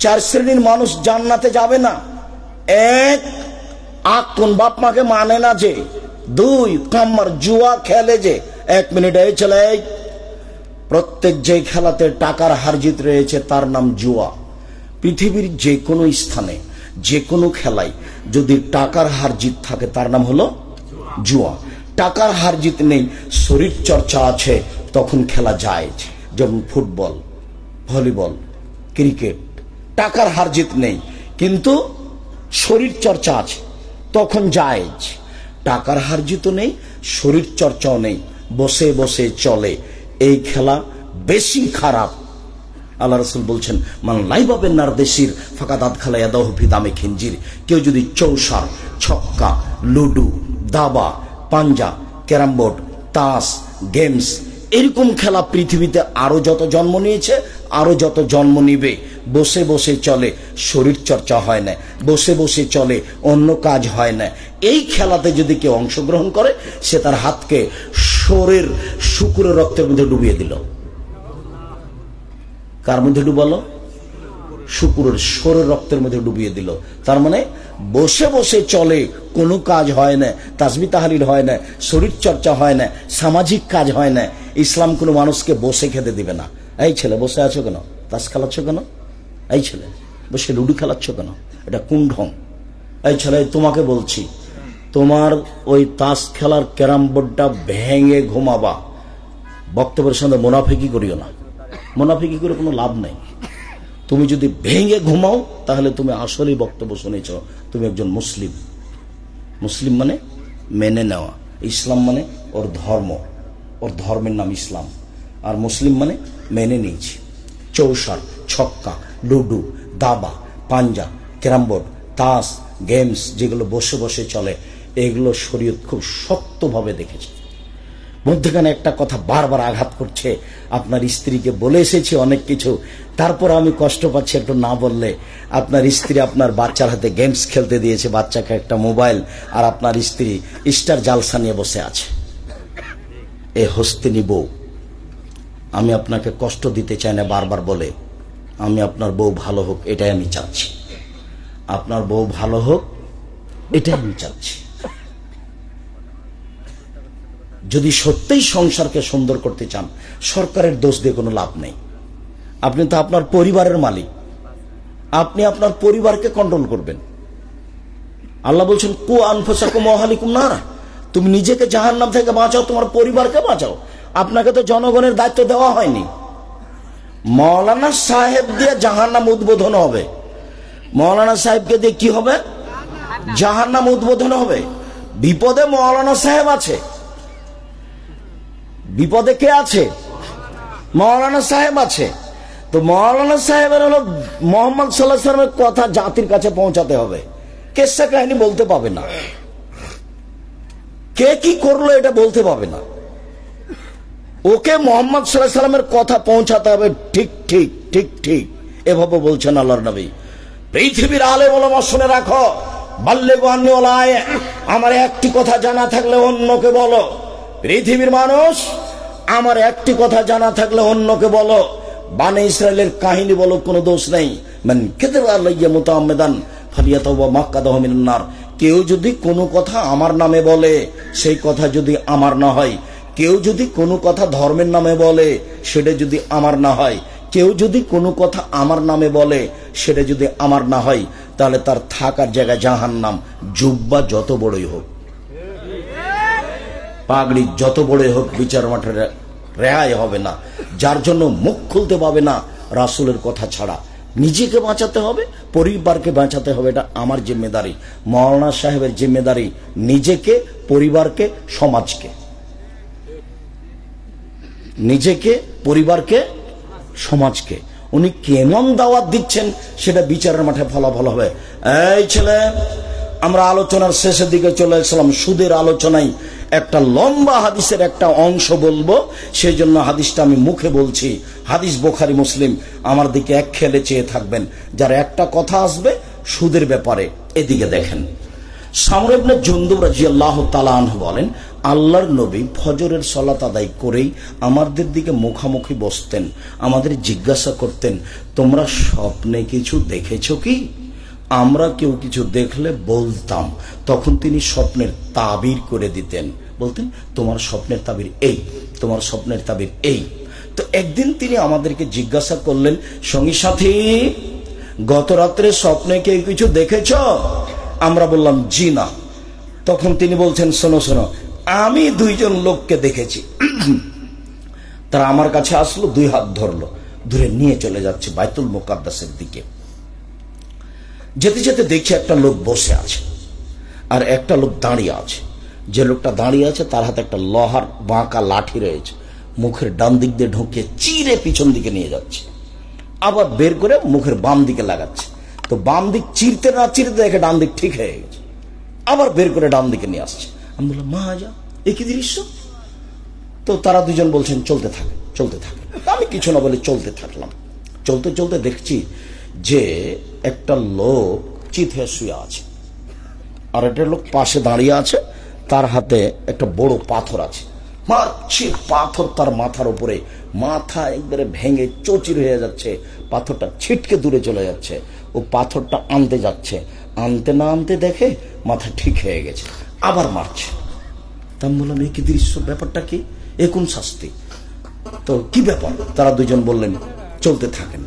4 শ্রেণীর মানুষ জান্নাতে যাবে না। 1, কোন বাপ মাকে মানে না যে। 2, কাম্মার, জুয়া খেলে যে। 1 মিনিট এই চলে, প্রত্যেক যে খেলাতে টাকার হারজিত রয়েছে তার নাম জুয়া। পৃথিবীর যে কোনো স্থানে, যে কোনো খেলায় যদি টাকার হারজিত থাকে তার নাম হলো জুয়া। টাকার হারজিত নেই, শরীর চর্চা আছে, তখন খেলা যায়। যেমন ফুটবল, ভলিবল, ক্রিকেট, টাকার হারজিত নেই কিন্তু শরীর চর্চা আছে, তখন যায়। টাকার হারজিত নেই, শরীর চর্চাও নেই, বসে বসে চলে, এই খেলা বেশি খারাপ। আল্লাহ রাসূল বলছেন, মান লাইবা বিন নারদেশির ফাকাদ আদখালা ইয়াদাহু ফি দামে খিনজির। কেউ যদি চৌসার, ছক্কা, লুডু, দাবা, পাঞ্জা, ক্যারাম বোর্ড, তাস, গেমস, এরকম খেলা পৃথিবীতে আরো যত জন্ম নিয়েছে, আরো যত জন্ম নিবে, বসে বসে চলে, শরীর চর্চা হয় না, বসে বসে চলে, অন্য কাজ হয় না, এই খেলাতে যদি কেউ অংশগ্রহণ করে, সে তার হাতকে শরীর শুকুরের রক্তের মধ্যে ডুবিয়ে দিল। কার মধ্যে ডুবালো? শুকুরের, শরীর রক্তের মধ্যে ডুবিয়ে দিল। তার মানে বসে বসে চলে, কোনো কাজ হয় না, তাসবিহ তাহলিল হয় না, শরীর চর্চা হয় না, সামাজিক কাজ হয় না। ইসলাম কোনো মানুষকে বসে খেতে দিবে না। এই ছেলে বসে আছো কেন? তাস খেলাচ্ছ কেন? এই ছেলে বসে লুডু খেলাচ্ছ কেন? এটা কোন ঢং? এই ছেলে তোমাকে বলছি, তোমার ওই তাস খেলার ক্যারাম বোর্ডটা ভেঙে ঘুমাবা। বক্তব্যের সঙ্গে মুনাফিকি করিও না, মুনাফিকি করে কোনো লাভ নাই। তুমি যদি ভেঙে ঘুমাও তাহলে তুমি আসলেই বক্তব্য শুনেছ, তুমি একজন মুসলিম। মুসলিম মানে মেনে নেওয়া, ইসলাম মানে ওর ধর্ম, ওর ধর্মের নাম ইসলাম। আর মুসলিম মানে মেনে নিয়েছি। চৌসার, ছক্কা, লুডু, দাবা, পাঞ্জা, ক্যারাম বোর্ড, তাস, গেমস যেগুলো বসে বসে চলে, এগুলো শরীয়ত খুব শক্তভাবে দেখেছে। মধ্যখানে একটা কথা বারবার আঘাত করছে, আপনার স্ত্রীকে বলে এসেছি অনেক কিছু, তারপর আমি কষ্ট পাচ্ছি একটু না বললে। আপনার স্ত্রী আপনার বাচ্চার হাতে গেমস খেলতে দিয়েছে, বাচ্চাকে একটা মোবাইল, আর আপনার স্ত্রী স্টার জালসা নিয়ে বসে আছে। এ হস্তিনী বউ, আমি আপনাকে কষ্ট দিতে চাই না বারবার বলে, আমি আপনার বউ ভালো হোক এটাই আমি চাচ্ছি, আপনার বউ ভালো হোক এটাই আমি চাচ্ছি। যদি সত্যিই সংসারকে সুন্দর করতে চান, সরকারের দোষ দিয়ে কোনো লাভ নেই। আপনি তো আপনার পরিবারের মালিক, আপনি আপনার পরিবারকে কন্ট্রোল করবেন। আল্লাহ বলছেন কু আনফুসাকুম ওয়া আহলিকুম নারা, তুমি নিজেকে জাহান্নাম থেকে বাঁচাও, তোমার পরিবারকে বাঁচাও। আপনাকে তো জনগণের দায়িত্ব দেওয়া হয়নি। মৌলানা সাহেব দিয়ে জাহান্নাম উদ্বোধন হবে, মৌলানা সাহেবকে দিয়ে কি হবে? জাহান্নাম উদ্বোধন হবে। বিপদে মৌলানা সাহেব আছে, বিপদে কে আছে? মৌলানা সাহেব আছে। তো মৌলানা সাহেবের হলো মোহাম্মদ সাল্লাল্লাহু আলাইহি ওয়াসাল্লামের কথা জাতির কাছে পৌঁছাতে হবে। কেসা কাহিনী বলতে পাবে না, কে কি করলো এটা বলতে পাবে না। ওকে মোহাম্মদ সাল্লাল্লাহু আলাইহি ওয়াসাল্লামের কথা পৌঁছাতে হবে। ঠিক ঠিক ঠিক ঠিক এভাবে বলছেন আল্লাহর নবী। পৃথিবীর আলেম ওলামা শুনে রাখো, বাল্লিগু আন্নী ওয়ালা আয়া, আমার একটি কথা জানা থাকলে অন্যকে বলো। পৃথিবীর মানুষ, আমার একটি কথা জানা থাকলে অন্যকে বলো। বানি ইসরাইলের কাহিনী বলো, কোনো দোষ নেই। মান কাযাবা আলাইয়া মুতাআম্মিদান ফালিয়াতাওবা মাক্কাদাহু মিনান নার। কেউ যদি কোনো কথা আমার নামে বলে, সেই কথা যদি আমার না হয়, কেউ যদি কোনো কথা ধর্মের নামে বলে, সেটা যদি আমার না হয়, কেউ যদি কোনো কথা আমার নামে বলে, সেটা যদি আমার না হয়, তাহলে তার থাকার জায়গা জাহান্নাম। জুব্বা যত বড়ই হোক, পাগড়ি যত বড়ই হোক, বিচার মাঠে রেহাই হবে না। যার জন্য মুখ খুলতে পাবে না রাসূলের কথা ছাড়া। নিজেকে বাঁচাতে হবে, পরিবারকে বাঁচাতে হবে, এটা আমার জিম্মেদারি। মাওলানা সাহেবের জিম্মেদারি নিজেকে, পরিবারকে, সমাজকে। নিজেকে, পরিবারকে, সমাজকে। উনি কেমন দাওয়াত দিচ্ছেন সেটা বিচারের মাঠে ফলাফল হবে। এই ছেলে, আমরা আলোচনার শেষের দিকে চলে আসলাম। সুদের আলোচনায় একটা লম্বা হাদিসের একটা অংশ বলবো, সেই জন্য হাদিসটা আমি মুখে বলছি। হাদিস বুখারী মুসলিম, আমার দিকে এক খেলে চেয়ে থাকবেন। যার একটা কথা আসবে সুদের ব্যাপারে, এদিকে দেখেন। সামর ইবনে জুনদুব রাদিয়াল্লাহু তাআলা আনহু বলেন, আল্লাহর নবী ফজরের সালাত আদায় করেই আমাদের দিকে মুখামুখি বসতেন, আমাদের জিজ্ঞাসা করতেন, তোমরা স্বপ্নে কিছু দেখেছো কি? আমরা কেউ কিছু দেখলে বলতাম, তখন তিনি স্বপ্নের তাবির করে দিতেন। বলতেন, তোমার স্বপ্নের তাবির এই, তোমার স্বপ্নের তাবির এই। তো একদিন তিনি আমাদেরকে জিজ্ঞাসা করলেন, সঙ্গী সাথী, গত রাত্রে স্বপ্নে কেউ কিছু দেখেছ? আমরা বললাম, জি না। তখন তিনি বলছেন, শোনো শোনো, আমি দুইজন লোককে দেখেছি। তারা আমার কাছে আসলো, দুই হাত ধরলো, ধরে নিয়ে চলে যাচ্ছে বাইতুল মুকাদ্দাসের দিকে। যেতে যেতে দেখছি একটা লোক বসে আছে আর একটা লোক দাঁড়িয়ে আছে। যে লোকটা দাঁড়িয়ে আছে তার হাতে একটা লোহার বাঁকা লাঠি রয়েছে, মুখের ডান দিক দিয়ে ঢুকিয়ে চিরে পিছন দিকে নিয়ে যাচ্ছে, আবার বের করে মুখের বাম দিকে লাগাচ্ছে। তো বাম দিক চিরতে না চিরতে দেখে ডান দিক ঠিক হয়ে গেছে, আবার বের করে ডান দিকে নিয়ে আসছে। আমি বললাম, মা যা, একই দৃশ্য। তো তারা দুজন বলছেন, চলতে থাকে চলতে থাকে। আমি কিছু না বলে চলতে থাকলাম। চলতে চলতে দেখছি যে একটা লোক চিত হয়ে শুয়ে আছে, আর একটা লোক পাশে দাঁড়িয়ে আছে, তার হাতে একটা বড় পাথর আছে। মারছে পাথর তার মাথার উপরে, মাথা একবারে ভেঙে চৌচির হয়ে যাচ্ছে, পাথরটা ছিটকে দূরে চলে যাচ্ছে। ও পাথরটা আনতে যাচ্ছে, আনতে না আনতে দেখে মাথা ঠিক হয়ে গেছে, আবার মারছে। তা আমি বললাম, এই কি দৃশ্য, ব্যাপারটা কি, এ কোন শাস্তি? তো কি ব্যাপার? তারা দুজন বললেন, চলতে থাকেন।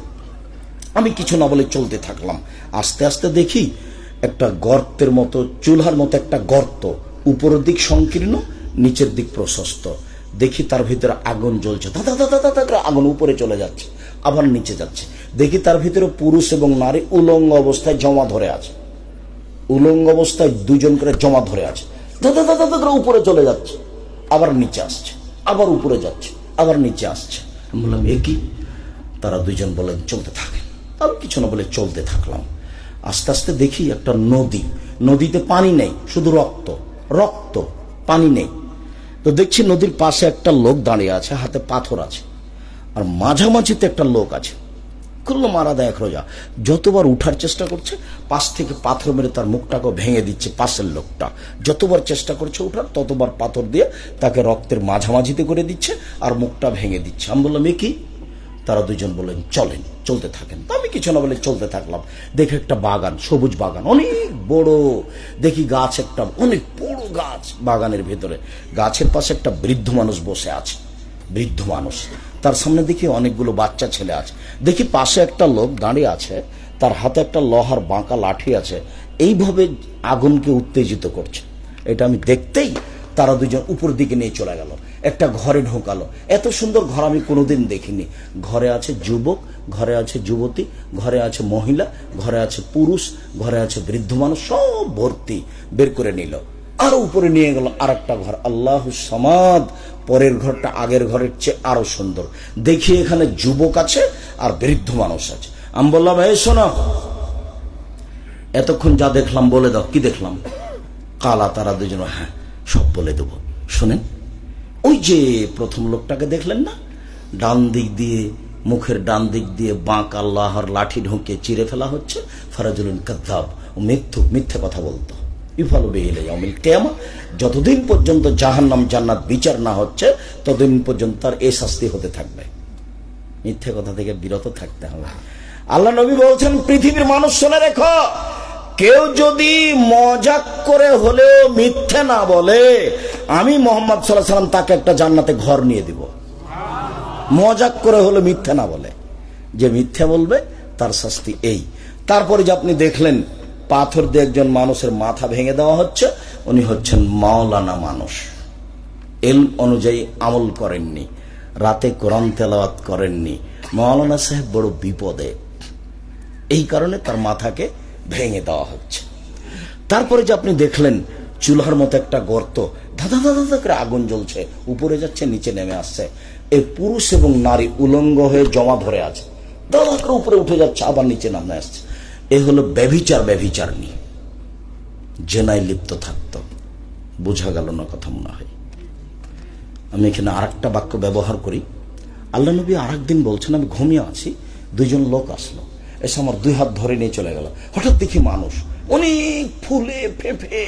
আমি কিছু না বলে চলতে থাকলাম। আস্তে আস্তে দেখি একটা গর্তের মতো, চুলহার মতো একটা গর্ত, উপরের দিক সংকীর্ণ, নিচের দিক প্রশস্ত। দেখি তার ভিতরে আগুন জ্বলছে, দাদা দাদা দাদা, আগুন উপরে চলে যাচ্ছে, আবার নিচে যাচ্ছে। দেখি তার ভিতরে পুরুষ এবং নারী উলঙ্গ অবস্থায় জমা ধরে আছে, উলঙ্গ অবস্থায় দুজন করে জমা ধরে আছে। দাদা দাদা দাদা, উপরে চলে যাচ্ছে, আবার নিচে আসছে, আবার উপরে যাচ্ছে, আবার নিচে আসছে। আমি বললাম, এ কি? তারা দুজন বলেন, চলতে থাকে। আমি কিছু না বলে চলতে থাকলাম। আস্তে আস্তে দেখি একটা নদী, নদীতে পানি নেই, শুধু রক্ত রক্ত, পানি নেই। তো দেখছি নদীর পাশে একটা লোক দাঁড়িয়ে আছে, হাতে পাথর আছে, আর মাঝামাঝিতে একটা লোক আছে, খুললো মারা দেয় এক রোজা। যতবার উঠার চেষ্টা করছে, পাশ থেকে পাথর মেরে তার মুখটাকে ভেঙে দিচ্ছে পাশের লোকটা। যতবার চেষ্টা করছে উঠার, ততবার পাথর দিয়ে তাকে রক্তের মাঝামাঝিতে করে দিচ্ছে আর মুখটা ভেঙে দিচ্ছে। আমি বললাম, এ কি? তারা দুজন বললেন, চলেন, চলতে থাকেন। তো আমি কিছু না বলে চলতে থাকলাম। দেখে একটা বাগান, সবুজ বাগান, অনেক বড়। দেখি গাছ, একটা অনেক বড় গাছ বাগানের ভেতরে। গাছের পাশে একটা বৃদ্ধ মানুষ বসে আছে, বৃদ্ধ মানুষ। তার সামনে দেখি অনেকগুলো বাচ্চা ছেলে আছে। দেখি পাশে একটা লোক দাঁড়িয়ে আছে, তার হাতে একটা লোহার বাঁকা লাঠি আছে, এইভাবে আগুনকে উত্তেজিত করছে। এটা আমি দেখতেই তারা দুজন উপর দিকে নিয়ে চলে গেল, একটা ঘরে ঢোকালো। এত সুন্দর ঘর আমি কোনোদিন দেখিনি। ঘরে আছে যুবক, ঘরে আছে যুবতী, ঘরে আছে মহিলা, ঘরে আছে পুরুষ, ঘরে আছে বৃদ্ধ মানুষ, সব ভর্তি। বের করে নিল, আরো উপরে নিয়ে গেল আর একটা ঘর। আল্লাহু সামাদ। পরের ঘরটা আগের ঘরের চেয়ে আরো সুন্দর। দেখি এখানে যুবক আছে আর বৃদ্ধ মানুষ আছে। আমি বললাম, এই শোনো, এতক্ষণ যা দেখলাম বলে দাও। কি দেখলাম? কালা। তারা দুজন, হ্যাঁ সব বলে দেব। শোনেন, ওই যে প্রথম লোকটাকে দেখলেন না, ডান দিক দিয়ে, মুখের ডান দিক দিয়ে বাঁক আল্লাহর লাঠি ঢুকে চিরে ফেলা হচ্ছে। ফারাজুলুন কাযযাব, ও মিথ্যে কথা বলতো। ইউফালু বিহি ইলা ইয়াউমিল কিয়ামা, যতদিন পর্যন্ত জাহান্নাম জান্নাত বিচার না হচ্ছে ততদিন পর্যন্ত তার এই শাস্তি হতে থাকবে। মিথ্যে কথা থেকে বিরত থাকতে হবে। আল্লাহ নবী বলছেন, পৃথিবীর মানুষ শুনে রেখো, কেউ যদি মজাক করে হলেও মিথ্যে না বলে, আমি মুহাম্মদ সাল্লাল্লাহু আলাইহি ওয়াসাল্লাম তাকে একটা জান্নাতে ঘর নিয়ে দিব। মজাক করে হলে মিথ্যে না বলে, যে মিথ্যে বলবে তার শাস্তি এই। তারপরে যে আপনি দেখলেন পাথর দিয়ে একজন মানুষের মাথা ভেঙে দেওয়া হচ্ছে, উনি হচ্ছেন মাওলানা মানুষ, ইলম অনুযায়ী আমল করেননি, রাতে কোরআন তেলাওয়াত করেননি। মাওলানা সাহেব বড় বিপদে, এই কারণে তার মাথাকে ভেঙে দেওয়া হচ্ছে। তারপরে যে আপনি দেখলেন চুলার মতো একটা গর্ত, ধাঁধা ধাঁধা ধাঁধা করে আগুন জ্বলছে, উপরে যাচ্ছে নিচে নেমে আসছে। এই পুরুষ এবং নারী উলঙ্গ হয়ে জমা ধরে আছে, দাদা করে উপরে উঠে যাচ্ছে, আবার নিচে নামে আসছে। এ হলো ব্যভিচারণী, জেনায় লিপ্ত থাকত। বোঝা গেল না কথা? মনে হয় আমি এখানে আর একটা বাক্য ব্যবহার করি। আল্লাহ নবী আর একদিন বলছেন, আমি ঘুমিয়ে আছি, দুইজন লোক আসলো, এসে আমার 2 হাত ধরে নিয়ে চলে গেল। হঠাৎ দেখি মানুষ অনেক ফুলে ফেঁপে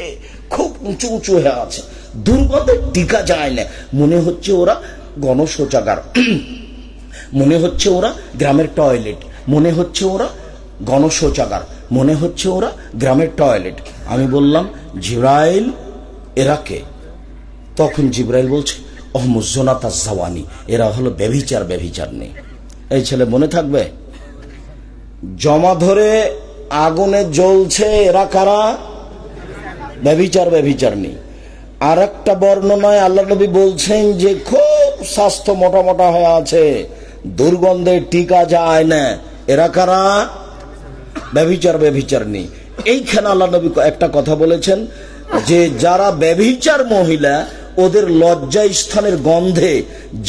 খুব উঁচু উঁচু হয়ে আছে, দুর্গন্ধে টিকা যায় না। মনে হচ্ছে ওরা গণশৌচাগার, মনে হচ্ছে ওরা গ্রামের টয়লেট, মনে হচ্ছে ওরা গণশৌচাগার, মনে হচ্ছে ওরা গ্রামের টয়লেট। আমি বললাম, জিব্রাইল এরা কে? তখন জিব্রাইল বলছে, অহমুজ্জনাতা জাওয়ানি, এরা হলো ব্যভিচার নেই। এই ছেলে মনে থাকবে, জমা ধরে আগুনে জ্বলছে, এরা কারা? ব্যভিচার নেই। আর একটা বর্ণনায় আল্লাহ নবী বলছেন যে খুব স্বাস্থ্য মোটা মোটা হয়ে আছে, দুর্গন্ধে টিকা যায় না, এরা কারা? ব্যভিচার নেই। এইখানে আল্লাহ নবী একটা কথা বলেছেন যে যারা ব্যভিচার মহিলা, ওদের লজ্জা স্থানের গন্ধে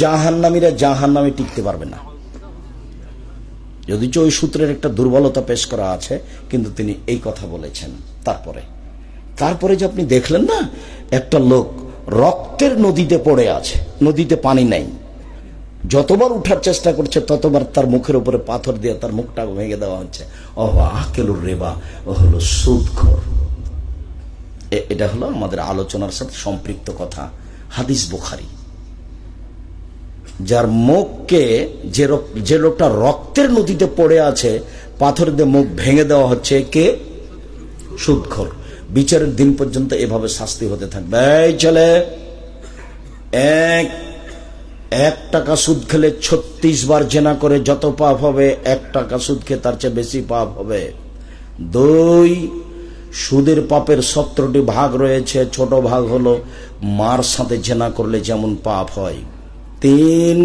জাহান্নামীরা জাহান্নামে টিকতে পারবে না। যদিও ওই সূত্রের একটা দুর্বলতা পেশ করা আছে, কিন্তু তিনি এই কথা বলেছেন। তারপরে যে আপনি দেখলেন না, একটা লোক রক্তের নদীতে পড়ে আছে, নদীতে পানি নাই, যতবার উঠার চেষ্টা করছে ততবার তার মুখের উপরে পাথর দিয়ে তার মুখটা ভেঙে দেওয়া হচ্ছে। আকেলুর রেবা, ও হলো সুদখোর। এটা হলো আমাদের আলোচনার সাথে সম্পৃক্ত কথা, হাদিস বুখারী। যার মুখকে, যে লোকটা রক্তের নদীতে পড়ে আছে, পাথর দিয়ে মুখ ভেঙে দেওয়া হচ্ছে, কে? সুদখোর। বিচারের দিন পর্যন্ত এভাবে শাস্তি হতে থাকবে। এই ছেলে, 1 টাকা সুদ খেলে 36 বার জেনা করে যত পাপ হবে, 1 টাকা সুদ খেয়ে তার চেয়ে বেশি পাপ হবে। 2, সুদের পাপের 17টি ভাগ রয়েছে, ছোট ভাগ হলো মার সাথে জেনা করলে যেমন পাপ হয়। 3,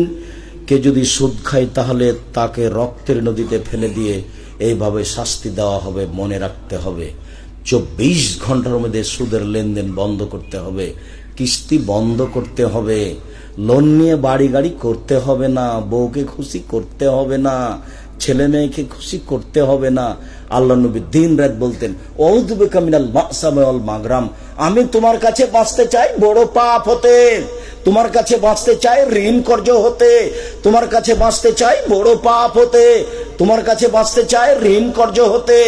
কে যদি সুদ খায় তাহলে তাকে রক্তের নদীতে ফেলে দিয়ে এইভাবে শাস্তি দেওয়া হবে। মনে রাখতে হবে, 24 ঘন্টার মধ্যে সুদের লেনদেন বন্ধ করতে হবে, কিস্তি বন্ধ করতে হবে, লোন নিয়ে বাড়ি গাড়ি করতে হবে না, বউকে খুশি করতে হবে না, ছেলে মেয়েকে খুশি করতে হবে না। আল্লাহ নবী দিন রাত বলতেন, আউযু বিকা মিনাল মাসামি ওয়াল মাগরাম, আমি তোমার কাছে বাঁচতে চাই বড় পাপ হতে, তোমার কাছে বাঁচতে চাই ঋণ কর্জ হতে, তোমার কাছে বাঁচতে চাই বড় পাপ হতে, তোমার কাছে বাঁচতে চাই ঋণ কর্জ হতে।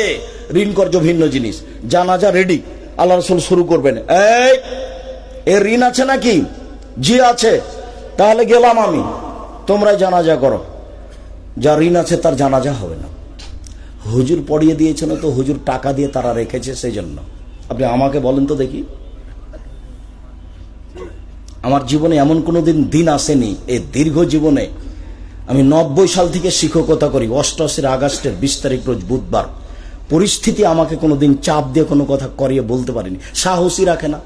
ঋণ কর্জ ভিন্ন জিনিস। জানাজা রেডি, আল্লাহ রাসূল শুরু করবেন। এর ঋণ আছে নাকি? জি আছে, তাহলে গেলাম আমি, তোমরা জানাজা করো। যার ঋণ আছে তার জানাজা হবে না। হুজুর পড়িয়ে দিয়েছে না তো, হুজুর টাকা দিয়ে তারা রেখেছে, সেই জন্য। আপনি আমাকে বলেন তো দেখি, আমার জীবনে এমন কোন দিন আসেনি, এই দীর্ঘ জীবনে আমি 90 সাল থেকে শিক্ষকতা করি। 88 আগস্টের 20 তারিখ রোজ বুধবার পরিস্থিতি আমাকে কোনোদিন চাপ দিয়ে কোনো কথা করিয়ে বলতে পারিনি, সাহসী রাখে না,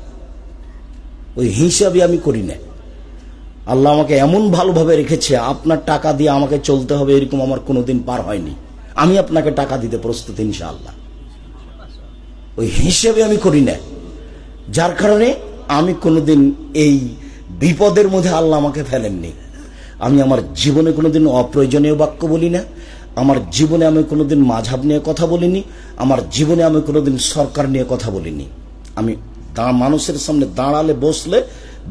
ওই হিসাবে আমি করি না। আল্লাহ আমাকে এমন ভালোভাবে রেখেছে, আপনার টাকা দিয়ে আমাকে চলতে হবে এরকম আমার কোনোদিন পার হয়নি। আমি আপনাকে টাকা দিতে প্রস্তুত ইনশাআল্লাহ, ওই হিসেবে আমি করি না। যার কারণে আমি কোনোদিন এই বিপদের মধ্যে আল্লাহ আমাকে ফেলেননি। আমি আমার জীবনে কোনোদিন অপ্রয়োজনীয় বাক্য বলি না, আমার জীবনে আমি কোনোদিন মাঝহাব নিয়ে কথা বলিনি, আমার জীবনে আমি কোনোদিন সরকার নিয়ে কথা বলিনি। আমি মানুষের সামনে দাঁড়ালে বসলে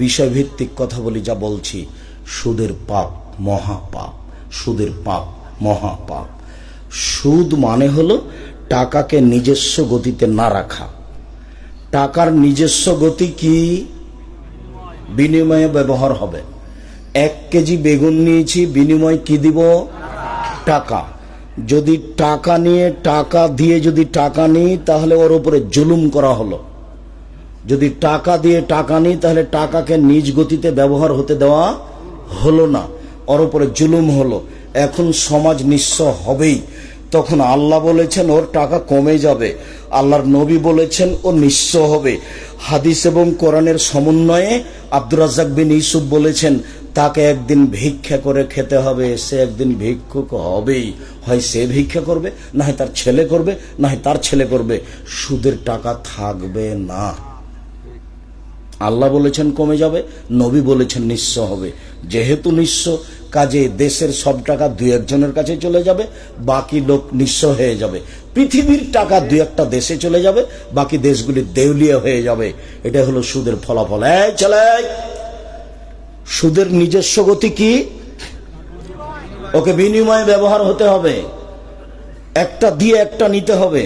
বিষয়ভিত্তিক কথা বলি, যা বলছি সুদের পাপ মহাপাপ, সুদের পাপ মহাপাপ। সুদ মানে হলো টাকাকে নিজস্ব গতিতে না রাখা। টাকার নিজস্ব গতি কি? বিনিময়ে ব্যবহার হবে। 1 কেজি বেগুন নিয়েছি, বিনিময় কি দিব? টাকা। যদি টাকা নিয়ে টাকা দিয়ে যদি টাকা নিই তাহলে ওর উপরে জুলুম করা হলো। যদি টাকা দিয়ে টাকা নিই তাহলে টাকাকে নিজ গতিতে ব্যবহার হতে দেওয়া হলো না, ওর উপরে জুলুম হলো। এখন সমাজ নিঃস্ব হবেই। তখন আল্লাহ বলেছেন ওর টাকা কমে যাবে, আল্লাহর নবী বলেছেন ও নিঃস্ব হবে। হাদিস এবং কোরআনের সমন্বয়ে আব্দুর রাজ্জাক বিন ইউসুফ বলেছেন তাকে একদিন ভিক্ষা করে খেতে হবে, সে একদিন ভিক্ষুক হবেই। হয় সে ভিক্ষা করবে, না হয় তার ছেলে করবে, না হয় তার ছেলে করবে। সুদের টাকা থাকবে না। আল্লাহ বলেছেন কমে যাবে, নবী বলেছেন নিঃস্ব হবে। যেহেতু নিঃস্ব, কাজে দেশের সব টাকা 2-1 জনের কাছে চলে যাবে, বাকি লোক নিঃস্ব হয়ে যাবে। পৃথিবীর টাকা 2-1টা দেশে চলে যাবে, বাকি দেশগুলি দেউলিয়া হয়ে যাবে। এটা হলো সুদের ফলাফল। এই ছেলে, সুদের নিজস্ব গতি কি? ওকে বিনিময়ে ব্যবহার হতে হবে, একটা দিয়ে একটা নিতে হবে।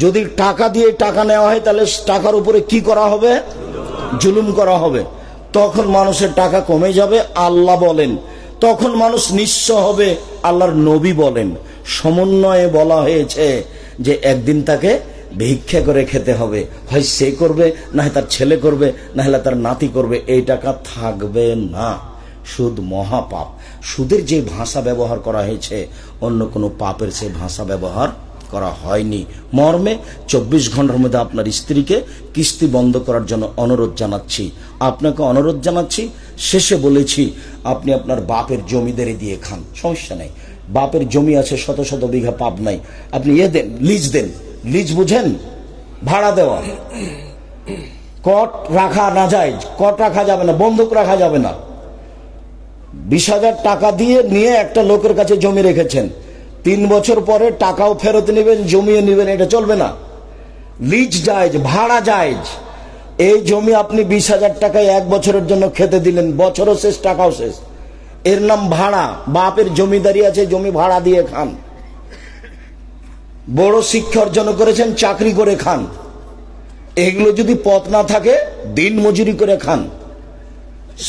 যদি টাকা দিয়ে টাকা নেওয়া হয় তাহলে টাকার উপরে কি করা হবে? জুলুম করা হবে। তখন মানুষের টাকা কমে যাবে, আল্লাহ বলেন। তখন মানুষ নিঃস্ব হবে, আল্লাহর নবী বলেন। সমন্বয়ে বলা হয়েছে যে একদিন তাকে ভিক্ষা করে খেতে হবে, হয় সে করবে, না হয় তার ছেলে করবে, না হলে তার নাতি করবে। এই টাকা থাকবে না। সুদ মহাপাপ। সুদের যে ভাষা ব্যবহার করা হয়েছে অন্য কোনো পাপের সে ভাষা ব্যবহার করা হয়নি। মর্মে 24 ঘন্টার মধ্যে আপনার স্ত্রীকে কিস্তি বন্ধ করার জন্য অনুরোধ জানাচ্ছি, আপনাকে অনুরোধ জানাচ্ছি। শেষে বলেছি আপনি আপনার বাপের জমিদারি দিয়ে খান, সমস্যা নেই। বাপের জমি আছে শত শত বিঘা, পাপ নাই। আপনি দেন, লিজ দেন। লিজ বুঝেন? ভাড়া দেওয়া। কট রাখা না যায়, কট রাখা যাবে না, বন্ধক রাখা যাবে না। 20,000 টাকা দিয়ে নিয়ে একটা লোকের কাছে জমি রেখেছেন, 3 বছর পরে টাকাও ফেরত নেবেন, জমিও নেবেন, এটা চলবে না। লিজ জায়েজ, ভাড়া জায়েজ। এই জমি আপনি 20,000 টাকায় 1 বছরের জন্য খেতে দিলেন, বছরও শেষ, টাকাও শেষ, এর নাম ভাড়া। বাপের জমিদারি আছে, জমি ভাড়া দিয়ে খান। বড় শিক্ষা অর্জন করেছেন, চাকরি করে খান। এগুলো যদি পথ না থাকে দিন মজুরি করে খান।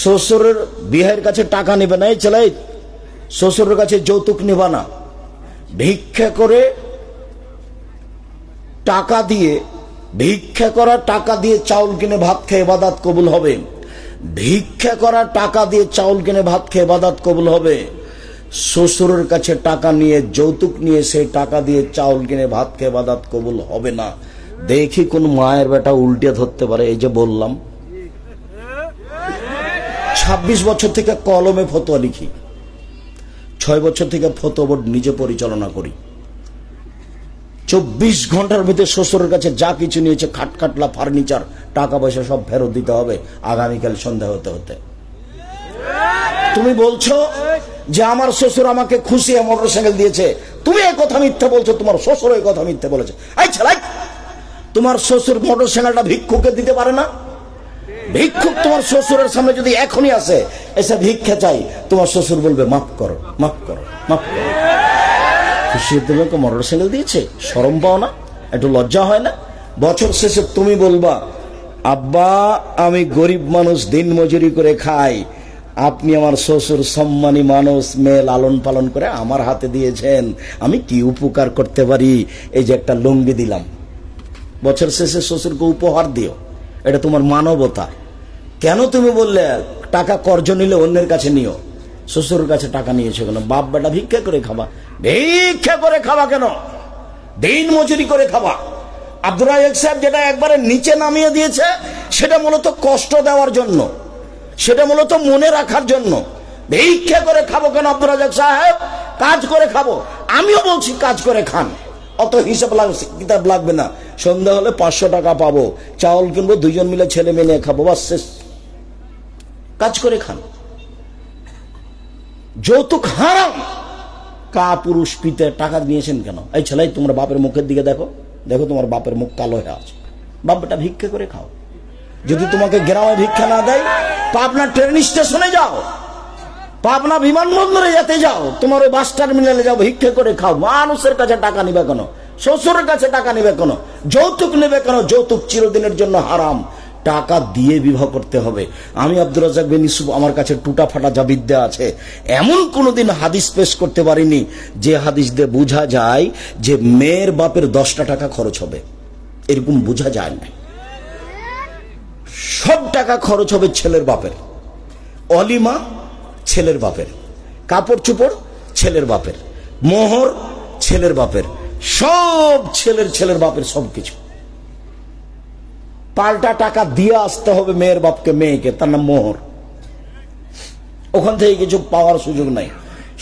শ্বশুরের বিয়ের কাছে টাকা নেবে না, এই ছেলে শ্বশুরের কাছে যৌতুক নেবা না। ভিক্ষা করে টাকা দিয়ে, ভিক্ষা করা টাকা দিয়ে চাউল কিনে ভাত খেয়ে ইবাদত কবুল হবে। ভিক্ষা করা টাকা দিয়ে চাউল কিনে ভাত খেয়ে ইবাদত কবুল হবে। শ্বশুরের কাছে টাকা নিয়ে, যৌতুক নিয়ে, সেই টাকা দিয়ে চাউল কিনে ভাত খেয়ে ইবাদত কবুল হবে না। দেখি কোন মায়ের বেটা উল্টে ধরতে পারে। এই যে বললাম 26 বছর থেকে কলমে ফতোয়া লিখি, 6 বছর থেকে ফতোয়া বোর্ড নিজে পরিচালনা করি। 24 ঘন্টার ভিতরে শ্বশুরের কাছে যা কিছু নিয়েছে, খাটখাটলা, ফার্নিচার, টাকা পয়সা সব ফেরত দিতে হবে আগামীকাল সন্ধ্যা হতে হতে। তুমি বলছো যে আমার শ্বশুর আমাকে খুশি মোটরসাইকেল দিয়েছে, তুমি এই কথা মিথ্যা বলছো, তোমার শ্বশুর এই কথা মিথ্যা বলেছে। এই ছেলে, তোমার শ্বশুর মোটরসাইকেলটা ভিক্ষুকে দিতে পারে না? ভিক্ষুক তোমার শ্বশুরের সামনে যদি এখনই আসে, এসে ভিক্ষা চাই, তোমার শ্বশুর বলবে মাফ করো, মাফ করো, মাফ করো। খুশি তোমাকে মোটরসাইকেল দিয়েছে, শরম পাও না? একটু লজ্জা হয় না? বছর শেষে তুমি বলবা আব্বা আমি গরিব মানুষ, দিন মজুরি করে খাই, আপনি আমার শ্বশুর সম্মানী মানুষ, মেয়ে লালন পালন করে আমার হাতে দিয়েছেন, আমি কি উপকার করতে পারি? এই যে একটা লুঙ্গি দিলাম। বছর শেষে শ্বশুরকে উপহার দিও, এটা তোমার মানবতা। কেন তুমি বললে টাকা কর্জ নিলে অন্যের কাছে নিও? শ্বশুরের কাছে টাকা নিয়েছো কেন? বাপ বেটা ভিক্ষা করে খাবা। ভিক্ষা করে খাবা কেন? দিন মজুরি করে খাবা। আব্দুর রাজ্জাক সাহেব যেটা একবারে নিচে নামিয়ে দিয়েছে সেটা মূলত কষ্ট দেওয়ার জন্য, সেটা মূলত মনে রাখার জন্য। ভিক্ষা করে খাবো কেন আব্দুর রাজ্জাক সাহেব? কাজ করে খাবো। আমিও বলছি কাজ করে খান, অত হিসাব কিতাব লাগবে না। সন্ধ্যা হলে 500 টাকা পাবো, চাউল কিনবো, 2 জন মিলে ছেলে মেয়ে নিয়ে খাবো, বাস শেষ। কাজ করে খান। যৌতুক হারাম। পুরুষ পিতে টাকা নিয়েছেন কেন? এই ছেলে, তোমার বাপের মুখের দিকে দেখো, দেখো তোমার বাপের মুখ কালো হয়ে আছে। বাপটা ভিক্ষা করে খাও। যদি তোমাকে গ্রামে ভিক্ষা না দেয়, পাবনা ট্রেন স্টেশনে যাও, পাবনা বিমানবন্দরে যেতে যাও, তোমার ওই বাস টার্মিনালে যাও, ভিক্ষা করে খাও। মানুষের কাছে টাকা নিবে কেন? শ্বশুরের কাছে টাকা নিবে কেন? যৌতুক নেবে কেন? যৌতুক চিরদিনের জন্য হারাম। টাকা দিয়ে বিবাহ করতে হবে। আমি আব্দুর রাজ্জাক বিন ইউসুফ, আমার কাছে টুটা ফাটা যা বিদ্যা আছে, এমন কোনদিন হাদিস পেশ করতে পারিনি যে হাদিস দিয়ে বোঝা যায় যে মেয়ের বাপের 10টা টাকা খরচ হবে, এরকম বোঝা যায় না। সব টাকা খরচ হবে ছেলের বাপের। অলিমা ছেলের বাপের, কাপড় চোপড় ছেলের বাপের, মোহর ছেলের বাপের, সব ছেলের বাপের সবকিছু। পাল্টা টাকা দিয়ে আসতে হবে মেয়ের বাপকে, মেয়েকে, তার নাম মোহর। ওখান থেকে কিছু পাওয়ার সুযোগ নাই।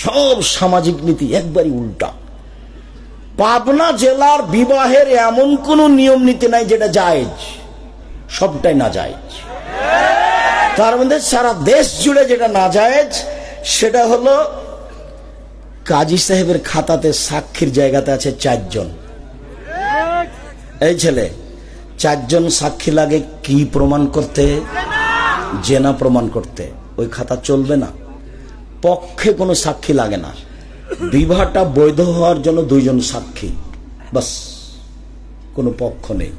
সব সামাজিক নীতি একবারই উল্টা। পাবনা জেলার বিবাহের এমন কোন নিয়ম নীতি নাই যেটা জায়েজ, সবটাই না জায়েজ। তার মধ্যে সারা দেশ জুড়ে যেটা না জায়েজ সেটা হলো কাজী সাহেবের খাতাতে সাক্ষীর জায়গাতে আছে 4 জন। এই ছেলে, 4 জন সাক্ষী লাগে কি প্রমাণ করতে? জেনা প্রমাণ করতে। ওই খাতা চলবে না। পক্ষে কোনো সাক্ষী লাগে না। বিবাহটা বৈধ হওয়ার জন্য 2 জন সাক্ষী, বাস, কোনো পক্ষ নেই।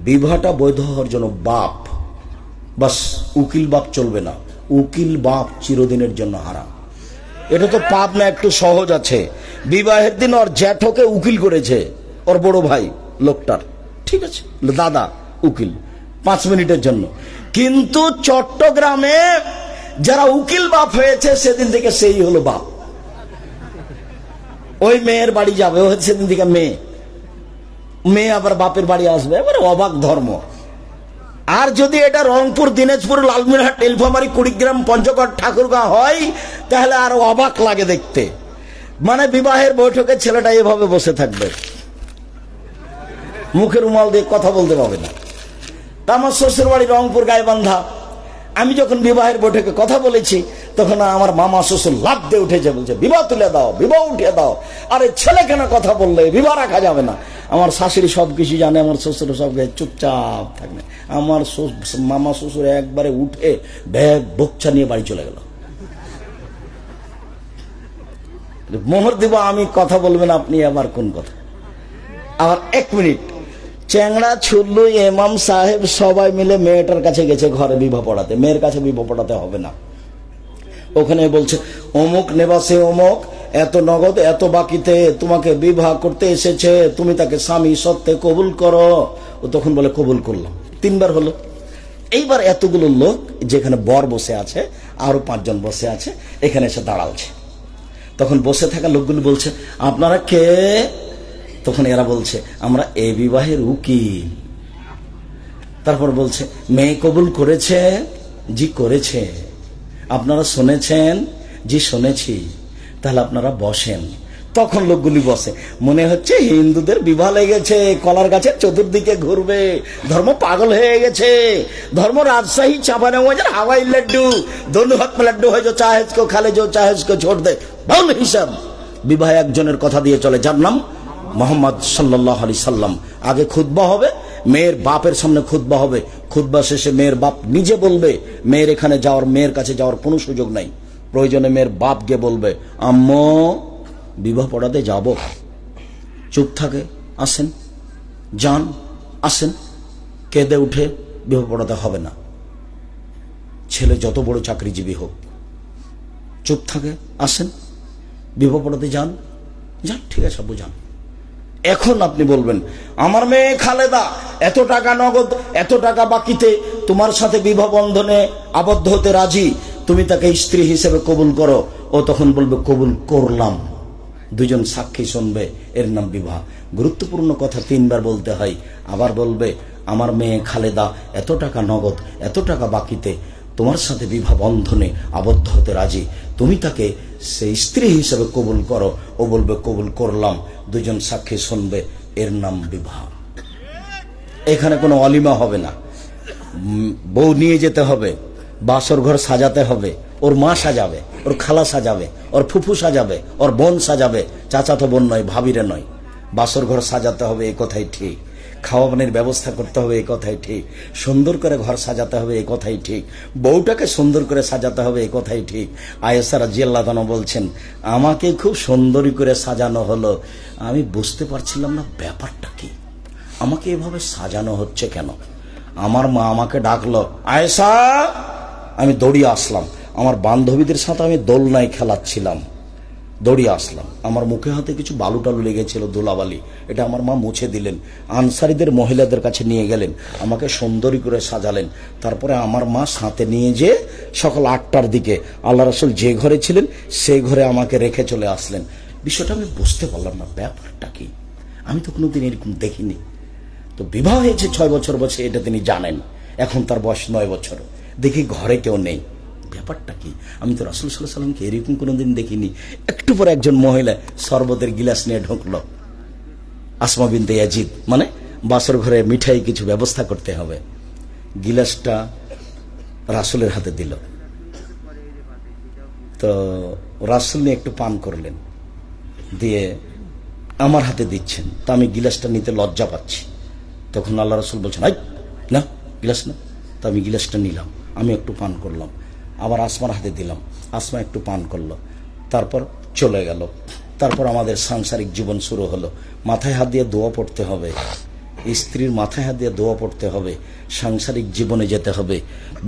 বিবাহটা বৈধ হওয়ার জন্য বাপ, বাস, উকিল বাপ চলবে না। উকিল বাপ চিরদিনের জন্য হারাম। এটা তো পাপ না, একটু সহজ আছে। বিবাহের দিন ওর জ্যাঠকে উকিল করেছে, ওর বড় ভাই লোকটার, ঠিক আছে, দাদা উকিল 5 মিনিটের জন্য। কিন্তু চট্টগ্রামে যারা উকিল বাপ হয়েছে সেদিন থেকে সেই হলো বাপ। ওই মেয়ের বাড়ি যাবে, সেদিন থেকে মেয়ে আবার বাপের বাড়ি আসবে। এবারে অবাক ধর্ম। আর যদি এটা রংপুর, দিনাজপুর, লালমিরহাট, নীলফামারী, কুড়িগ্রাম, পঞ্চগড়, ঠাকুরগাঁও হয় তাহলে আরো অবাক লাগে দেখতে। মানে বিবাহের বৈঠকে ছেলেটা এভাবে বসে থাকবে, মুখে রুমাল দিয়ে কথা বলতে পারবে না। তা আমার শ্বশুর বাড়ি রংপুর গাইবান্ধা। আমি যখন বিবাহের বৈঠকে কথা বলেছি তখন আমার মামা শ্বশুর লাফ দিয়ে উঠেছে, বলছে বিবাহ তুলে দাও, বিবাহ উঠিয়ে দাও। আরে ছেলে কেন কথা বললে? বিবাহ রাখা যাবে না। আমার শাশুড়ি সবকিছু জানে, আমার শ্বশুর সব চুপচাপ থাকবে। আমার মামা শ্বশুর একবারে উঠে ব্যাগ বচ্চা নিয়ে বাড়ি চলে গেল। মোহর দিব আমি, কথা বলবেন আপনি, আবার কোন কথা? আবার 1 মিনিট, চ্যাংড়া, ছুল্লু, ইমাম সাহেব সবাই মিলে মেয়েটার কাছে গেছে ঘরে বিবাহ পড়াতে। মেয়ের কাছে বিবাহ পড়াতে হবে না। ওখানে বলছে অমুক নেবাসে অমুক এত নগদ এত বাকিতে তোমাকে বিবাহ করতে এসেছে, তুমি তাকে স্বামী সত্ত্বে কবুল করো। ও তখন বলে কবুল করলাম। 3 বার হলো। এইবার এতগুলো লোক, যেখানে বর বসে আছে, আরো 5 জন বসে আছে, এখানে এসে দাঁড়ালছে। তখন বসে থাকা লোকগুলো বলছে আপনারা কে? তখন এরা বলছে আমরা এ বিবাহের উকিল। তারপর বলছে মেয়ে কবুল করেছে? জি করেছে। আপনারা শুনেছেন? জি শুনেছি। তাহলে আপনারা বসেন। তখন লোকগুলি বসে। মনে হচ্ছে হিন্দুদের বিবাহ লেগেছে, কলার গাছের চতুর্দিকে ঘুরবে, ধর্ম পাগল হয়ে গেছে। ধর্ম রাজশাহী চাঁপানেওয়াজের হাওয়াই লাড্ডু, दोनों हाथ में लड्डू है जो चाहे इसको खा ले, जो चाहे इसको छोड़ दे। বাউল হিসাব। বিবাহ একজনের কথা দিয়ে চলে, যার নাম মোহাম্মদ সাল্লাল্লাহু আলাইহি সাল্লাম। আগে খুতবা হবে, মেয়ের বাপের সামনে খুতবা হবে। খুতবা শেষে মেয়ের বাপ নিজে বলবে, মেয়ের এখানে যাওয়ার, মেয়ের কাছে যাওয়ার কোনো সুযোগ নাই। প্রয়োজনে মেয়ের বাপ গিয়ে বলবে আম্মু বিবাহ পড়াতে যাব। চুপ থাকে, আসেন, যান, আসেন। কেঁদে উঠে বিবাহ পড়াতে হবে না। ছেলে যত বড় চাকরিজীবী হোক, চুপ থাকে, আসেন, বিবাহ পড়াতে যান, যান, ঠিক আছে আব্বু যান। এখন আপনি বলবেন আমার মেয়ে খালেদা এত টাকা নগদ, এত টাকা বাকিতে তোমার সাথে বিবাহ বন্ধনে আবদ্ধ হতে রাজি, তুমি তাকে স্ত্রী হিসেবে কবুল করো। ও তখন বলবে কবুল করলাম। 2 জন সাক্ষী শুনবে, এর নাম বিবাহ। গুরুত্বপূর্ণ কথা 3 বার বলতে হয়। আবার বলবে, আমার মেয়ে খালেদা এত টাকা নগদ, এত টাকা বাকিতে তোমার সাথে বিবাহ বন্ধনে আবদ্ধ হতে রাজি, তুমি তাকে সেই স্ত্রী হিসেবে কবুল করো। ও বলবে কবুল করলাম, 2 জন সাক্ষী শুনবে, এর নাম বিবাহ। এখানে কোনো অলিমা হবে না, বউ নিয়ে যেতে হবে, বাসর ঘর সাজাতে হবে, ওর মা সাজাবে, ওর খালা সাজাবে, ওর ফুফু সাজাবে, ওর বোন সাজাবে, চাচাতো বোন নয়, ভাবিরে নয়। বাসর ঘর সাজাতে হবে, এই কথাই ঠিক। খাওয়ানোর ব্যবস্থা করতে হবে, এই কথাই ঠিক। সুন্দর করে ঘর সাজাতে হবে, এই কথাই ঠিক। বউটাকে সুন্দর করে সাজাতে হবে, এই কথাই ঠিক। আয়েশা রাদিয়াল্লাহু আনহা বলছেন, আমাকে খুব সুন্দরী করে সাজানো হলো, আমি বুঝতে পারছিলাম না ব্যাপারটা কি, আমাকে এভাবে সাজানো হচ্ছে কেন। আমার মা আমাকে ডাকলো, আয়েশা, আমি দৌড়িয়ে আসলাম। আমার বান্ধবীদের সাথে আমি দোলনায় খেলাচ্ছিলাম, দৌড়িয়ে আসলাম। আমার মুখে হাতে কিছু বালু টালু লেগেছিল, ধুলাবালি, এটা আমার মা মুছে দিলেন। আনসারীদের মহিলাদের কাছে নিয়ে গেলেন, আমাকে সুন্দরী করে সাজালেন। তারপরে আমার মা সাথে নিয়ে যেয়ে সকাল 8টার দিকে আল্লাহ রাসূল যে ঘরে ছিলেন সেই ঘরে আমাকে রেখে চলে আসলেন। বিষয়টা আমি বুঝতে পারলাম না ব্যাপারটা কি, আমি তো কোনোদিন এরকম দেখিনি। তো বিবাহ হয়েছে 6 বছর বয়সে, এটা তিনি জানেন। এখন তার বয়স 9 বছর। দেখি ঘরে কেউ নেই, ব্যাপারটা কি, আমি তো রাসূল সাল্লাল্লাহু আলাইহি ওয়াসাল্লামকে এরকম কোনোদিন দেখিনি। একটু পরে একজন মহিলা শরবতের গিলাস নিয়ে ঢুকলো, আসমা বিনতে ইয়াজিদ, মানে বাসর ঘরে মিঠাই কিছু ব্যবস্থা করতে হবে। গিলাসটা রাসূলের হাতে দিল, তো রাসূল নিয়ে একটু পান করলেন, দিয়ে আমার হাতে দিচ্ছেন। তা আমি গিলাসটা নিতে লজ্জা পাচ্ছি। তখন আল্লাহ রাসূল বলছেন, আই না, গিলাস না। তা আমি গিলাসটা নিলাম, আমি একটু পান করলাম, আবার আসমার হাতে দিলাম, আসমা একটু পান করলো, তারপর চলে গেল। তারপর আমাদের সাংসারিক জীবন শুরু হলো। মাথায় হাত দিয়ে দোয়া পড়তে হবে, স্ত্রীর মাথায় হাত দিয়ে দোয়া পড়তে হবে, সাংসারিক জীবনে যেতে হবে।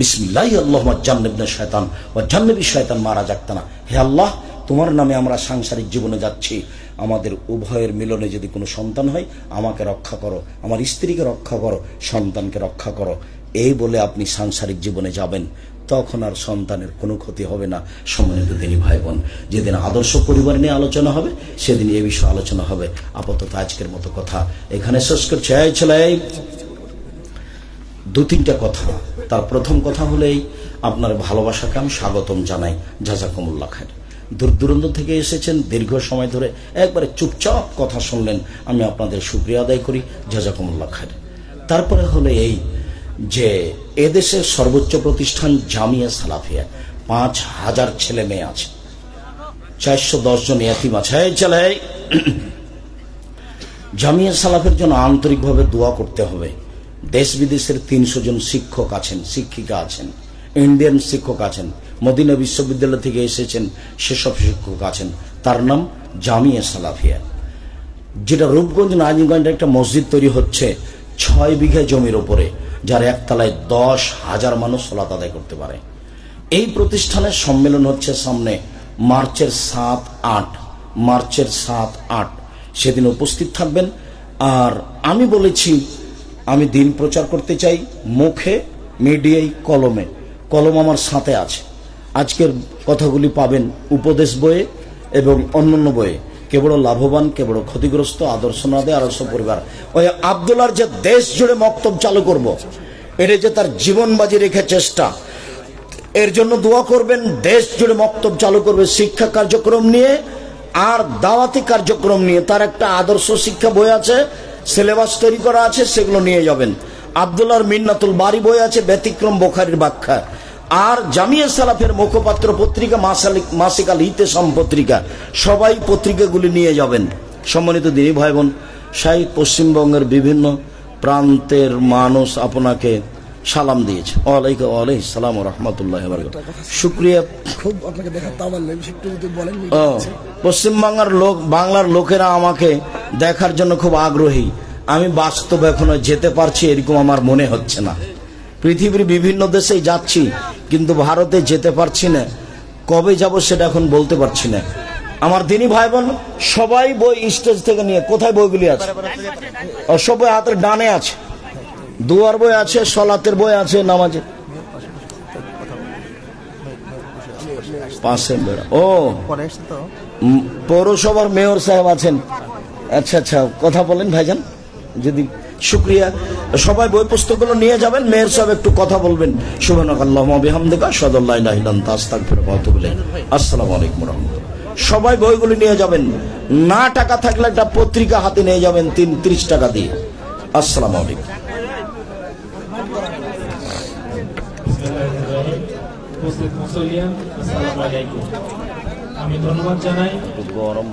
বিসমিল্লাহি আল্লাহুম্মা জান্নিবনা শায়তান ওয়া জান্নিবি শায়তান মা রাযাকতানা। হে আল্লাহ, তোমার নামে আমরা সাংসারিক জীবনে যাচ্ছি, আমাদের উভয়ের মিলনে যদি কোনো সন্তান হয় আমাকে রক্ষা করো, আমার স্ত্রীকে রক্ষা করো, সন্তানকে রক্ষা করো। এই বলে আপনি সাংসারিক জীবনে যাবেন, তখন আর সন্তানের কোনো ক্ষতি হবে না। সম্মানিত দিনী ভাই বোন, যেদিন আদর্শ পরিবার নিয়ে আলোচনা হবে সেদিন এ বিষয়ে আলোচনা হবে। আপাতত আজকের মতো কথা এখানে শেষ করছি। ছেলে 2-3টা কথা। তার প্রথম কথা হলেই আপনার ভালোবাসাকে আমি স্বাগতম জানাই, জাযাকুমুল্লাহ খায়র। দূর দূরান্ত থেকে এসেছেন, দীর্ঘ সময় ধরে একবারে চুপচাপ কথা শুনলেন, আমি আপনাদের শুকরিয়া আদায় করি, জাযাকুমুল্লাহ খায়র। তারপরে হলে এই যে এদেশের সর্বোচ্চ প্রতিষ্ঠান জামিয়া সালাফিয়া, 5000 ছেলে মেয়ে আছে, 410 জন ইয়াতীম আছে। চলে জামিয়া সালাফের জন্য আন্তরিকভাবে দোয়া করতে হবে। দেশ বিদেশের 300 জন শিক্ষক আছেন, শিক্ষিকা আছেন, ইন্ডিয়ান শিক্ষক আছেন, মদিনা বিশ্ববিদ্যালয় থেকে এসেছেন সেসব শিক্ষক আছেন। তার নাম জামিয়া সালাফিয়া, যেটা রূপগঞ্জ নাজিমগঞ্জে একটা মসজিদ তৈরি হচ্ছে 6 বিঘা জমির উপরে, যার একতলায় 10,000 মানুষ সালাত আদায় করতে পারে। এই প্রতিষ্ঠানের সম্মেলন হচ্ছে সামনে মার্চের 7-8 সেদিন উপস্থিত থাকবেন। আর আমি বলেছি আমি দিন প্রচার করতে চাই মুখে, মিডিয়ায়, কলমে। কলম আমার সাথে আছে, আজকের কথাগুলি পাবেন উপদেশ বইয়ে এবং অন্যান্য বইয়ে। কে বড় লাভবান, কে বড় ক্ষতিগ্রস্ত, আদর্শ না দেয় আদর্শ পরিবার। ওই আব্দুল্লাহর যে দেশ জুড়ে মক্তব চালু করব, এটা যে তার জীবন বাজি রেখে চেষ্টা, এর জন্য দোয়া করবেন। দেশ জুড়ে মক্তব চালু করবে শিক্ষা কার্যক্রম নিয়ে আর দাওয়াতি কার্যক্রম নিয়ে। তার একটা আদর্শ শিক্ষা বই আছে, সিলেবাস তৈরি করা আছে, সেগুলো নিয়ে যাবেন। আব্দুল্লাহর মিন্নাতুল বারি বই আছে, ব্যতিক্রম বুখারীর ব্যাখ্যা। আর জামিয়া সালাফের মুখপাত্র পত্রিকা মাসিক আল ইতেসাম পত্রিকা, সবাই পত্রিকাগুলি নিয়ে যাবেন। সম্মানিত দিনী ভাই বোন, পশ্চিমবঙ্গের বিভিন্ন প্রান্তের মানুষ আপনাকে সালাম দিয়েছে। ওয়ালাইকুম সালাম ওয়া রাহমাতুল্লাহি ওয়া বারাকাতুহু। শুকরিয়া। খুব আপনাকে দেখা তামান নেই, একটু যদি বলেন। পশ্চিমবাংলার লোক, বাংলার লোকেরা আমাকে দেখার জন্য খুব আগ্রহী। আমি বাস্তব এখনো যেতে পারছি এরকম আমার মনে হচ্ছে না। পৃথিবীর বিভিন্ন দেশেই যাচ্ছি, কিন্তু ভারতে যেতে পারছি না। কবে যাব সেটা এখন বলতে পারছি না। আমার দিনী ভাই বোন, সবাই বই স্টেজ থেকে নিয়ে, কোথায় বইগুলি আছে? সবাই হাতের ডানে আছে, দুয়ার বই আছে, সলাতের বই আছে, নামাজের পাশে। ও পৌরসভার মেয়র সাহেব আছেন, আচ্ছা আচ্ছা, কথা বলেন ভাইজান। যদি শুক্রিয়া, সবাই বই পুস্তকগুলো নিয়ে যাবেন। মেয়ের সাহেব একটু কথা বলবেন। সুবহানাকাল্লাহুম্মা বিহামদিকা আশহাদু আল্লা ইলাহা ইল্লা আনতা আস্তাগফিরুকা ওয়া আতুবু ইলাইক। আসসালামু আলাইকুম ওয়া রাহমাতুল্লাহ। সবাই বইগুলি নিয়ে যাবেন। না টাকা থাকলে একটা পত্রিকা হাতে নিয়ে যাবেন 30 টাকা দিয়ে। আসসালামু আলাইকুম। আমি ধন্যবাদ জানাই। গরম